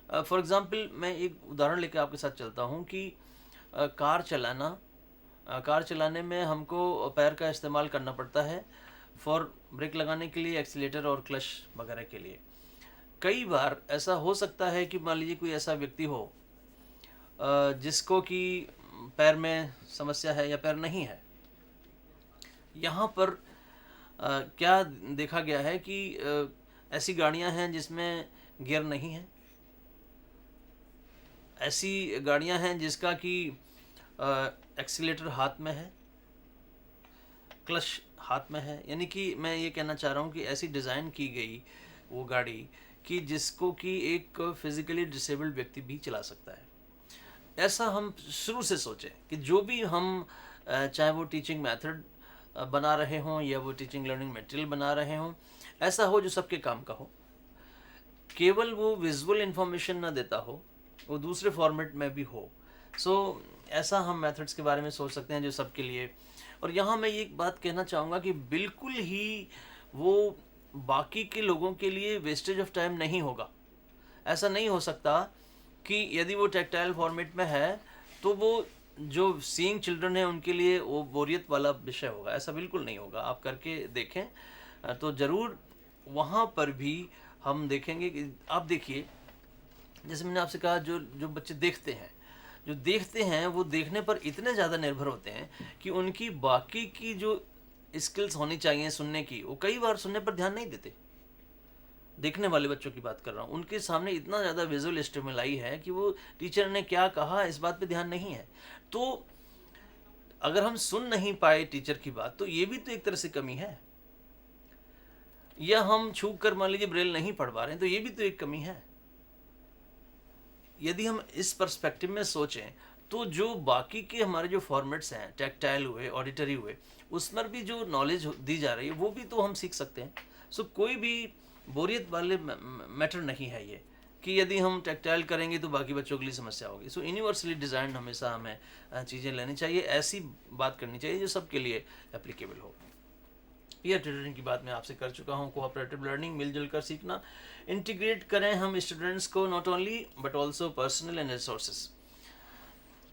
फॉर एग्ज़ाम्पल मैं एक उदाहरण लेकर आपके साथ चलता हूँ कि कार चलाने में हमको पैर का इस्तेमाल करना पड़ता है फॉर ब्रेक लगाने के लिए, एक्सीलेटर और क्लच वगैरह के लिए। कई बार ऐसा हो सकता है कि मान लीजिए कोई ऐसा व्यक्ति हो जिसको कि पैर में समस्या है या पैर नहीं है। यहाँ पर क्या देखा गया है कि ऐसी गाड़ियाँ हैं जिसमें गियर नहीं है, ऐसी गाड़ियाँ हैं जिसका कि एक्सीलेटर हाथ में है, क्लच हाथ में है। यानी कि मैं ये कहना चाह रहा हूँ कि ऐसी डिज़ाइन की गई वो गाड़ी कि जिसको कि एक फिज़िकली डिसेबल्ड व्यक्ति भी चला सकता है। ऐसा हम शुरू से सोचें कि जो भी हम चाहे वो टीचिंग मेथड बना रहे हों या वो टीचिंग लर्निंग मटेरियल बना रहे हों, ऐसा हो जो सबके काम का हो, केवल वो विजुअल इंफॉर्मेशन ना देता हो, वो दूसरे फॉर्मेट में भी हो। सो ऐसा हम मेथड्स के बारे में सोच सकते हैं जो सबके लिए। और यहाँ मैं ये बात कहना चाहूँगा कि बिल्कुल ही वो बाकी के लोगों के लिए वेस्टेज ऑफ टाइम नहीं होगा। ऐसा नहीं हो सकता कि यदि वो टेक्टाइल फॉर्मेट में है तो वो जो सीइंग चिल्ड्रन है उनके लिए वो बोरियत वाला विषय होगा। ऐसा बिल्कुल नहीं होगा। आप करके देखें तो ज़रूर वहाँ पर भी हम देखेंगे कि आप देखिए, जैसे मैंने आपसे कहा, जो बच्चे देखते हैं वो देखने पर इतने ज़्यादा निर्भर होते हैं कि उनकी बाकी की जो स्किल्स होनी चाहिए सुनने की, वो कई बार सुनने पर ध्यान नहीं देते। देखने वाले बच्चों की बात कर रहा हूँ, उनके सामने इतना ज़्यादा विजुअल स्टिमुलाई है कि वो टीचर ने क्या कहा इस बात पे ध्यान नहीं है। तो अगर हम सुन नहीं पाए टीचर की बात तो ये भी तो एक तरह से कमी है। या हम छू कर मान लीजिए ब्रेल नहीं पढ़ पा रहे हैं तो ये भी तो एक कमी है। यदि हम इस पर्सपेक्टिव में सोचें तो जो बाकी के हमारे जो फॉर्मेट्स हैं, टेक्टाइल हुए, ऑडिटरी हुए, उसमें भी जो नॉलेज दी जा रही है वो भी तो हम सीख सकते हैं। सो कोई भी बोरियत वाले मैटर नहीं है ये कि यदि हम टेक्टाइल करेंगे तो बाकी बच्चों के लिए समस्या होगी। सो यूनिवर्सली डिज़ाइन हमेशा हमें चीज़ें लेनी चाहिए, ऐसी बात करनी चाहिए जो सबके लिए एप्लीकेबल हो। पीयर ट्यूटरिंग की बात मैं आपसे कर चुका हूँ। कोऑपरेटिव लर्निंग, मिलजुल कर सीखना, इंटीग्रेट करें हम स्टूडेंट्स को not only but also personnel and resources.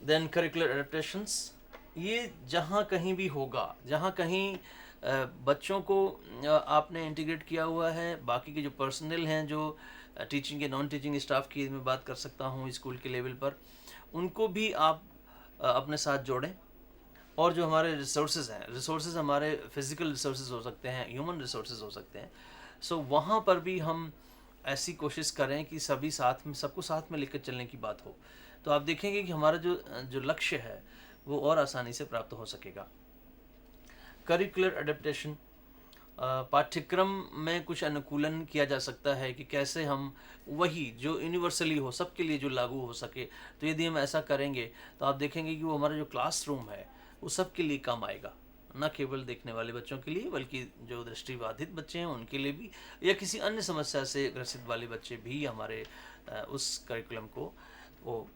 Then curricular adaptations, ये जहाँ कहीं भी होगा, जहाँ कहीं बच्चों को आपने इंटीग्रेट किया हुआ है, बाकी के जो पर्सनल हैं, जो टीचिंग के नॉन टीचिंग स्टाफ की मैं बात कर सकता हूँ स्कूल के लेवल पर, उनको भी आप अपने साथ जोड़ें। और जो हमारे रिसोर्सेज हैं, रिसोर्सेज हमारे फिज़िकल रिसोर्सेज हो सकते हैं, ह्यूमन रिसोर्सेज हो सकते हैं। सो वहाँ पर भी हम ऐसी कोशिश करें कि सभी साथ में, सबको साथ में लेकर चलने की बात हो। तो आप देखेंगे कि हमारा जो लक्ष्य है वो और आसानी से प्राप्त हो सकेगा। करिकुलर एडेप्टेशन, पाठ्यक्रम में कुछ अनुकूलन किया जा सकता है कि कैसे हम वही जो यूनिवर्सली हो, सबके लिए जो लागू हो सके। तो यदि हम ऐसा करेंगे तो आप देखेंगे कि वो हमारा जो क्लासरूम है वो सबके लिए काम आएगा, न केवल देखने वाले बच्चों के लिए बल्कि जो दृष्टिबाधित बच्चे हैं उनके लिए भी, या किसी अन्य समस्या से ग्रसित वाले बच्चे भी हमारे उस करिकुलम को वो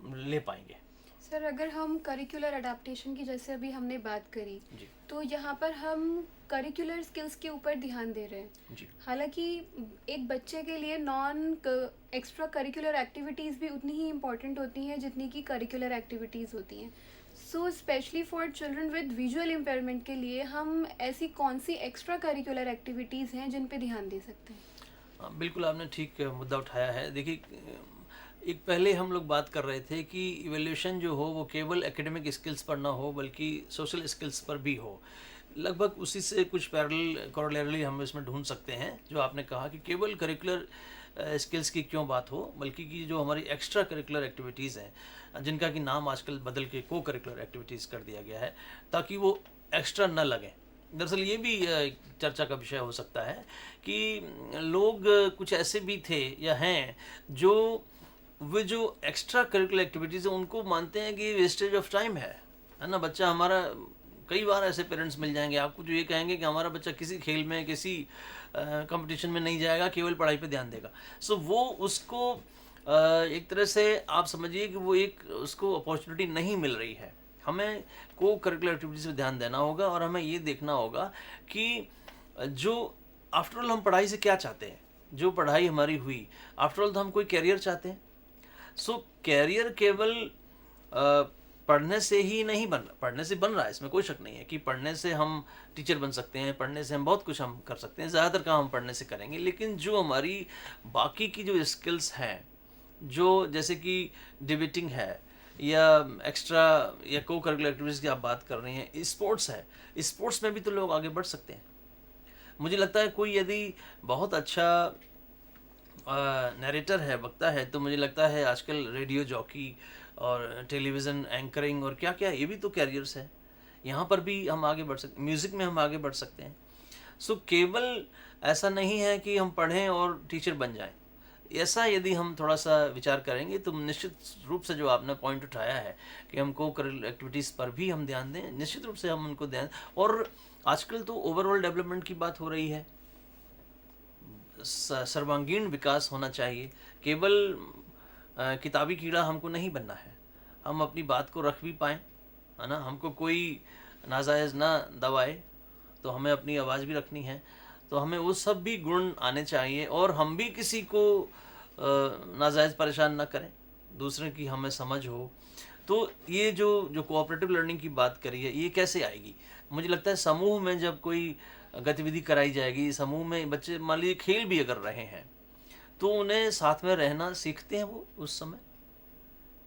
ले पाएंगे। सर, अगर हम करिकुलर अडेप्टेशन की जैसे अभी हमने बात करी जी तो यहाँ पर हम करिकुलर स्किल्स के ऊपर ध्यान दे रहे हैं। जी हालांकि एक बच्चे के लिए नॉन एक्स्ट्रा करिकुलर एक्टिविटीज़ भी उतनी ही इम्पॉर्टेंट होती हैं जितनी कि करिकुलर एक्टिविटीज़ होती हैं। So specially for children with visual impairment के लिए हम ऐसी कौन सी एक्स्ट्रा करिकुलर एक्टिविटीज़ हैं जिन पे ध्यान दे सकते हैं? बिल्कुल आपने ठीक मुद्दा उठाया है। देखिए, एक पहले हम लोग बात कर रहे थे कि इवैल्यूएशन जो हो वो केवल एकेडमिक स्किल्स पर ना हो बल्कि सोशल स्किल्स पर भी हो। लगभग उसी से कुछ पैरेलल कोरोलरी हम इसमें ढूंढ सकते हैं। जो आपने कहा कि केवल करिकुलर स्किल्स की क्यों बात हो, बल्कि कि जो हमारी एक्स्ट्रा करिकुलर एक्टिविटीज़ हैं जिनका कि नाम आजकल बदल के को करिकुलर एक्टिविटीज़ कर दिया गया है ताकि वो एक्स्ट्रा न लगें। दरअसल ये भी चर्चा का विषय हो सकता है कि लोग कुछ ऐसे भी थे या हैं जो एक्स्ट्रा करिकुलर एक्टिविटीज़ है उनको मानते हैं कि वेस्टेज ऑफ टाइम है ना। बच्चा हमारा, कई बार ऐसे पेरेंट्स मिल जाएंगे आपको जो ये कहेंगे कि हमारा बच्चा किसी खेल में, किसी कंपटीशन में नहीं जाएगा, केवल पढ़ाई पे ध्यान देगा। सो वो उसको एक तरह से आप समझिए कि वो एक उसको अपॉर्चुनिटी नहीं मिल रही है। हमें को करिकुलर एक्टिविटीज़ पे ध्यान देना होगा और हमें ये देखना होगा कि जो आफ्टर ऑल हम पढ़ाई से क्या चाहते हैं, जो पढ़ाई हमारी हुई आफ्टर ऑल तो हम कोई कैरियर चाहते हैं। सो कैरियर केवल पढ़ने से ही नहीं बन रहा, पढ़ने से बन रहा है, इसमें कोई शक नहीं है कि पढ़ने से हम टीचर बन सकते हैं, पढ़ने से हम बहुत कुछ हम कर सकते हैं, ज़्यादातर काम हम पढ़ने से करेंगे। लेकिन जो हमारी बाकी की जो स्किल्स हैं, जो जैसे कि डिबेटिंग है या एक्स्ट्रा या को करिकुलर एक्टिविटीज़ की आप बात कर रही हैं, स्पोर्ट्स है, स्पोर्ट्स में भी तो लोग आगे बढ़ सकते हैं। मुझे लगता है कोई यदि बहुत अच्छा नरेटर है, वक्ता है, तो मुझे लगता है आजकल रेडियो जॉकी और टेलीविज़न एंकरिंग और क्या क्या ये भी तो कैरियर्स है, यहाँ पर भी हम आगे बढ़ सकते हैं, म्यूज़िक में हम आगे बढ़ सकते हैं। सो केवल ऐसा नहीं है कि हम पढ़ें और टीचर बन जाएं। ऐसा यदि हम थोड़ा सा विचार करेंगे तो निश्चित रूप से जो आपने पॉइंट उठाया है कि हम को करिकुलर एक्टिविटीज़ पर भी हम ध्यान दें, निश्चित रूप से हम उनको ध्यान। और आजकल तो ओवरऑल डेवलपमेंट की बात हो रही है, सर्वांगीण विकास होना चाहिए। केवल किताबी कीड़ा हमको नहीं बनना है, हम अपनी बात को रख भी पाएँ, है ना, हमको कोई नाजायज़ ना दबाए, तो हमें अपनी आवाज़ भी रखनी है, तो हमें वो सब भी गुण आने चाहिए और हम भी किसी को नाजायज़ परेशान ना करें, दूसरे की हमें समझ हो। तो ये जो कोऑपरेटिव लर्निंग की बात करी है, ये कैसे आएगी? मुझे लगता है समूह में जब कोई गतिविधि कराई जाएगी, समूह में बच्चे मान लीजिए खेल भी अगर रहे हैं, तो उन्हें साथ में रहना सीखते हैं वो उस समय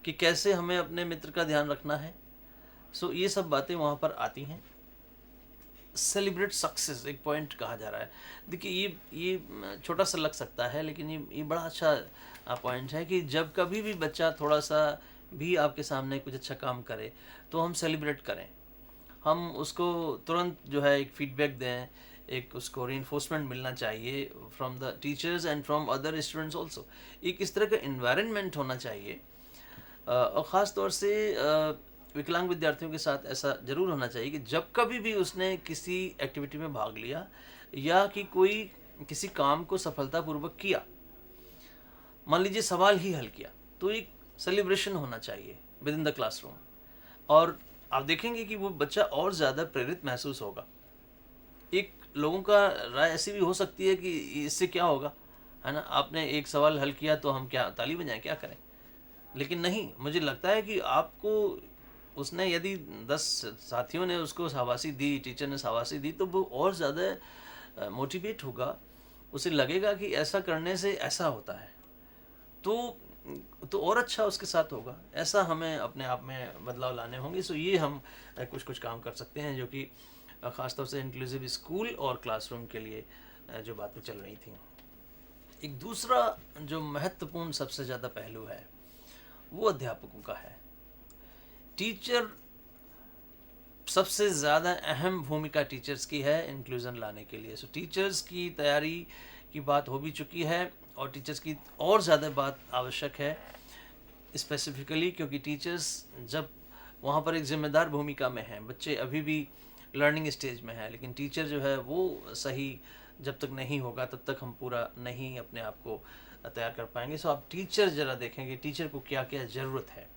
कि कैसे हमें अपने मित्र का ध्यान रखना है। सो ये सब बातें वहाँ पर आती हैं। सेलिब्रेट सक्सेस एक पॉइंट कहा जा रहा है। देखिए ये छोटा सा लग सकता है, लेकिन ये बड़ा अच्छा पॉइंट है कि जब कभी भी बच्चा थोड़ा सा भी आपके सामने कुछ अच्छा काम करे तो हम सेलिब्रेट करें, हम उसको तुरंत जो है एक फीडबैक दें, एक उसको रीइंफोर्समेंट मिलना चाहिए from the teachers and from other students also. एक इस तरह का इन्वायरमेंट होना चाहिए और ख़ास तौर से विकलांग विद्यार्थियों के साथ ऐसा ज़रूर होना चाहिए कि जब कभी भी उसने किसी एक्टिविटी में भाग लिया या कि कोई किसी काम को सफलतापूर्वक किया, मान लीजिए सवाल ही हल किया, तो एक सेलिब्रेशन होना चाहिए विद इन द क्लासरूम और आप देखेंगे कि वो बच्चा और ज़्यादा प्रेरित महसूस होगा। एक लोगों का राय ऐसी भी हो सकती है कि इससे क्या होगा, है ना, आपने एक सवाल हल किया तो हम क्या ताली बजाएं, क्या करें? लेकिन नहीं, मुझे लगता है कि आपको उसने यदि 10 साथियों ने उसको शाबाशी दी, टीचर ने शाबाशी दी, तो वो और ज़्यादा मोटिवेट होगा, उसे लगेगा कि ऐसा करने से ऐसा होता है, तो और अच्छा उसके साथ होगा। ऐसा हमें अपने आप में बदलाव लाने होंगे। सो ये हम कुछ काम कर सकते हैं जो कि ख़ासतौर से इंक्लूसिव स्कूल और क्लासरूम के लिए जो बातें चल रही थी। एक दूसरा जो महत्वपूर्ण सबसे ज़्यादा पहलू है वो अध्यापकों का है। टीचर, सबसे ज़्यादा अहम भूमिका टीचर्स की है इंक्लूज़न लाने के लिए। सो टीचर्स की तैयारी की बात हो भी चुकी है और टीचर्स की और ज़्यादा बात आवश्यक है स्पेसिफिकली, क्योंकि टीचर्स जब वहाँ पर एक जिम्मेदार भूमिका में हैं, बच्चे अभी भी लर्निंग स्टेज में है, लेकिन टीचर जो है वो सही जब तक नहीं होगा तब तक हम पूरा नहीं अपने आप को तैयार कर पाएंगे। सो आप टीचर ज़रा देखेंगे टीचर को क्या क्या ज़रूरत है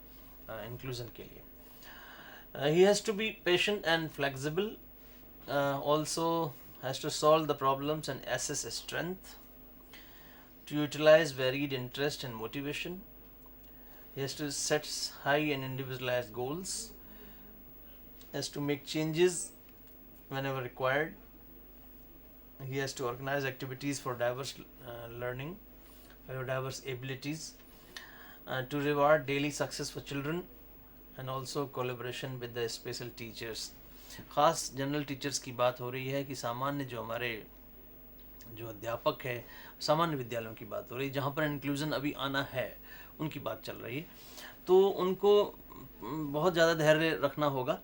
इंक्लूज़न के लिए। He has to be patient and flexible, also has to solve the problems and assess strength, to utilize varied interest and motivation. He has to set high and individualized goals, has to make changes whenever required. He has to organize activities for diverse learning, for diverse abilities, to reward daily success for children, and also collaboration with the special teachers. ख़ास general teachers की बात हो रही है कि सामान्य जो हमारे जो अध्यापक है, सामान्य विद्यालयों की बात हो रही है जहाँ पर इंक्लूज़न अभी आना है, उनकी बात चल रही है। तो उनको बहुत ज़्यादा धैर्य रखना होगा,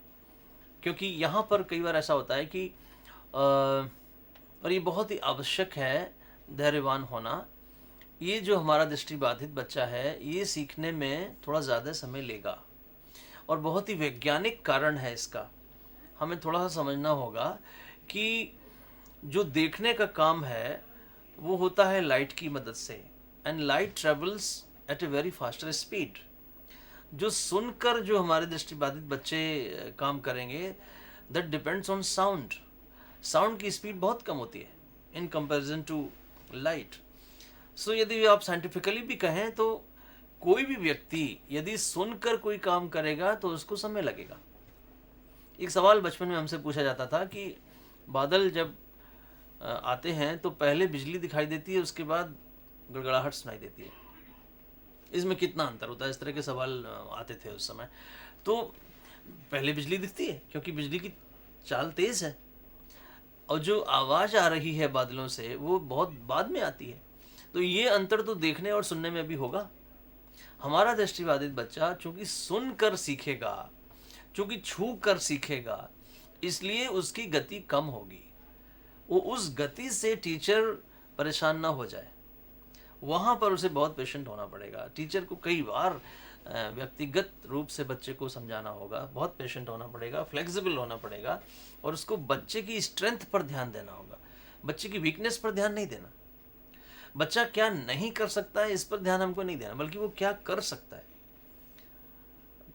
क्योंकि यहाँ पर कई बार ऐसा होता है कि और ये बहुत ही आवश्यक है धैर्यवान होना। ये जो हमारा दृष्टिबाधित बच्चा है, ये सीखने में थोड़ा ज़्यादा समय लेगा और बहुत ही वैज्ञानिक कारण है इसका। हमें थोड़ा सा समझना होगा कि जो देखने का काम है वो होता है लाइट की मदद से, and light travels eight a very faster speed. जो सुनकर जो हमारे दृष्टिबाधित बच्चे काम करेंगे, that depends on sound. Sound की स्पीड बहुत कम होती है इन कंपैरिजन टू लाइट। सो यदि आप साइंटिफिकली भी कहें तो कोई भी व्यक्ति यदि सुनकर कोई काम करेगा तो उसको समय लगेगा। एक सवाल बचपन में हमसे पूछा जाता था कि बादल जब आते हैं तो पहले बिजली दिखाई देती है, उसके बाद गड़गड़ाहट सुनाई देती है, इसमें कितना अंतर होता है? इस तरह के सवाल आते थे उस समय। तो पहले बिजली दिखती है क्योंकि बिजली की चाल तेज है, और जो आवाज़ आ रही है बादलों से वो बहुत बाद में आती है। तो ये अंतर तो देखने और सुनने में भी होगा। हमारा दृष्टिबाधित बच्चा चूंकि सुनकर सीखेगा, चूंकि छू कर सीखेगा, इसलिए उसकी गति कम होगी। वो उस गति से टीचर परेशान ना हो जाए, वहाँ पर उसे बहुत पेशेंट होना पड़ेगा। टीचर को कई बार व्यक्तिगत रूप से बच्चे को समझाना होगा, बहुत पेशेंट होना पड़ेगा, फ्लेक्सिबल होना पड़ेगा, और उसको बच्चे की स्ट्रेंथ पर ध्यान देना होगा, बच्चे की वीकनेस पर ध्यान नहीं देना। बच्चा क्या नहीं कर सकता है इस पर ध्यान हमको नहीं देना, बल्कि वो क्या कर सकता है।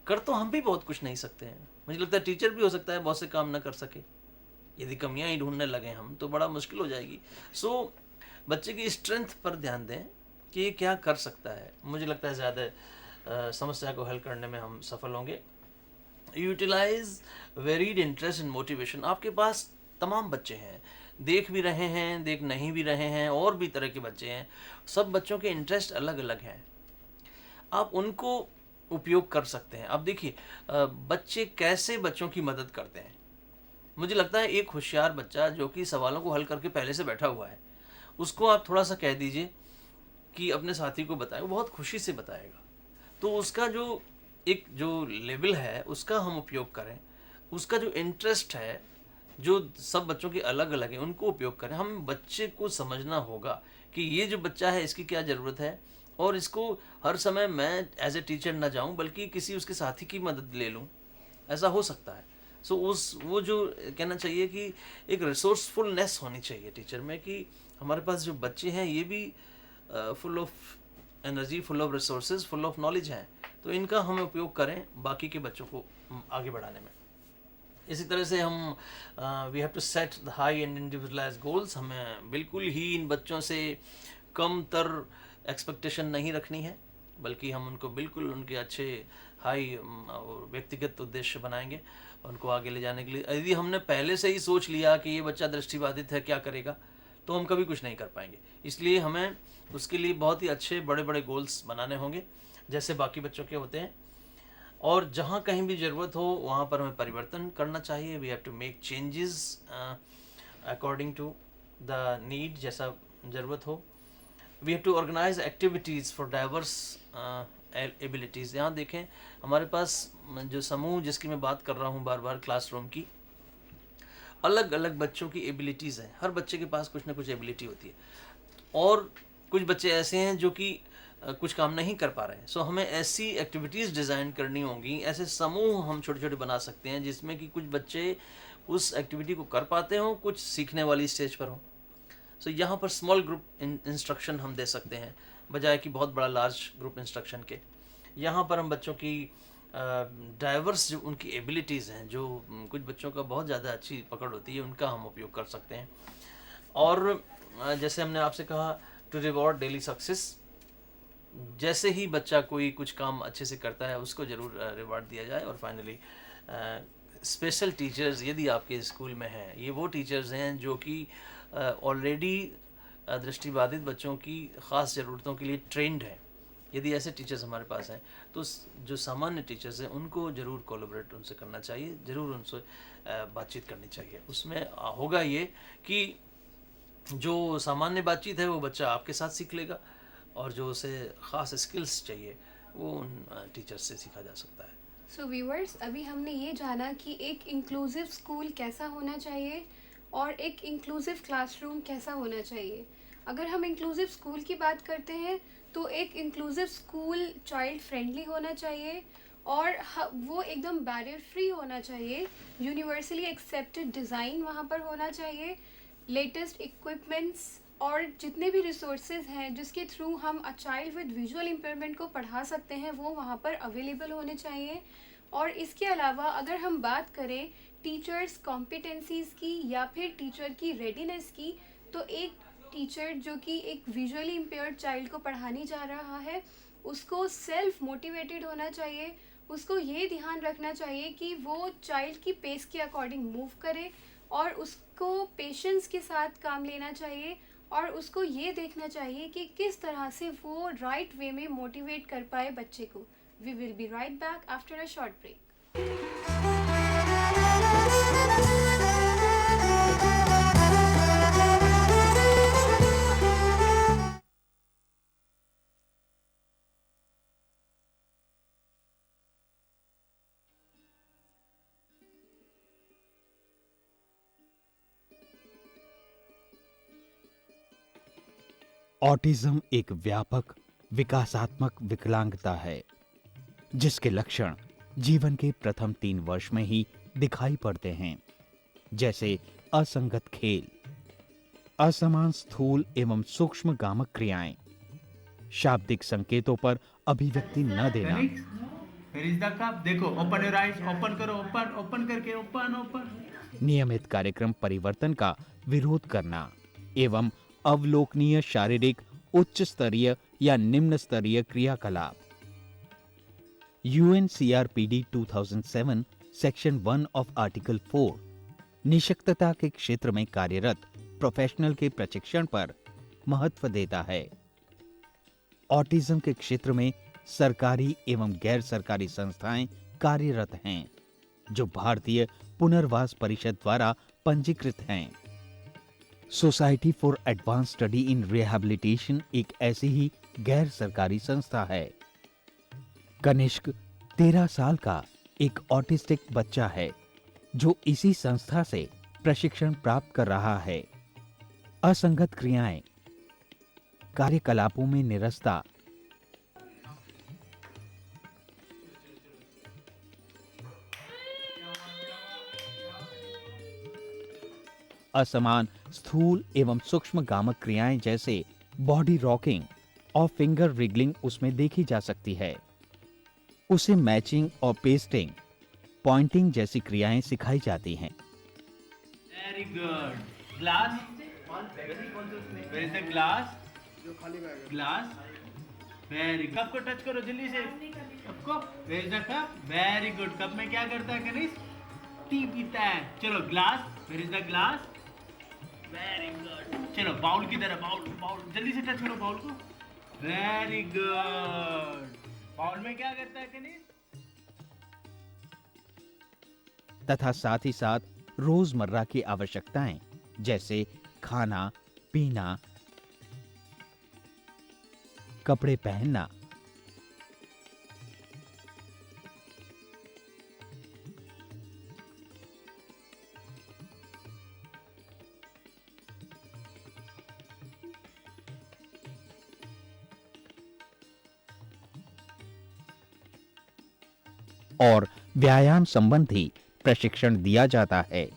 कर तो हम भी बहुत कुछ नहीं सकते हैं। मुझे लगता है टीचर भी हो सकता है बहुत से काम ना कर सके। यदि कमियां ही ढूंढने लगे हम तो बड़ा मुश्किल हो जाएगी। सो बच्चे की स्ट्रेंथ पर ध्यान दें कि ये क्या कर सकता है। मुझे लगता है ज़्यादा समस्या को हल करने में हम सफल होंगे। Utilise varied interest and motivation. आपके पास तमाम बच्चे हैं, देख भी रहे हैं, देख नहीं भी रहे हैं, और भी तरह के बच्चे हैं। सब बच्चों के इंटरेस्ट अलग अलग हैं, आप उनको उपयोग कर सकते हैं। अब देखिए बच्चे कैसे बच्चों की मदद करते हैं। मुझे लगता है एक होशियार बच्चा जो कि सवालों को हल करके पहले से बैठा हुआ है, उसको आप थोड़ा सा कह दीजिए कि अपने साथी को बताए, वो बहुत खुशी से बताएगा। तो उसका जो एक जो लेवल है उसका हम उपयोग करें, उसका जो इंटरेस्ट है, जो सब बच्चों के अलग अलग हैं, उनको उपयोग करें। हम बच्चे को समझना होगा कि ये जो बच्चा है इसकी क्या ज़रूरत है, और इसको हर समय मैं एज ए टीचर ना जाऊं बल्कि किसी उसके साथी की मदद ले लूं, ऐसा हो सकता है। सो वो जो कहना चाहिए कि एक रिसोर्सफुलनेस होनी चाहिए टीचर में, कि हमारे पास जो बच्चे हैं ये भी full of energy, full of resources, full of knowledge हैं, तो इनका हम उपयोग करें बाकी के बच्चों को आगे बढ़ाने में। इसी तरह से हम we have to set the high and individualise goals. हमें बिल्कुल ही इन बच्चों से कम तर एक्सपेक्टेशन नहीं रखनी है, बल्कि हम उनको बिल्कुल उनके अच्छे हाई व्यक्तिगत उद्देश्य बनाएंगे उनको आगे ले जाने के लिए। यदि हमने पहले से ही सोच लिया कि ये बच्चा दृष्टिबाधित है, क्या करेगा, तो हम कभी कुछ नहीं कर पाएंगे। इसलिए हमें उसके लिए बहुत ही अच्छे बड़े बड़े गोल्स बनाने होंगे जैसे बाकी बच्चों के होते हैं, और जहाँ कहीं भी ज़रूरत हो वहाँ पर हमें परिवर्तन करना चाहिए। We have to make changes according to the need, जैसा ज़रूरत हो। We have to organise activities for diverse abilities. यहाँ देखें हमारे पास जो समूह जिसकी मैं बात कर रहा हूँ बार बार, क्लासरूम की, अलग अलग बच्चों की एबिलिटीज़ हैं। हर बच्चे के पास कुछ ना कुछ एबिलिटी होती है, और कुछ बच्चे ऐसे हैं जो कि कुछ काम नहीं कर पा रहे हैं। सो हमें ऐसी एक्टिविटीज़ डिज़ाइन करनी होंगी, ऐसे समूह हम छोटे छोटे बना सकते हैं जिसमें कि कुछ बच्चे उस एक्टिविटी को कर पाते हों, कुछ सीखने वाली स्टेज पर हों। सो यहाँ पर स्मॉल ग्रुप इंस्ट्रक्शन हम दे सकते हैं बजाय कि बहुत बड़ा लार्ज ग्रुप इंस्ट्रक्शन के। यहाँ पर हम बच्चों की डाइवर्स जो उनकी एबिलिटीज़ हैं, जो कुछ बच्चों का बहुत ज़्यादा अच्छी पकड़ होती है, उनका हम उपयोग कर सकते हैं। और जैसे हमने आपसे कहा टू रिवॉर्ड डेली सक्सेस, जैसे ही बच्चा कोई कुछ काम अच्छे से करता है उसको ज़रूर रिवार्ड दिया जाए। और फाइनली स्पेशल टीचर्स यदि आपके स्कूल में हैं, ये वो टीचर्स हैं जो कि ऑलरेडी दृष्टिबाधित बच्चों की ख़ास ज़रूरतों के लिए ट्रेंड है। यदि ऐसे टीचर्स हमारे पास हैं तो जो सामान्य टीचर्स हैं उनको ज़रूर कोलैबोरेट उनसे करना चाहिए, ज़रूर उनसे बातचीत करनी चाहिए। उसमें होगा ये कि जो सामान्य बातचीत है वो बच्चा आपके साथ सीख लेगा, और जो उसे ख़ास स्किल्स चाहिए वो उन टीचर्स से सीखा जा सकता है। सो व्यूअर्स, अभी हमने ये जाना कि एक इंक्लूसिव स्कूल कैसा होना चाहिए और एक इंक्लूसिव क्लासरूम कैसा होना चाहिए। अगर हम इंक्लूसिव स्कूल की बात करते हैं तो एक इंक्लूसिव स्कूल चाइल्ड फ्रेंडली होना चाहिए, और वो एकदम बैरियर फ्री होना चाहिए, यूनिवर्सली एक्सेप्टेड डिज़ाइन वहाँ पर होना चाहिए, लेटेस्ट इक्विपमेंट्स और जितने भी रिसोर्सेज हैं जिसके थ्रू हम a child with visual impairment को पढ़ा सकते हैं वो वहाँ पर अवेलेबल होने चाहिए। और इसके अलावा अगर हम बात करें टीचर्स कॉम्पिटेंसीज़ की या फिर टीचर की रेडीनेस की, तो एक टीचर जो कि एक विजुअली इम्पेयर्ड चाइल्ड को पढ़ाने जा रहा है उसको सेल्फ मोटिवेटेड होना चाहिए। उसको ये ध्यान रखना चाहिए कि वो चाइल्ड की पेस के अकॉर्डिंग मूव करे और उसको पेशेंस के साथ काम लेना चाहिए और उसको ये देखना चाहिए कि किस तरह से वो राइट वे में मोटिवेट कर पाए बच्चे को। We will be right back after a short break. Autism एक व्यापक विकासात्मक विकलांगता है जिसके लक्षण जीवन के प्रथम 3 वर्ष में ही दिखाई पड़ते हैं, जैसे असंगत खेल, असमान स्थूल एवं सूक्ष्म गामक क्रियाएं, शाब्दिक संकेतों पर अभिव्यक्ति न देना, Where is the cup? देखो, open your eyes, open करो, open करके, open. नियमित कार्यक्रम परिवर्तन का विरोध करना एवं अवलोकनीय शारीरिक उच्च स्तरीय या निम्न स्तरीय क्रियाकलाप। UNCRPD 2007 सेक्शन 1 ऑफ आर्टिकल 4 निशक्तता के क्षेत्र में कार्यरत प्रोफेशनल के प्रशिक्षण पर महत्व देता है। ऑटिज्म के क्षेत्र में सरकारी एवं गैर सरकारी संस्थाएं कार्यरत हैं जो भारतीय पुनर्वास परिषद द्वारा पंजीकृत हैं। Society for advance study in rehabilitation एक ऐसी ही गैर सरकारी संस्था है। कनिष्क 13 साल का एक ऑटिस्टिक बच्चा है जो इसी संस्था से प्रशिक्षण प्राप्त कर रहा है। असंगत क्रियाएं, कार्यकलापों में निरस्ता, असमान स्थूल एवं सूक्ष्म गामक क्रियाएं जैसे बॉडी रॉकिंग और फिंगर रिगलिंग उसमें देखी जा सकती है। उसे मैचिंग और पेस्टिंग, पॉइंटिंग जैसी क्रियाएं सिखाई जाती हैं। Very good. Glass. Where is the glass? Glass. Very good. Cup को टच करो जल्दी से। कप को। Where is the cup? Very good. Cup में क्या करता है कनिष्क? टी पीता है। चलो glass. Where is the glass? Very good. चलो बाउल की तरह बाउल जल्दी से टच करो बाउल को। Very good. बाउल में क्या करता है कनिष्क? तथा साथ ही साथ रोजमर्रा की आवश्यकताएं जैसे खाना, पीना, कपड़े पहनना, और व्यायाम संबंधी प्रशिक्षण दिया जाता है।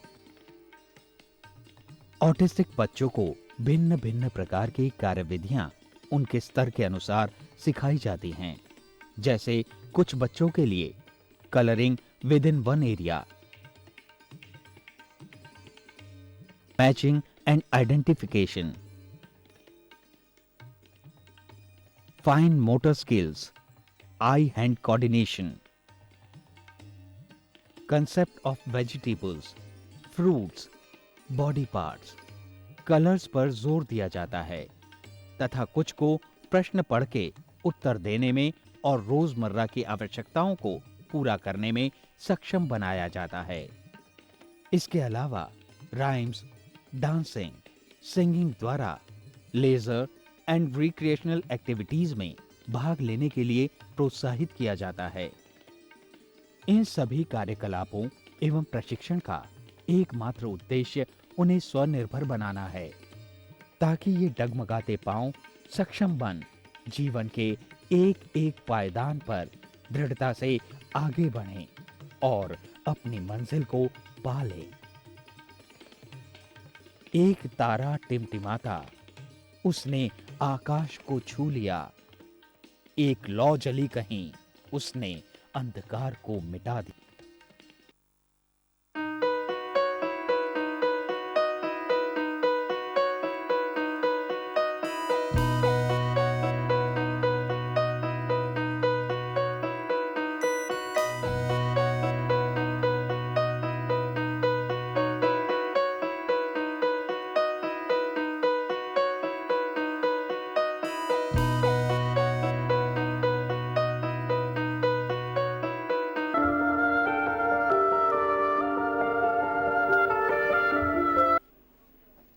ऑटिस्टिक बच्चों को भिन्न भिन्न प्रकार की कार्यविधियां उनके स्तर के अनुसार सिखाई जाती हैं, जैसे कुछ बच्चों के लिए colouring with in one area, matching and identification, fine motor skills, I hand coordination, concept of vegetables, fruits, body parts, colours पर जोर दिया जाता है तथा कुछ को प्रश्न पढ़ के उत्तर देने में और रोजमर्रा की आवश्यकताओं को पूरा करने में सक्षम बनाया जाता है। इसके अलावा राइम्स, डांसिंग, सिंगिंग द्वारा लेजर एंड रिक्रिएशनल एक्टिविटीज में भाग लेने के लिए प्रोत्साहित किया जाता है। इन सभी कार्यकलापों एवं प्रशिक्षण का एकमात्र उद्देश्य उन्हें स्वनिर्भर बनाना है ताकि ये डगमगाते पांव सक्षम बन जीवन के एक एक पायदान पर दृढ़ता से आगे बढ़ें और अपनी मंजिल को पा लें। एक तारा टिमटिमाता उसने आकाश को छू लिया। एक लौ जली कहीं, उसने अंधकार को मिटा दिया।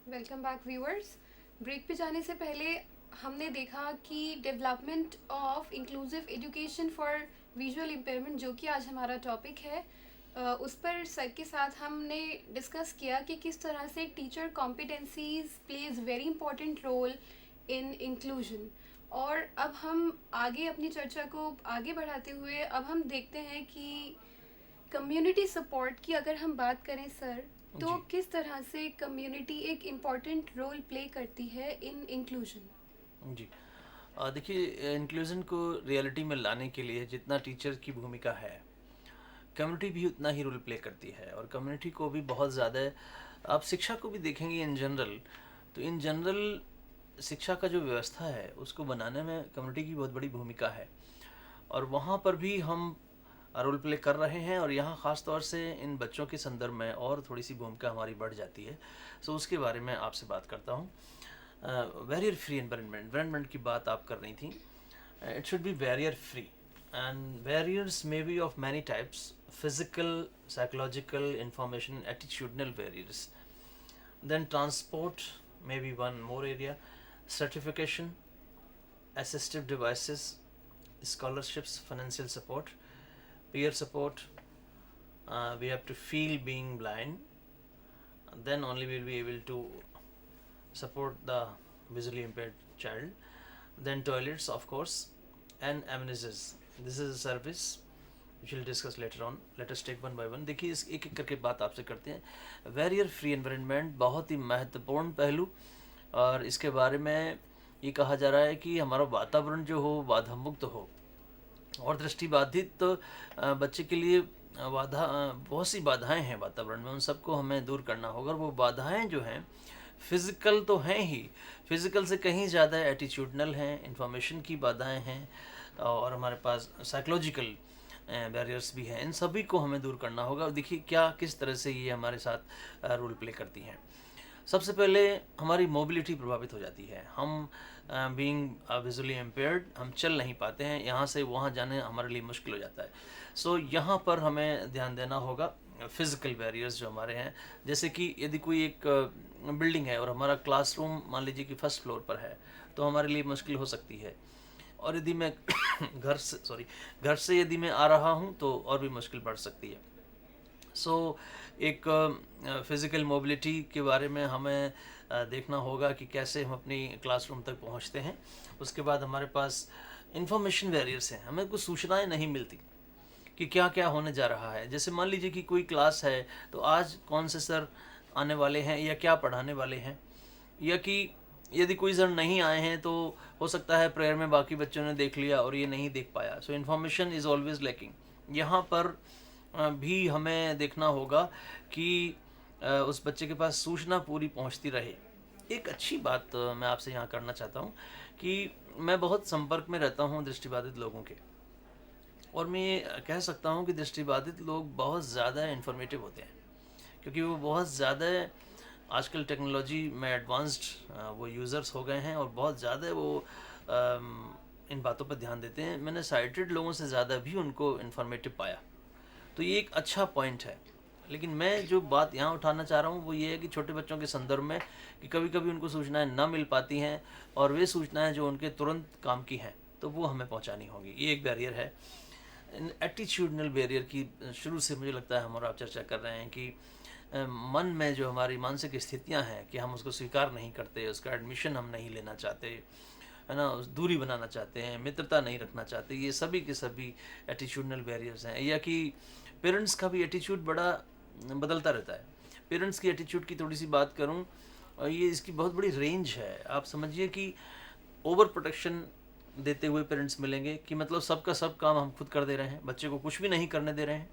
Welcome back viewers. ब्रेक पे जाने से पहले हमने देखा कि development of inclusive education for visual impairment, जो कि आज हमारा टॉपिक है, उस पर सर के साथ हमने डिस्कस किया कि किस तरह से teacher competencies plays very important role in inclusion. और अब हम आगे अपनी चर्चा को आगे बढ़ाते हुए अब हम देखते हैं कि कम्युनिटी सपोर्ट की अगर हम बात करें सर, तो जी। किस तरह से कम्युनिटी एक इम्पॉर्टेंट रोल प्ले करती है इन इंक्लूजन। जी। देखिए, इंक्लूजन को रियलिटी में लाने के लिए जितना टीचर की भूमिका है, कम्युनिटी भी उतना ही रोल प्ले करती है। और कम्युनिटी को भी बहुत ज़्यादा, आप शिक्षा को भी देखेंगे इन जनरल, तो इन जनरल शिक्षा का जो व्यवस्था है उसको बनाने में कम्युनिटी की बहुत बड़ी भूमिका है। और वहाँ पर भी हम रोल प्ले कर रहे हैं, और यहाँ ख़ास तौर से इन बच्चों के संदर्भ में और थोड़ी सी भूमिका हमारी बढ़ जाती है। सो उसके बारे में आपसे बात करता हूँ। बैरियर फ्री एनवायरनमेंट की बात आप कर रही थी। It should be barrier free, and barriers may be of many types: physical, psychological, information, attitudinal barriers. Then transport may be one more area, certification, assistive devices, scholarships, financial support, peer support. We have to feel being blind, then only we'll be able to support the visually impaired child. Then toilets, of course, and amenities. This is a service which we'll discuss later on. Let us take one by one. देखिए, इस एक एक करके बात आपसे करते हैं। Barrier free environment बहुत ही महत्वपूर्ण पहलू, और इसके बारे में ये कहा जा रहा है कि हमारा वातावरण जो हो बाधा मुक्त हो। और दृष्टिबाधित बच्चे के लिए बहुत सी बाधाएं हैं वातावरण में, उन सबको हमें दूर करना होगा। और वो बाधाएं जो हैं फिज़िकल तो हैं ही, फिज़िकल से कहीं ज़्यादा एटीट्यूडनल हैं, इंफॉर्मेशन की बाधाएं हैं, और हमारे पास साइकोलॉजिकल बैरियर्स भी हैं। इन सभी को हमें दूर करना होगा। और देखिए क्या किस तरह से ये हमारे साथ रोल प्ले करती हैं। सबसे पहले हमारी मोबिलिटी प्रभावित हो जाती है। हम बीइंग विजुअली इम्पेयर्ड, हम चल नहीं पाते हैं, यहाँ से वहाँ जाने हमारे लिए मुश्किल हो जाता है। सो यहाँ पर हमें ध्यान देना होगा फिज़िकल बैरियर्स जो हमारे हैं। जैसे कि यदि कोई एक बिल्डिंग है और हमारा क्लासरूम मान लीजिए कि फर्स्ट फ्लोर पर है, तो हमारे लिए मुश्किल हो सकती है। और यदि मैं घर से यदि मैं आ रहा हूँ तो और भी मुश्किल बढ़ सकती है। सो एक फ़िज़िकल मोबिलिटी के बारे में हमें देखना होगा कि कैसे हम अपनी क्लासरूम तक पहुँचते हैं। उसके बाद हमारे पास इंफॉर्मेशन बैरियर्स हैं, हमें कुछ सूचनाएं नहीं मिलती कि क्या क्या होने जा रहा है। जैसे मान लीजिए कि कोई क्लास है, तो आज कौन से सर आने वाले हैं या क्या पढ़ाने वाले हैं, या कि यदि कोई सर नहीं आए हैं तो हो सकता है प्रेयर में बाकी बच्चों ने देख लिया और ये नहीं देख पाया। So information is always lacking. यहाँ पर भी हमें देखना होगा कि उस बच्चे के पास सूचना पूरी पहुँचती रहे। एक अच्छी बात मैं आपसे यहाँ करना चाहता हूँ कि मैं बहुत संपर्क में रहता हूँ दृष्टिबाधित लोगों के, और मैं ये कह सकता हूँ कि दृष्टिबाधित लोग बहुत ज़्यादा इन्फॉर्मेटिव होते हैं, क्योंकि वो बहुत ज़्यादा आजकल टेक्नोलॉजी में एडवांस्ड वो यूज़र्स हो गए हैं, और बहुत ज़्यादा वो इन बातों पर ध्यान देते हैं। मैंने साइटेड लोगों से ज़्यादा भी उनको इन्फॉर्मेटिव पाया, तो ये एक अच्छा पॉइंट है। लेकिन मैं जो बात यहाँ उठाना चाह रहा हूँ वो ये है कि छोटे बच्चों के संदर्भ में कि कभी कभी उनको सूचनाएं ना मिल पाती हैं, और वे सूचनाएं जो उनके तुरंत काम की हैं तो वो हमें पहुँचानी होगी। ये एक बैरियर है। एटीट्यूडनल बैरियर की शुरू से मुझे लगता है हम और आप चर्चा कर रहे हैं कि मन में जो हमारी मानसिक स्थितियां हैं कि हम उसको स्वीकार नहीं करते, उसका एडमिशन हम नहीं लेना चाहते, है ना, दूरी बनाना चाहते हैं, मित्रता नहीं रखना चाहते, ये सभी के सभी एटीट्यूडनल बैरियर्स हैं। या कि पेरेंट्स का भी एटीट्यूड बड़ा बदलता रहता है। पेरेंट्स की एटीट्यूड की थोड़ी सी बात करूं और ये इसकी बहुत बड़ी रेंज है। आप समझिए कि ओवर प्रोटेक्शन देते हुए पेरेंट्स मिलेंगे कि मतलब सबका सब काम हम खुद कर दे रहे हैं, बच्चे को कुछ भी नहीं करने दे रहे हैं।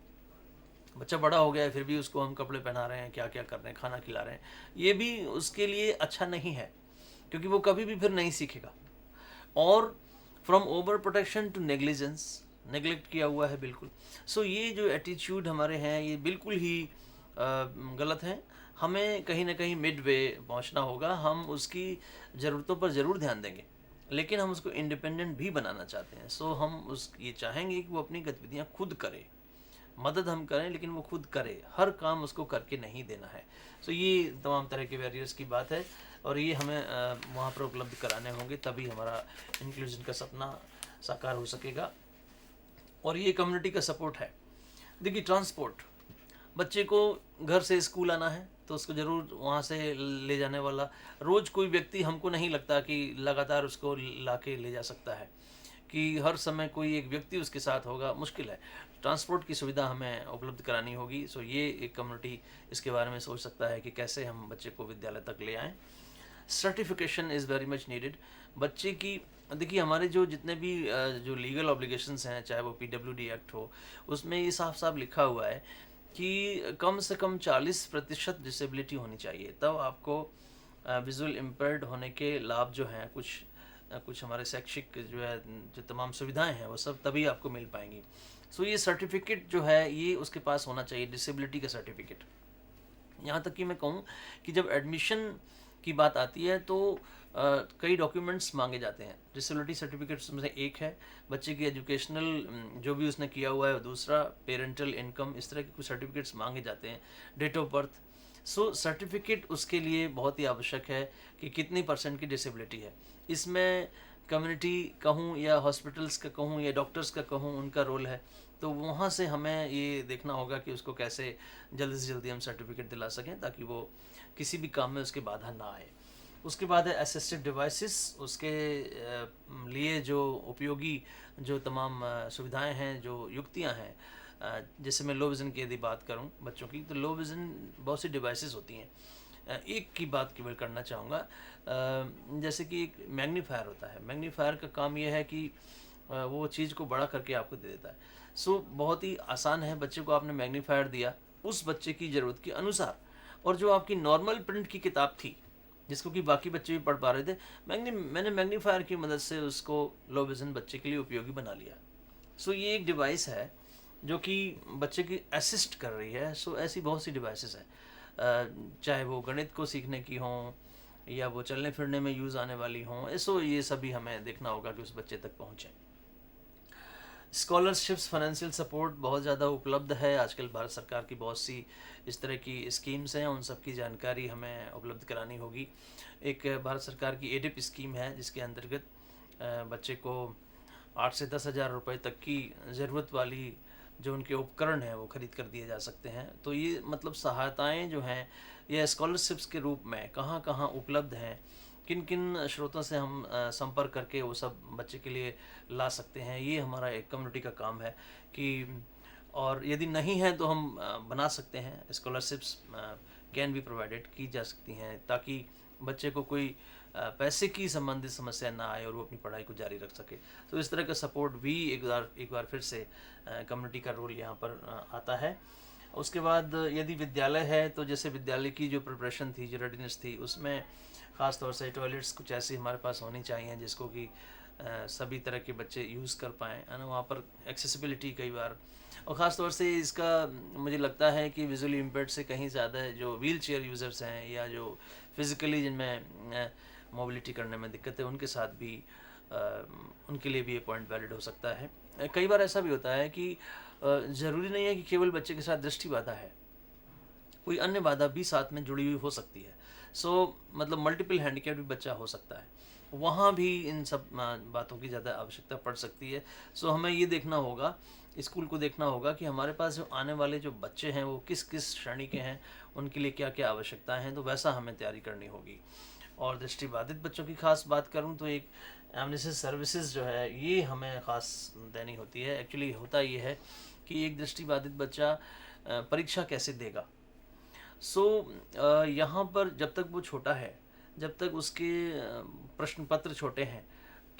बच्चा बड़ा हो गया है फिर भी उसको हम कपड़े पहना रहे हैं, क्या क्या कर रहे हैं, खाना खिला रहे हैं। ये भी उसके लिए अच्छा नहीं है, क्योंकि वो कभी भी फिर नहीं सीखेगा। और from over protection to negligence, neglect किया हुआ है बिल्कुल। सो ये जो एटीट्यूड हमारे हैं ये बिल्कुल ही गलत हैं। हमें कहीं ना कहीं मिड वे पहुँचना होगा। हम उसकी ज़रूरतों पर ज़रूर ध्यान देंगे, लेकिन हम उसको इंडिपेंडेंट भी बनाना चाहते हैं। सो हम ये चाहेंगे कि वो अपनी गतिविधियाँ खुद करे, मदद हम करें लेकिन वो खुद करे, हर काम उसको करके नहीं देना है। सो ये तमाम तरह के बैरियर्स की बात है, और ये हमें वहाँ पर उपलब्ध कराने होंगे, तभी हमारा इंक्लूजन का सपना साकार हो सकेगा। और ये कम्युनिटी का सपोर्ट है। देखिए, ट्रांसपोर्ट, बच्चे को घर से स्कूल आना है तो उसको ज़रूर वहाँ से ले जाने वाला रोज़ कोई व्यक्ति हमको नहीं लगता कि लगातार उसको ला के ले जा सकता है, कि हर समय कोई एक व्यक्ति उसके साथ होगा, मुश्किल है। ट्रांसपोर्ट की सुविधा हमें उपलब्ध करानी होगी। सो ये एक कम्युनिटी इसके बारे में सोच सकता है कि कैसे हम बच्चे को विद्यालय तक ले आएँ। Certification is very much needed. बच्चे की, देखिए हमारे जो जितने भी जो लीगल ऑब्लिगेशंस हैं, चाहे वो PWD एक्ट हो, उसमें ये साफ साफ लिखा हुआ है कि कम से कम 40% डिसेबिलिटी होनी चाहिए, तब आपको विजुअल इम्पेयर्ड होने के लाभ जो हैं, कुछ हमारे शैक्षिक जो है, जो तमाम सुविधाएं हैं, वो सब तभी आपको मिल पाएंगी। सो ये सर्टिफिकेट जो है ये उसके पास होना चाहिए, डिसेबिलिटी का सर्टिफिकेट। यहाँ तक कि मैं कहूँ कि जब एडमिशन की बात आती है तो कई डॉक्यूमेंट्स मांगे जाते हैं। डिसेबिलिटी सर्टिफिकेट में से एक है, बच्चे की एजुकेशनल जो भी उसने किया हुआ है, दूसरा पेरेंटल इनकम, इस तरह के कुछ सर्टिफिकेट्स मांगे जाते हैं, date of birth. So certificate उसके लिए बहुत ही आवश्यक है कि कितनी % की डिसेबिलिटी है। इसमें कम्युनिटी कहूँ या हॉस्पिटल्स का कहूँ या डॉक्टर्स का कहूँ, उनका रोल है। तो वहाँ से हमें ये देखना होगा कि उसको कैसे जल्दी से जल्दी हम सर्टिफिकेट दिला सकें, ताकि वो किसी भी काम में उसके बाधा ना आए। उसके बाद है असिस्टिव डिवाइसेस, उसके लिए जो उपयोगी जो तमाम सुविधाएं हैं, जो युक्तियां हैं, जैसे मैं लो विज़न की यदि बात करूं बच्चों की, तो लो विज़न बहुत सी डिवाइसेस होती हैं। एक की बात केवल करना चाहूँगा, जैसे कि एक मैग्नीफायर होता है। मैग्नीफायर का काम यह है कि वो चीज़ को बड़ा करके आपको दे देता है। सो बहुत ही आसान है, बच्चे को आपने मैग्नीफायर दिया उस बच्चे की ज़रूरत के अनुसार, और जो आपकी नॉर्मल प्रिंट की किताब थी जिसको कि बाकी बच्चे भी पढ़ पा रहे थे, मैंने मैग्नीफायर की मदद से उसको लो विज़न बच्चे के लिए उपयोगी बना लिया। सो ये एक डिवाइस है जो कि बच्चे की असिस्ट कर रही है। सो ऐसी बहुत सी डिवाइसेस हैं, चाहे वो गणित को सीखने की हों या वो चलने फिरने में यूज़ आने वाली हों। सो ये सभी हमें देखना होगा कि उस बच्चे तक पहुँचें। स्कॉलरशिप्स, फाइनेंशियल सपोर्ट बहुत ज़्यादा उपलब्ध है आजकल। भारत सरकार की बहुत सी इस तरह की स्कीम्स हैं, उन सब की जानकारी हमें उपलब्ध करानी होगी। एक भारत सरकार की एडिप स्कीम है जिसके अंतर्गत बच्चे को 8 से 10 हज़ार रुपये तक की ज़रूरत वाली जो उनके उपकरण हैं वो खरीद कर दिए जा सकते हैं। तो ये मतलब सहायताएं जो हैं ये स्कॉलरशिप्स के रूप में कहाँ कहाँ उपलब्ध हैं, किन किन स्रोतों से हम संपर्क करके वो सब बच्चे के लिए ला सकते हैं, ये हमारा एक कम्युनिटी का काम है कि, और यदि नहीं है तो हम बना सकते हैं। स्कॉलरशिप्स कैन बी प्रोवाइडेड, की जा सकती हैं, ताकि बच्चे को कोई पैसे की संबंधित समस्या ना आए और वो अपनी पढ़ाई को जारी रख सके। तो इस तरह का सपोर्ट भी एक बार फिर से कम्युनिटी का रोल यहाँ पर आता है। उसके बाद यदि विद्यालय है तो जैसे विद्यालय की जो प्रिपरेशन थी, जो रेडीनेस थी, उसमें ख़ास तौर से टॉयलेट्स कुछ ऐसी हमारे पास होनी चाहिए जिसको कि सभी तरह के बच्चे यूज़ कर पाएँ, है ना। वहाँ पर एक्सेसिबिलिटी कई बार, और ख़ास तौर से इसका मुझे लगता है कि विजुअली इम्पेयर्ड से कहीं ज़्यादा जो व्हील चेयर यूज़र्स हैं या जो फिज़िकली जिनमें मोबिलिटी करने में दिक्कत है, उनके साथ भी उनके लिए भी ये पॉइंट वैलिड हो सकता है। कई बार ऐसा भी होता है कि ज़रूरी नहीं है कि केवल बच्चे के साथ दृष्टि बाधा है, कोई अन्य बाधा भी साथ में जुड़ी हुई हो सकती है। सो मतलब मल्टीपल हैंडीकैप भी बच्चा हो सकता है, वहाँ भी इन सब बातों की ज़्यादा आवश्यकता पड़ सकती है। सो हमें ये देखना होगा, स्कूल को देखना होगा कि हमारे पास जो आने वाले जो बच्चे हैं वो किस किस श्रेणी के हैं, उनके लिए क्या क्या आवश्यकताएं हैं, तो वैसा हमें तैयारी करनी होगी। और दृष्टिबाधित बच्चों की खास बात करूं तो एक एमनेसिस सर्विसेज जो है ये हमें ख़ास देनी होती है। एक्चुअली होता ये है कि एक दृष्टिबाधित बच्चा परीक्षा कैसे देगा। सो यहाँ पर जब तक वो छोटा है, जब तक उसके प्रश्न पत्र छोटे हैं,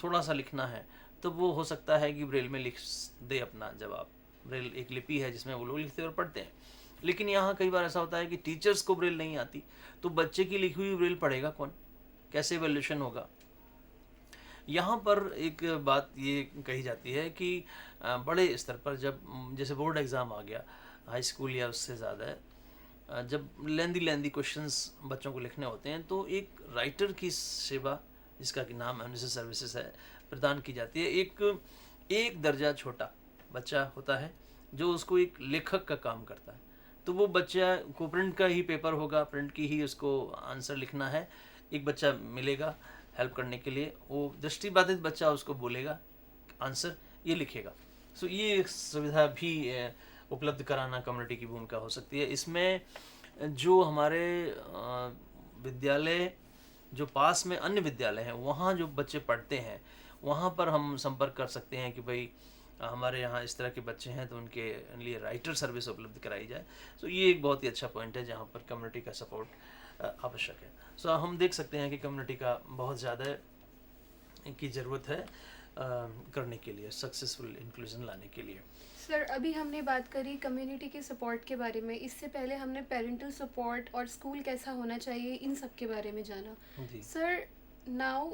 थोड़ा सा लिखना है, तो वो हो सकता है कि ब्रेल में लिख दे अपना जवाब। ब्रेल एक लिपि है जिसमें वो लोग लिखते और पढ़ते हैं। लेकिन यहाँ कई बार ऐसा होता है कि टीचर्स को ब्रेल नहीं आती, तो बच्चे की लिखी हुई ब्रेल पढ़ेगा कौन, कैसे वैल्यूएशन होगा। यहाँ पर एक बात ये कही जाती है कि बड़े स्तर पर जब जैसे बोर्ड एग्ज़ाम आ गया, हाई स्कूल या उससे ज़्यादा है, जब लेंदी क्वेश्चंस बच्चों को लिखने होते हैं, तो एक राइटर की सेवा, जिसका कि नाम एमनेस्टी सर्विसेज है, प्रदान की जाती है। एक दर्जा छोटा बच्चा होता है जो उसको एक लेखक का काम करता है। तो वो बच्चा को प्रिंट का ही पेपर होगा, प्रिंट की ही उसको आंसर लिखना है, एक बच्चा मिलेगा हेल्प करने के लिए, वो दृष्टिबाधित बच्चा उसको बोलेगा आंसर, ये लिखेगा। सो ये सुविधा भी उपलब्ध कराना कम्युनिटी की भूमिका हो सकती है। इसमें जो हमारे विद्यालय जो पास में अन्य विद्यालय हैं, वहाँ जो बच्चे पढ़ते हैं, वहाँ पर हम संपर्क कर सकते हैं कि भाई हमारे यहाँ इस तरह के बच्चे हैं, तो उनके लिए राइटर सर्विस उपलब्ध कराई जाए। सो ये एक बहुत ही अच्छा पॉइंट है जहाँ पर कम्युनिटी का सपोर्ट आवश्यक है। सो हम देख सकते हैं कि कम्युनिटी का बहुत ज़्यादा की ज़रूरत है करने के लिए, सक्सेसफुल इंक्लूजन लाने के लिए। सर, अभी हमने बात करी कम्युनिटी के सपोर्ट के बारे में, इससे पहले हमने पेरेंटल सपोर्ट और स्कूल कैसा होना चाहिए इन सब के बारे में जाना। जी। Sir, now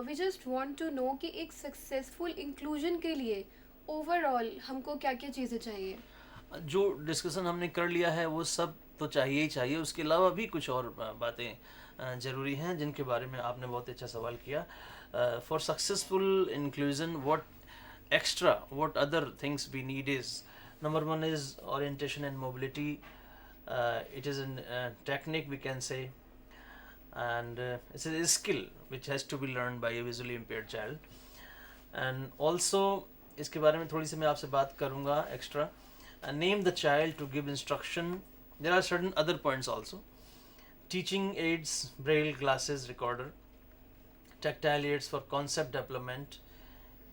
we just want to know कि एक सक्सेसफुल इंक्लूजन के लिए ओवरऑल हमको क्या क्या चीज़ें चाहिए। जो डिस्कशन हमने कर लिया है वो सब तो चाहिए ही चाहिए, उसके अलावा भी कुछ और बातें ज़रूरी हैं जिनके बारे में आपने बहुत अच्छा सवाल किया। For successful inclusion what other things we need is, number one is orientation and mobility. It is a technique, we can say, and it's a skill which has to be learned by a visually impaired child. And also इसके बारे में थोड़ी सी मैं आपसे बात करूँगा extra. Name the child to give instruction. There are certain other points also. Teaching aids, braille, glasses, recorder, tactile aids for concept development.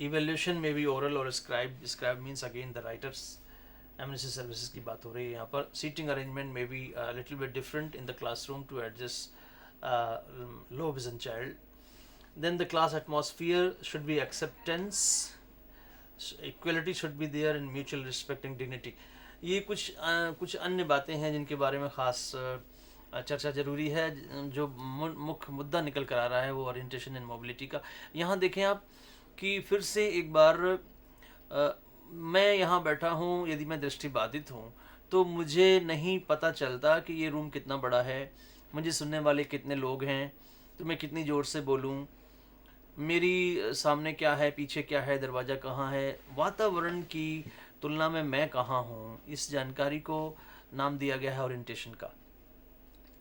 Evaluation may be oral or scribed. Scribed means again the writers. Amnesty services की बात हो रही है यहाँ पर. Seating arrangement may be a little bit different in the classroom to adjust low vision child. Then the class atmosphere should be acceptance. Equality should be there and mutual respect and dignity. ये कुछ अन्य बातें हैं जिनके बारे में ख़ास चर्चा ज़रूरी है। जो मुख्य मुद्दा निकल कर आ रहा है वो ओरिएंटेशन एंड मोबिलिटी का। यहाँ देखें आप कि फिर से एक बार मैं यहाँ बैठा हूँ, यदि मैं दृष्टिबाधित हूँ तो मुझे नहीं पता चलता कि ये रूम कितना बड़ा है, मुझे सुनने वाले कितने लोग हैं, तो मैं कितनी ज़ोर से बोलूँ, मेरी सामने क्या है, पीछे क्या है, दरवाज़ा कहाँ है, वातावरण की तुलना में मैं कहाँ हूँ, इस जानकारी को नाम दिया गया है ओरिएंटेशन का।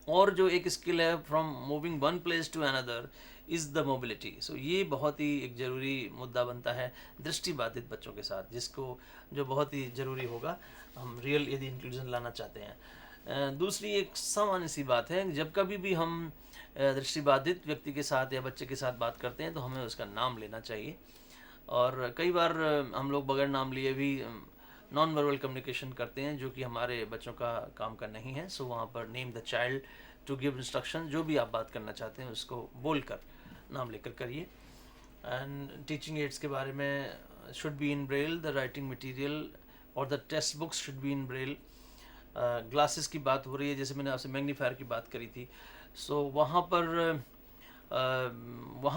और जो एक स्किल है from moving one place to another is the mobility. So ये बहुत ही एक ज़रूरी मुद्दा बनता है दृष्टिबाधित बच्चों के साथ, जिसको जो बहुत ही ज़रूरी होगा हम रियल यदि इंक्लूजन लाना चाहते हैं। दूसरी एक सामान्य सी बात है, जब कभी भी हम दृष्टिबाधित व्यक्ति के साथ या बच्चे के साथ बात करते हैं तो हमें उसका नाम लेना चाहिए। और कई बार हम लोग बगैर नाम लिए भी नॉन वर्बल कम्युनिकेशन करते हैं, जो कि हमारे बच्चों का काम का नहीं है। सो वहाँ पर name the child to give instruction, जो भी आप बात करना चाहते हैं उसको बोलकर नाम लेकर करिए। एंड टीचिंग एड्स के बारे में should be in Braille, the writing material और the text books should be in Braille. Glasses की बात हो रही है, जैसे मैंने आपसे मैग्नीफायर की बात करी थी। सो वहाँ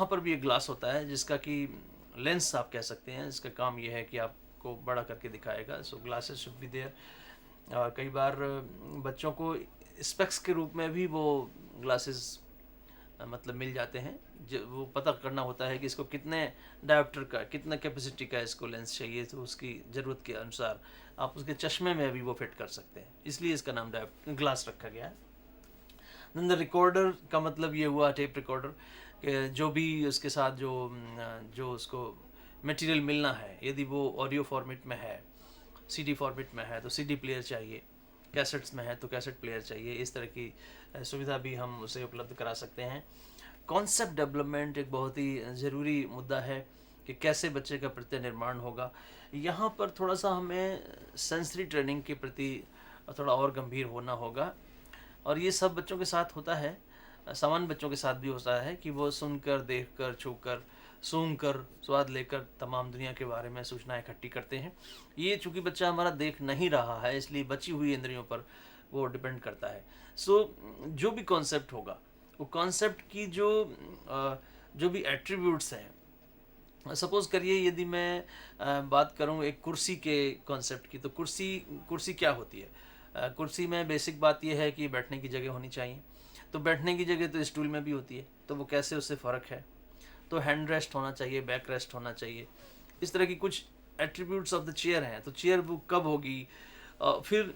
पर भी एक ग्लास होता है जिसका कि लेंस आप कह सकते हैं, इसका काम यह है कि आपको बड़ा करके दिखाएगा। सो ग्लासेस शुड बी देयर। और कई बार बच्चों को स्पेक्स के रूप में भी वो ग्लासेस मतलब मिल जाते हैं, जो वो पता करना होता है कि इसको कितने डायोप्टर का, कितना कैपेसिटी का इसको लेंस चाहिए, तो उसकी ज़रूरत के अनुसार आप उसके चश्मे में भी वो फिट कर सकते हैं, इसलिए इसका नाम ग्लास रखा गया है। देन द रिकॉर्डर का मतलब ये हुआ टेप रिकॉर्डर, कि जो भी उसके साथ जो उसको मटेरियल मिलना है, यदि वो ऑडियो फॉर्मेट में है, सीडी फॉर्मेट में है तो सीडी प्लेयर चाहिए, कैसेट्स में है तो कैसेट प्लेयर चाहिए। इस तरह की सुविधा भी हम उसे उपलब्ध करा सकते हैं। कॉन्सेप्ट डेवलपमेंट एक बहुत ही ज़रूरी मुद्दा है कि कैसे बच्चे का प्रत्यय निर्माण होगा। यहाँ पर थोड़ा सा हमें सेंसरी ट्रेनिंग के प्रति थोड़ा और गंभीर होना होगा। और ये सब बच्चों के साथ होता है, सामान्य बच्चों के साथ भी होता है कि वो सुनकर, देखकर, छूकर, सूंघकर, स्वाद लेकर तमाम दुनिया के बारे में सूचनाएं इकट्ठी करते हैं। ये चूंकि बच्चा हमारा देख नहीं रहा है, इसलिए बची हुई इंद्रियों पर वो डिपेंड करता है। सो जो भी कॉन्सेप्ट होगा, वो कॉन्सेप्ट की जो भी एट्रीब्यूट्स हैं, सपोज करिए यदि मैं बात करूं एक कुर्सी के कॉन्सेप्ट की, तो कुर्सी क्या होती है? कुर्सी में बेसिक बात यह है कि बैठने की जगह होनी चाहिए। तो बैठने की जगह तो स्टूल में भी होती है, तो वो कैसे, उससे फ़र्क है। तो हैंड रेस्ट होना चाहिए, बैक रेस्ट होना चाहिए, इस तरह की कुछ एट्रीब्यूट्स ऑफ द चेयर हैं। तो चेयर वो कब होगी? फिर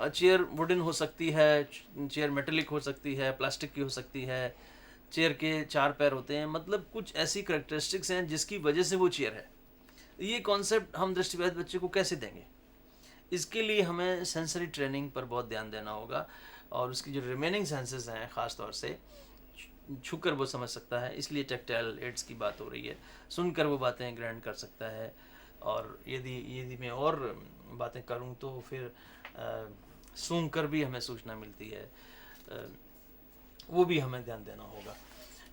चेयर वुडन हो सकती है, चेयर मेटेलिक हो सकती है, प्लास्टिक की हो सकती है, चेयर के 4 पैर होते हैं, मतलब कुछ ऐसी करेक्टरिस्टिक्स हैं जिसकी वजह से वो चेयर है। ये कॉन्सेप्ट हम दृष्टिबाधित बच्चे को कैसे देंगे? इसके लिए हमें सेंसरी ट्रेनिंग पर बहुत ध्यान देना होगा, और उसकी जो रिमेनिंग सेंसेस हैं, ख़ास तौर से छूकर वो समझ सकता है, इसलिए टैक्टाइल एड्स की बात हो रही है। सुनकर वो बातें ग्रहण कर सकता है, और यदि मैं और बातें करूं तो फिर सूंघकर भी हमें सूचना मिलती है, वो भी हमें ध्यान देना होगा।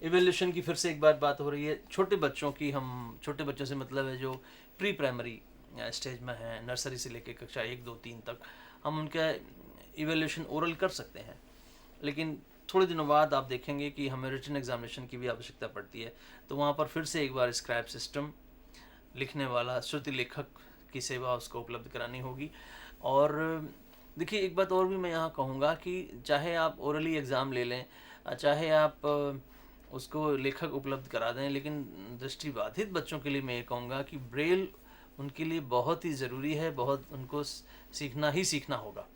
इवोल्यूशन की फिर से एक बार बात हो रही है। छोटे बच्चों की, हम छोटे बच्चों से मतलब है जो प्री प्राइमरी स्टेज में हैं, नर्सरी से लेकर कक्षा 1, 2, 3 तक, हम उनका इवोल्यूशन ओरल कर सकते हैं। लेकिन थोड़े दिनों बाद आप देखेंगे कि हमें रिटन एग्जामिनेशन की भी आवश्यकता पड़ती है, तो वहाँ पर फिर से एक बार स्क्रैप सिस्टम, लिखने वाला श्रुति लेखक की सेवा उसको उपलब्ध करानी होगी। और देखिए, एक बात और भी मैं यहाँ कहूँगा कि चाहे आप ओरली एग्ज़ाम ले लें, चाहे आप उसको लेखक उपलब्ध करा दें, लेकिन दृष्टिबाधित बच्चों के लिए मैं ये कहूँगा कि ब्रेल उनके लिए बहुत ही ज़रूरी है, बहुत उनको सीखना ही सीखना होगा।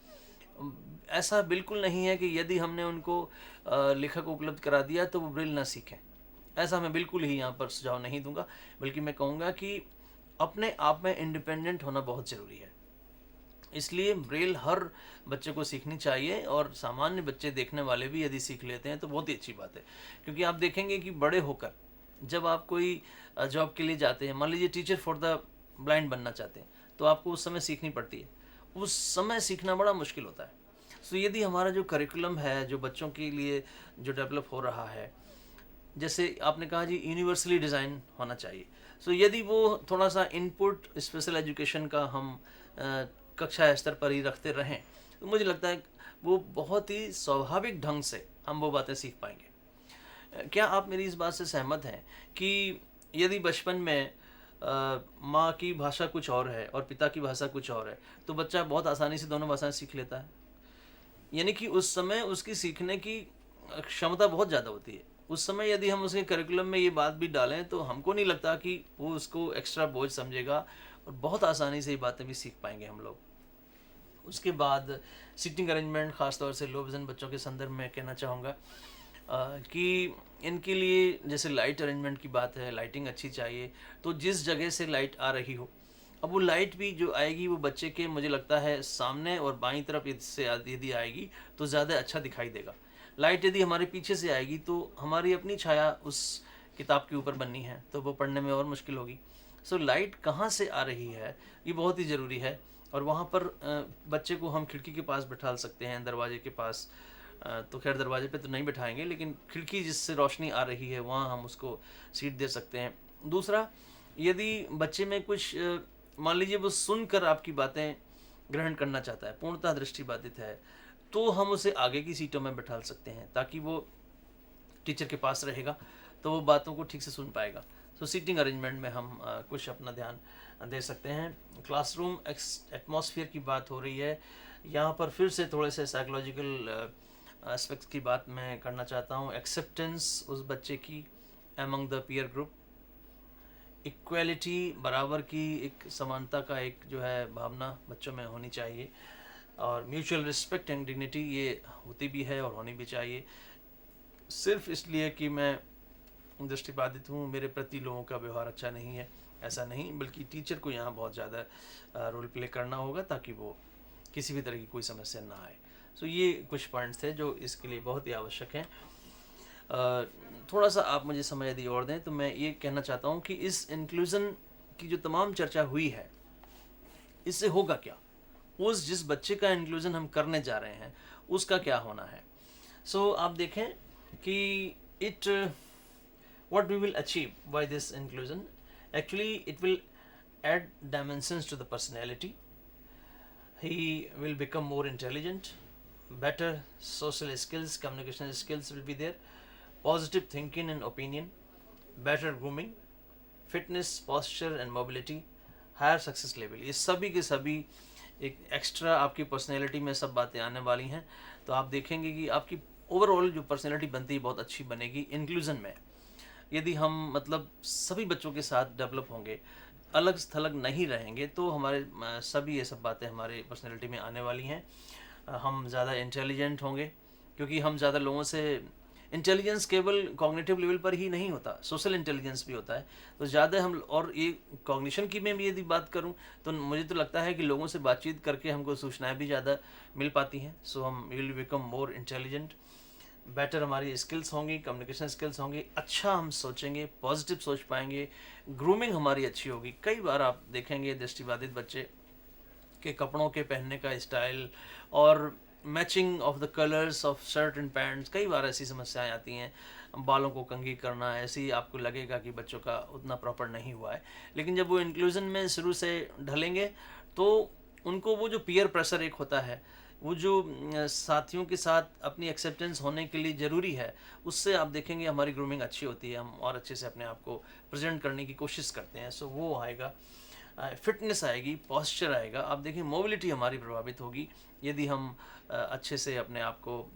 ऐसा बिल्कुल नहीं है कि यदि हमने उनको लेखक उपलब्ध करा दिया तो वो ब्रेल ना सीखें, ऐसा मैं बिल्कुल ही यहाँ पर सुझाव नहीं दूंगा। बल्कि मैं कहूँगा कि अपने आप में इंडिपेंडेंट होना बहुत ज़रूरी है। इसलिए ब्रेल हर बच्चे को सीखनी चाहिए, और सामान्य बच्चे देखने वाले भी यदि सीख लेते हैं तो बहुत ही अच्छी बात है। क्योंकि आप देखेंगे कि बड़े होकर जब आप कोई जॉब के लिए जाते हैं, मान लीजिए टीचर फॉर द ब्लाइंड बनना चाहते हैं, तो आपको उस समय सीखनी पड़ती है। उस समय सीखना बड़ा मुश्किल होता है। सो यदि हमारा जो करिकुलम है, जो बच्चों के लिए जो डेवलप हो रहा है, जैसे आपने कहा जी यूनिवर्सली डिज़ाइन होना चाहिए। सो यदि वो थोड़ा सा इनपुट स्पेशल एजुकेशन का हम कक्षा स्तर पर ही रखते रहें, तो मुझे लगता है वो बहुत ही स्वाभाविक ढंग से हम वो बातें सीख पाएंगे। क्या आप मेरी इस बात से सहमत हैं कि यदि बचपन में माँ की भाषा कुछ और है और पिता की भाषा कुछ और है, तो बच्चा बहुत आसानी से दोनों भाषाएं सीख लेता है? यानी कि उस समय उसकी सीखने की क्षमता बहुत ज़्यादा होती है। उस समय यदि हम उसके करिकुलम में ये बात भी डालें तो हमको नहीं लगता कि वो उसको एक्स्ट्रा बोझ समझेगा, और बहुत आसानी से ये बातें भी सीख पाएंगे हम लोग। उसके बाद सीटिंग अरेंजमेंट, ख़ासतौर से लो विज़न बच्चों के संदर्भ में कहना चाहूँगा कि इनके लिए जैसे लाइट अरेंजमेंट की बात है, लाइटिंग अच्छी चाहिए। तो जिस जगह से लाइट आ रही हो, अब वो लाइट भी जो आएगी वो बच्चे के, मुझे लगता है सामने और बाईं तरफ इससे यदि आएगी तो ज़्यादा अच्छा दिखाई देगा। लाइट यदि हमारे पीछे से आएगी तो हमारी अपनी छाया उस किताब के ऊपर बननी है, तो वो पढ़ने में और मुश्किल होगी। सो लाइट कहाँ से आ रही है ये बहुत ही ज़रूरी है। और वहाँ पर बच्चे को हम खिड़की के पास बैठा सकते हैं, दरवाजे के पास। तो खैर दरवाजे पे तो नहीं बैठाएंगे, लेकिन खिड़की जिससे रोशनी आ रही है वहाँ हम उसको सीट दे सकते हैं। दूसरा, यदि बच्चे में कुछ मान लीजिए वो सुनकर आपकी बातें ग्रहण करना चाहता है, पूर्णतः दृष्टिबाधित है, तो हम उसे आगे की सीटों में बैठा सकते हैं, ताकि वो टीचर के पास रहेगा तो वो बातों को ठीक से सुन पाएगा। तो सीटिंग अरेंजमेंट में हम कुछ अपना ध्यान दे सकते हैं। क्लासरूम एटमॉस्फेयर की बात हो रही है, यहाँ पर फिर से थोड़े से साइकोलॉजिकल एस्पेक्ट्स की बात मैं करना चाहता हूँ। एक्सेप्टेंस उस बच्चे की among the peer group, equality, बराबर की एक समानता का एक जो है भावना बच्चों में होनी चाहिए, और म्यूचुअल रिस्पेक्ट एंड डिग्निटी ये होती भी है और होनी भी चाहिए। सिर्फ इसलिए कि मैं दृष्टिबाधित हूँ, मेरे प्रति लोगों का व्यवहार अच्छा नहीं है, ऐसा नहीं, बल्कि टीचर को यहाँ बहुत ज़्यादा रोल प्ले करना होगा ताकि वो किसी भी तरह की कोई समस्या ना आए। सो ये कुछ पॉइंट्स थे जो इसके लिए बहुत ही आवश्यक हैं। थोड़ा सा आप मुझे समय यदि और दें तो मैं ये कहना चाहता हूँ कि इस इंक्लूज़न की जो तमाम चर्चा हुई है, इससे होगा क्या, उस जिस बच्चे का इंक्लूज़न हम करने जा रहे हैं उसका क्या होना है। सो आप देखें कि it what we will achieve by this inclusion, actually it will add dimensions to the personality. He will become more intelligent, better social skills, communication skills will be there, positive thinking and opinion, better grooming, fitness, posture and mobility, higher success level. ये सभी के सभी एक extra आपकी personality में सब बातें आने वाली हैं। तो आप देखेंगे कि आपकी ओवरऑल जो पर्सनैलिटी बनती है बहुत अच्छी बनेगी इंक्लूजन में। यदि हम मतलब सभी बच्चों के साथ डेवलप होंगे, अलग थलग नहीं रहेंगे, तो हमारे सभी ये सब बातें हमारे पर्सनैलिटी में आने वाली हैं। हम ज़्यादा इंटेलिजेंट होंगे, क्योंकि हम ज़्यादा लोगों से इंटेलिजेंस केवल कॉग्निटिव लेवल पर ही नहीं होता, सोशल इंटेलिजेंस भी होता है। तो ज़्यादा हम, और ये कॉग्निशन की मैं भी यदि बात करूं तो मुझे तो लगता है कि लोगों से बातचीत करके हमको सूचनाएं भी ज़्यादा मिल पाती हैं। सो हम will become more intelligent, better हमारी स्किल्स होंगी, कम्युनिकेशन स्किल्स होंगी, अच्छा हम सोचेंगे, पॉजिटिव सोच पाएंगे, ग्रूमिंग हमारी अच्छी होगी। कई बार आप देखेंगे दृष्टिबाधित बच्चे के कपड़ों के पहनने का स्टाइल और matching of the colours of shirt and pants, कई बार ऐसी समस्याएं आती हैं। बालों को कंघी करना, ऐसे ही आपको लगेगा कि बच्चों का उतना प्रॉपर नहीं हुआ है। लेकिन जब वो इंक्लूजन में शुरू से ढलेंगे तो उनको वो जो पीयर प्रेशर एक होता है, वो जो साथियों के साथ अपनी एक्सेप्टेंस होने के लिए ज़रूरी है, उससे आप देखेंगे हमारी ग्रूमिंग अच्छी होती है, हम और अच्छे से अपने आप को प्रेजेंट करने की कोशिश करते हैं। सो वो आएगा, फिटनेस आएगी, पॉस्चर आएगा। आप देखिए मोबिलिटी हमारी प्रभावित होगी यदि हम अच्छे से अपने आप को,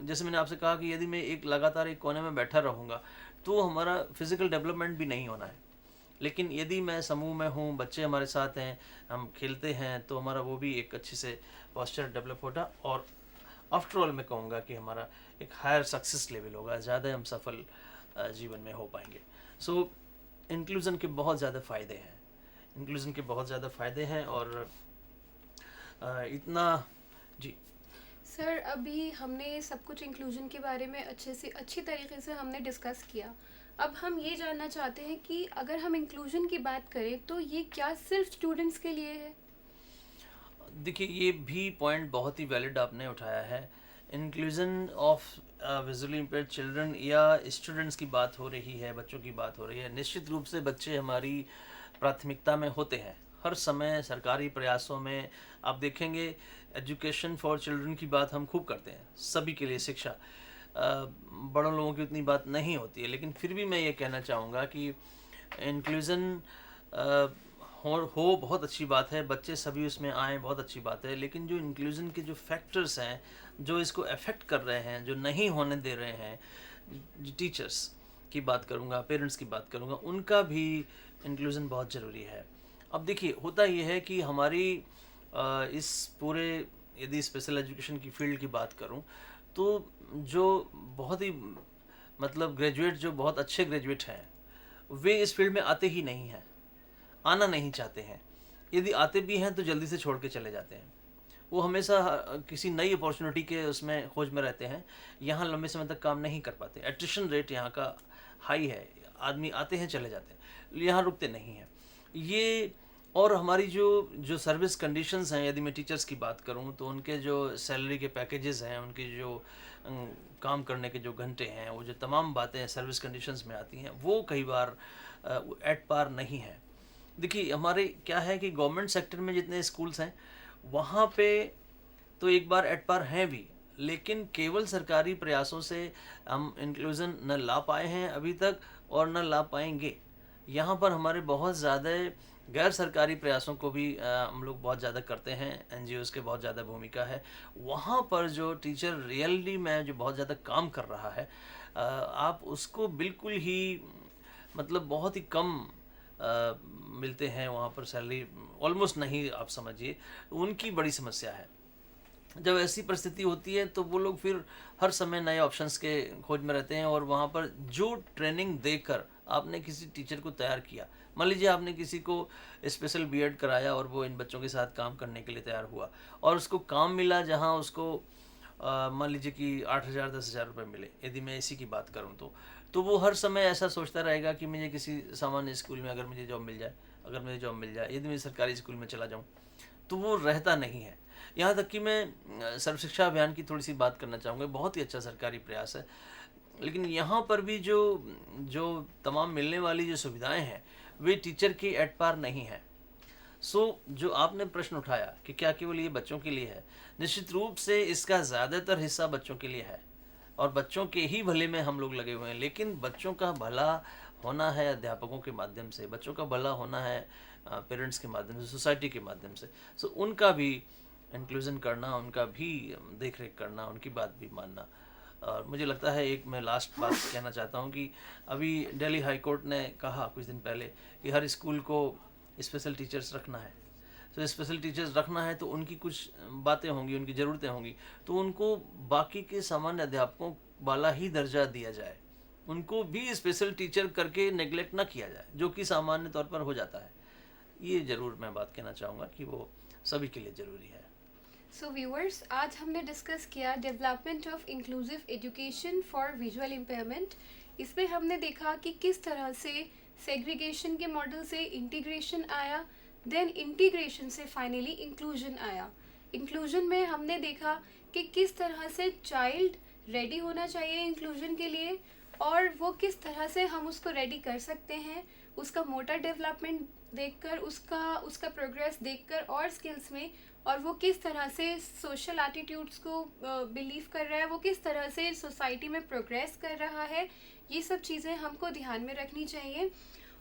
जैसे मैंने आपसे कहा कि यदि मैं एक लगातार एक कोने में बैठा रहूँगा तो हमारा फिज़िकल डेवलपमेंट भी नहीं होना है। लेकिन यदि मैं समूह में हूँ, बच्चे हमारे साथ हैं, हम खेलते हैं, तो हमारा वो भी एक अच्छे से पॉस्चर डेवलप होगा। और आफ्टर ऑल मैं कहूँगा कि हमारा एक हायर सक्सेस लेवल होगा, ज़्यादा हम सफल जीवन में हो पाएंगे। सो इंक्लूज़न के बहुत ज़्यादा फ़ायदे हैं, इंक्लूज़न के बहुत ज़्यादा फ़ायदे हैं। और इतना जी सर, अभी हमने सब कुछ इंक्लूजन के बारे में अच्छी तरीके से हमने डिस्कस किया। अब हम ये जानना चाहते हैं कि अगर हम इंक्लूजन की बात करें तो ये क्या सिर्फ स्टूडेंट्स के लिए है? देखिए, ये भी पॉइंट बहुत ही वैलिड आपने उठाया है। Inclusion of visually impaired children या स्टूडेंट्स की बात हो रही है, बच्चों की बात हो रही है। निश्चित रूप से बच्चे हमारी प्राथमिकता में होते हैं हर समय। सरकारी प्रयासों में आप देखेंगे एजुकेशन फॉर चिल्ड्रन की बात हम खूब करते हैं, सभी के लिए शिक्षा। बड़ों लोगों की उतनी बात नहीं होती है, लेकिन फिर भी मैं ये कहना चाहूँगा कि इंक्लूज़न हो बहुत अच्छी बात है, बच्चे सभी उसमें आएँ बहुत अच्छी बात है। लेकिन जो इंक्लूज़न के जो फैक्टर्स हैं जो इसको अफेक्ट कर रहे हैं, जो नहीं होने दे रहे हैं, टीचर्स की बात करूँगा, पेरेंट्स की बात करूँगा, उनका भी इंक्लूज़न बहुत ज़रूरी है। अब देखिए, होता ये है कि हमारी इस पूरे, यदि स्पेशल एजुकेशन की फील्ड की बात करूं, तो जो बहुत ही मतलब ग्रेजुएट, जो बहुत अच्छे ग्रेजुएट हैं, वे इस फील्ड में आते ही नहीं हैं, आना नहीं चाहते हैं। यदि आते भी हैं तो जल्दी से छोड़ के चले जाते हैं। वो हमेशा किसी नई अपॉर्चुनिटी के उसमें खोज में रहते हैं, यहाँ लंबे समय तक काम नहीं कर पाते। एट्रिशन रेट यहाँ का हाई है, आदमी आते हैं चले जाते हैं, यहाँ रुकते नहीं हैं। ये और हमारी जो सर्विस कंडीशंस हैं, यदि मैं टीचर्स की बात करूं तो उनके जो सैलरी के पैकेजेस हैं, उनकी जो काम करने के जो घंटे हैं, वो जो तमाम बातें सर्विस कंडीशंस में आती हैं, वो कई बार एट पार नहीं है। देखिए, हमारे क्या है कि गवर्नमेंट सेक्टर में जितने स्कूल्स हैं वहाँ पे तो एक बार एट पार हैं भी, लेकिन केवल सरकारी प्रयासों से हम इंक्लूज़न न ला पाए हैं अभी तक और न ला पाएंगे। यहाँ पर हमारे बहुत ज़्यादा गैर सरकारी प्रयासों को भी हम लोग बहुत ज़्यादा करते हैं, एनजीओस के बहुत ज़्यादा भूमिका है। वहाँ पर जो टीचर रियली में जो बहुत ज़्यादा काम कर रहा है, आप उसको बिल्कुल ही मतलब बहुत ही कम मिलते हैं वहाँ पर, सैलरी ऑलमोस्ट नहीं, आप समझिए, उनकी बड़ी समस्या है। जब ऐसी परिस्थिति होती है तो वो लोग फिर हर समय नए ऑप्शंस के खोज में रहते हैं। और वहाँ पर जो ट्रेनिंग देकर आपने किसी टीचर को तैयार किया, मान लीजिए आपने किसी को स्पेशल बीएड कराया और वो इन बच्चों के साथ काम करने के लिए तैयार हुआ और उसको काम मिला जहाँ उसको मान लीजिए कि 8,000 10,000 रुपये मिले, यदि मैं इसी की बात करूँ तो वो हर समय ऐसा सोचता रहेगा कि मुझे किसी सामान्य स्कूल में अगर मुझे जॉब मिल जाए, यदि मैं सरकारी स्कूल में चला जाऊँ, तो वो रहता नहीं है। यहाँ तक कि मैं सर्व शिक्षा अभियान की थोड़ी सी बात करना चाहूँगा। बहुत ही अच्छा सरकारी प्रयास है, लेकिन यहाँ पर भी जो जो तमाम मिलने वाली जो सुविधाएं हैं वे टीचर की एट पार नहीं है। जो आपने प्रश्न उठाया कि क्या केवल ये बच्चों के लिए है, निश्चित रूप से इसका ज़्यादातर हिस्सा बच्चों के लिए है और बच्चों के ही भले में हम लोग लगे हुए हैं। लेकिन बच्चों का भला होना है अध्यापकों के माध्यम से, बच्चों का भला होना है पेरेंट्स के माध्यम से, सोसाइटी के माध्यम से। उनका भी इंक्लूजन करना, उनका भी देख रेख करना, उनकी बात भी मानना। और मुझे लगता है एक मैं लास्ट बात कहना चाहता हूँ कि अभी दिल्ली हाई कोर्ट ने कहा कुछ दिन पहले कि हर स्कूल को स्पेशल टीचर्स रखना है। स्पेशल टीचर्स रखना है तो उनकी कुछ बातें होंगी, उनकी ज़रूरतें होंगी, तो उनको बाकी के सामान्य अध्यापकों वाला ही दर्जा दिया जाए, उनको भी स्पेशल टीचर करके नेग्लेक्ट ना किया जाए, जो कि सामान्य तौर पर हो जाता है। ये ज़रूर मैं बात कहना चाहूँगा कि वो सभी के लिए ज़रूरी है। सो व्यूअर्स, आज हमने डिस्कस किया development of inclusive education for visual impairment. इसमें हमने देखा कि किस तरह से सेग्रीगेशन के मॉडल से इंटीग्रेशन आया, देन इंटीग्रेशन से फाइनली इंक्लूजन आया। इंक्लूजन में हमने देखा कि किस तरह से चाइल्ड रेडी होना चाहिए इंक्लूजन के लिए और वो किस तरह से हम उसको रेडी कर सकते हैं, उसका मोटर डेवलपमेंट देखकर, उसका प्रोग्रेस देखकर और स्किल्स में, और वो किस तरह से सोशल एटीट्यूड्स को बिलीव कर रहा है, वो किस तरह से सोसाइटी में प्रोग्रेस कर रहा है। ये सब चीज़ें हमको ध्यान में रखनी चाहिए।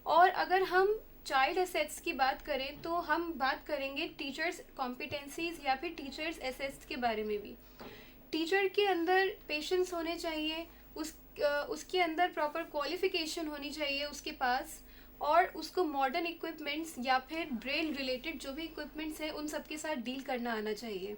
और अगर हम चाइल्ड एसेट्स की बात करें तो हम बात करेंगे टीचर्स कॉम्पिटेंसीज या फिर टीचर्स एसेट्स के बारे में भी। टीचर के अंदर पेशेंस होने चाहिए, उसके अंदर प्रॉपर क्वालिफिकेशन होनी चाहिए उसके पास, और उसको मॉडर्न इक्विपमेंट्स या फिर ब्रेन रिलेटेड जो भी इक्विपमेंट्स हैं उन सब के साथ डील करना आना चाहिए।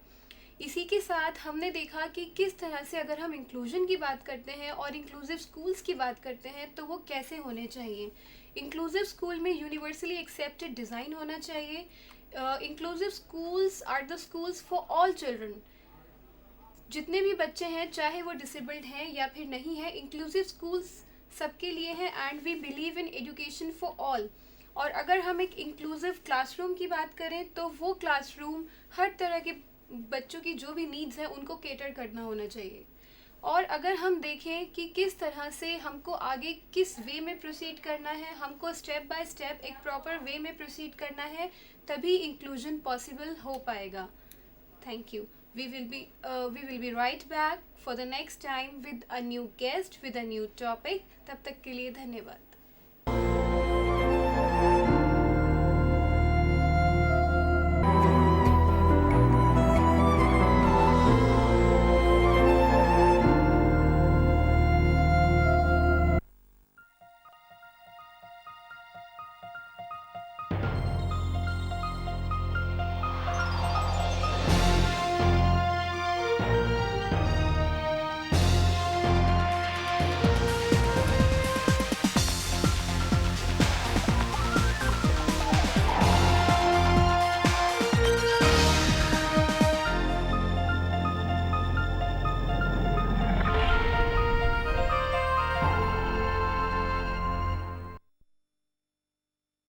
इसी के साथ हमने देखा कि किस तरह से अगर हम इंक्लूजन की बात करते हैं और इंक्लूसिव स्कूल्स की बात करते हैं तो वो कैसे होने चाहिए। इंक्लूसिव स्कूल में यूनिवर्सली एक्सेप्टेड डिज़ाइन होना चाहिए। Inclusive schools are the schools for all children. जितने भी बच्चे हैं, चाहे वो डिसेबल्ड हैं या फिर नहीं है, इंक्लूसिव स्कूल्स सबके लिए हैं and we believe in education for all. और अगर हम एक इंक्लूसिव क्लासरूम की बात करें तो वो क्लासरूम हर तरह के बच्चों की जो भी नीड्स हैं उनको केटर करना होना चाहिए। और अगर हम देखें कि किस तरह से हमको आगे किस वे में प्रोसीड करना है, हमको स्टेप बाय स्टेप एक प्रॉपर वे में प्रोसीड करना है, तभी इंक्लूजन पॉसिबल हो पाएगा। Thank you. We will be right back for the next time with a new guest, with a new topic. तब तक के लिए धन्यवाद।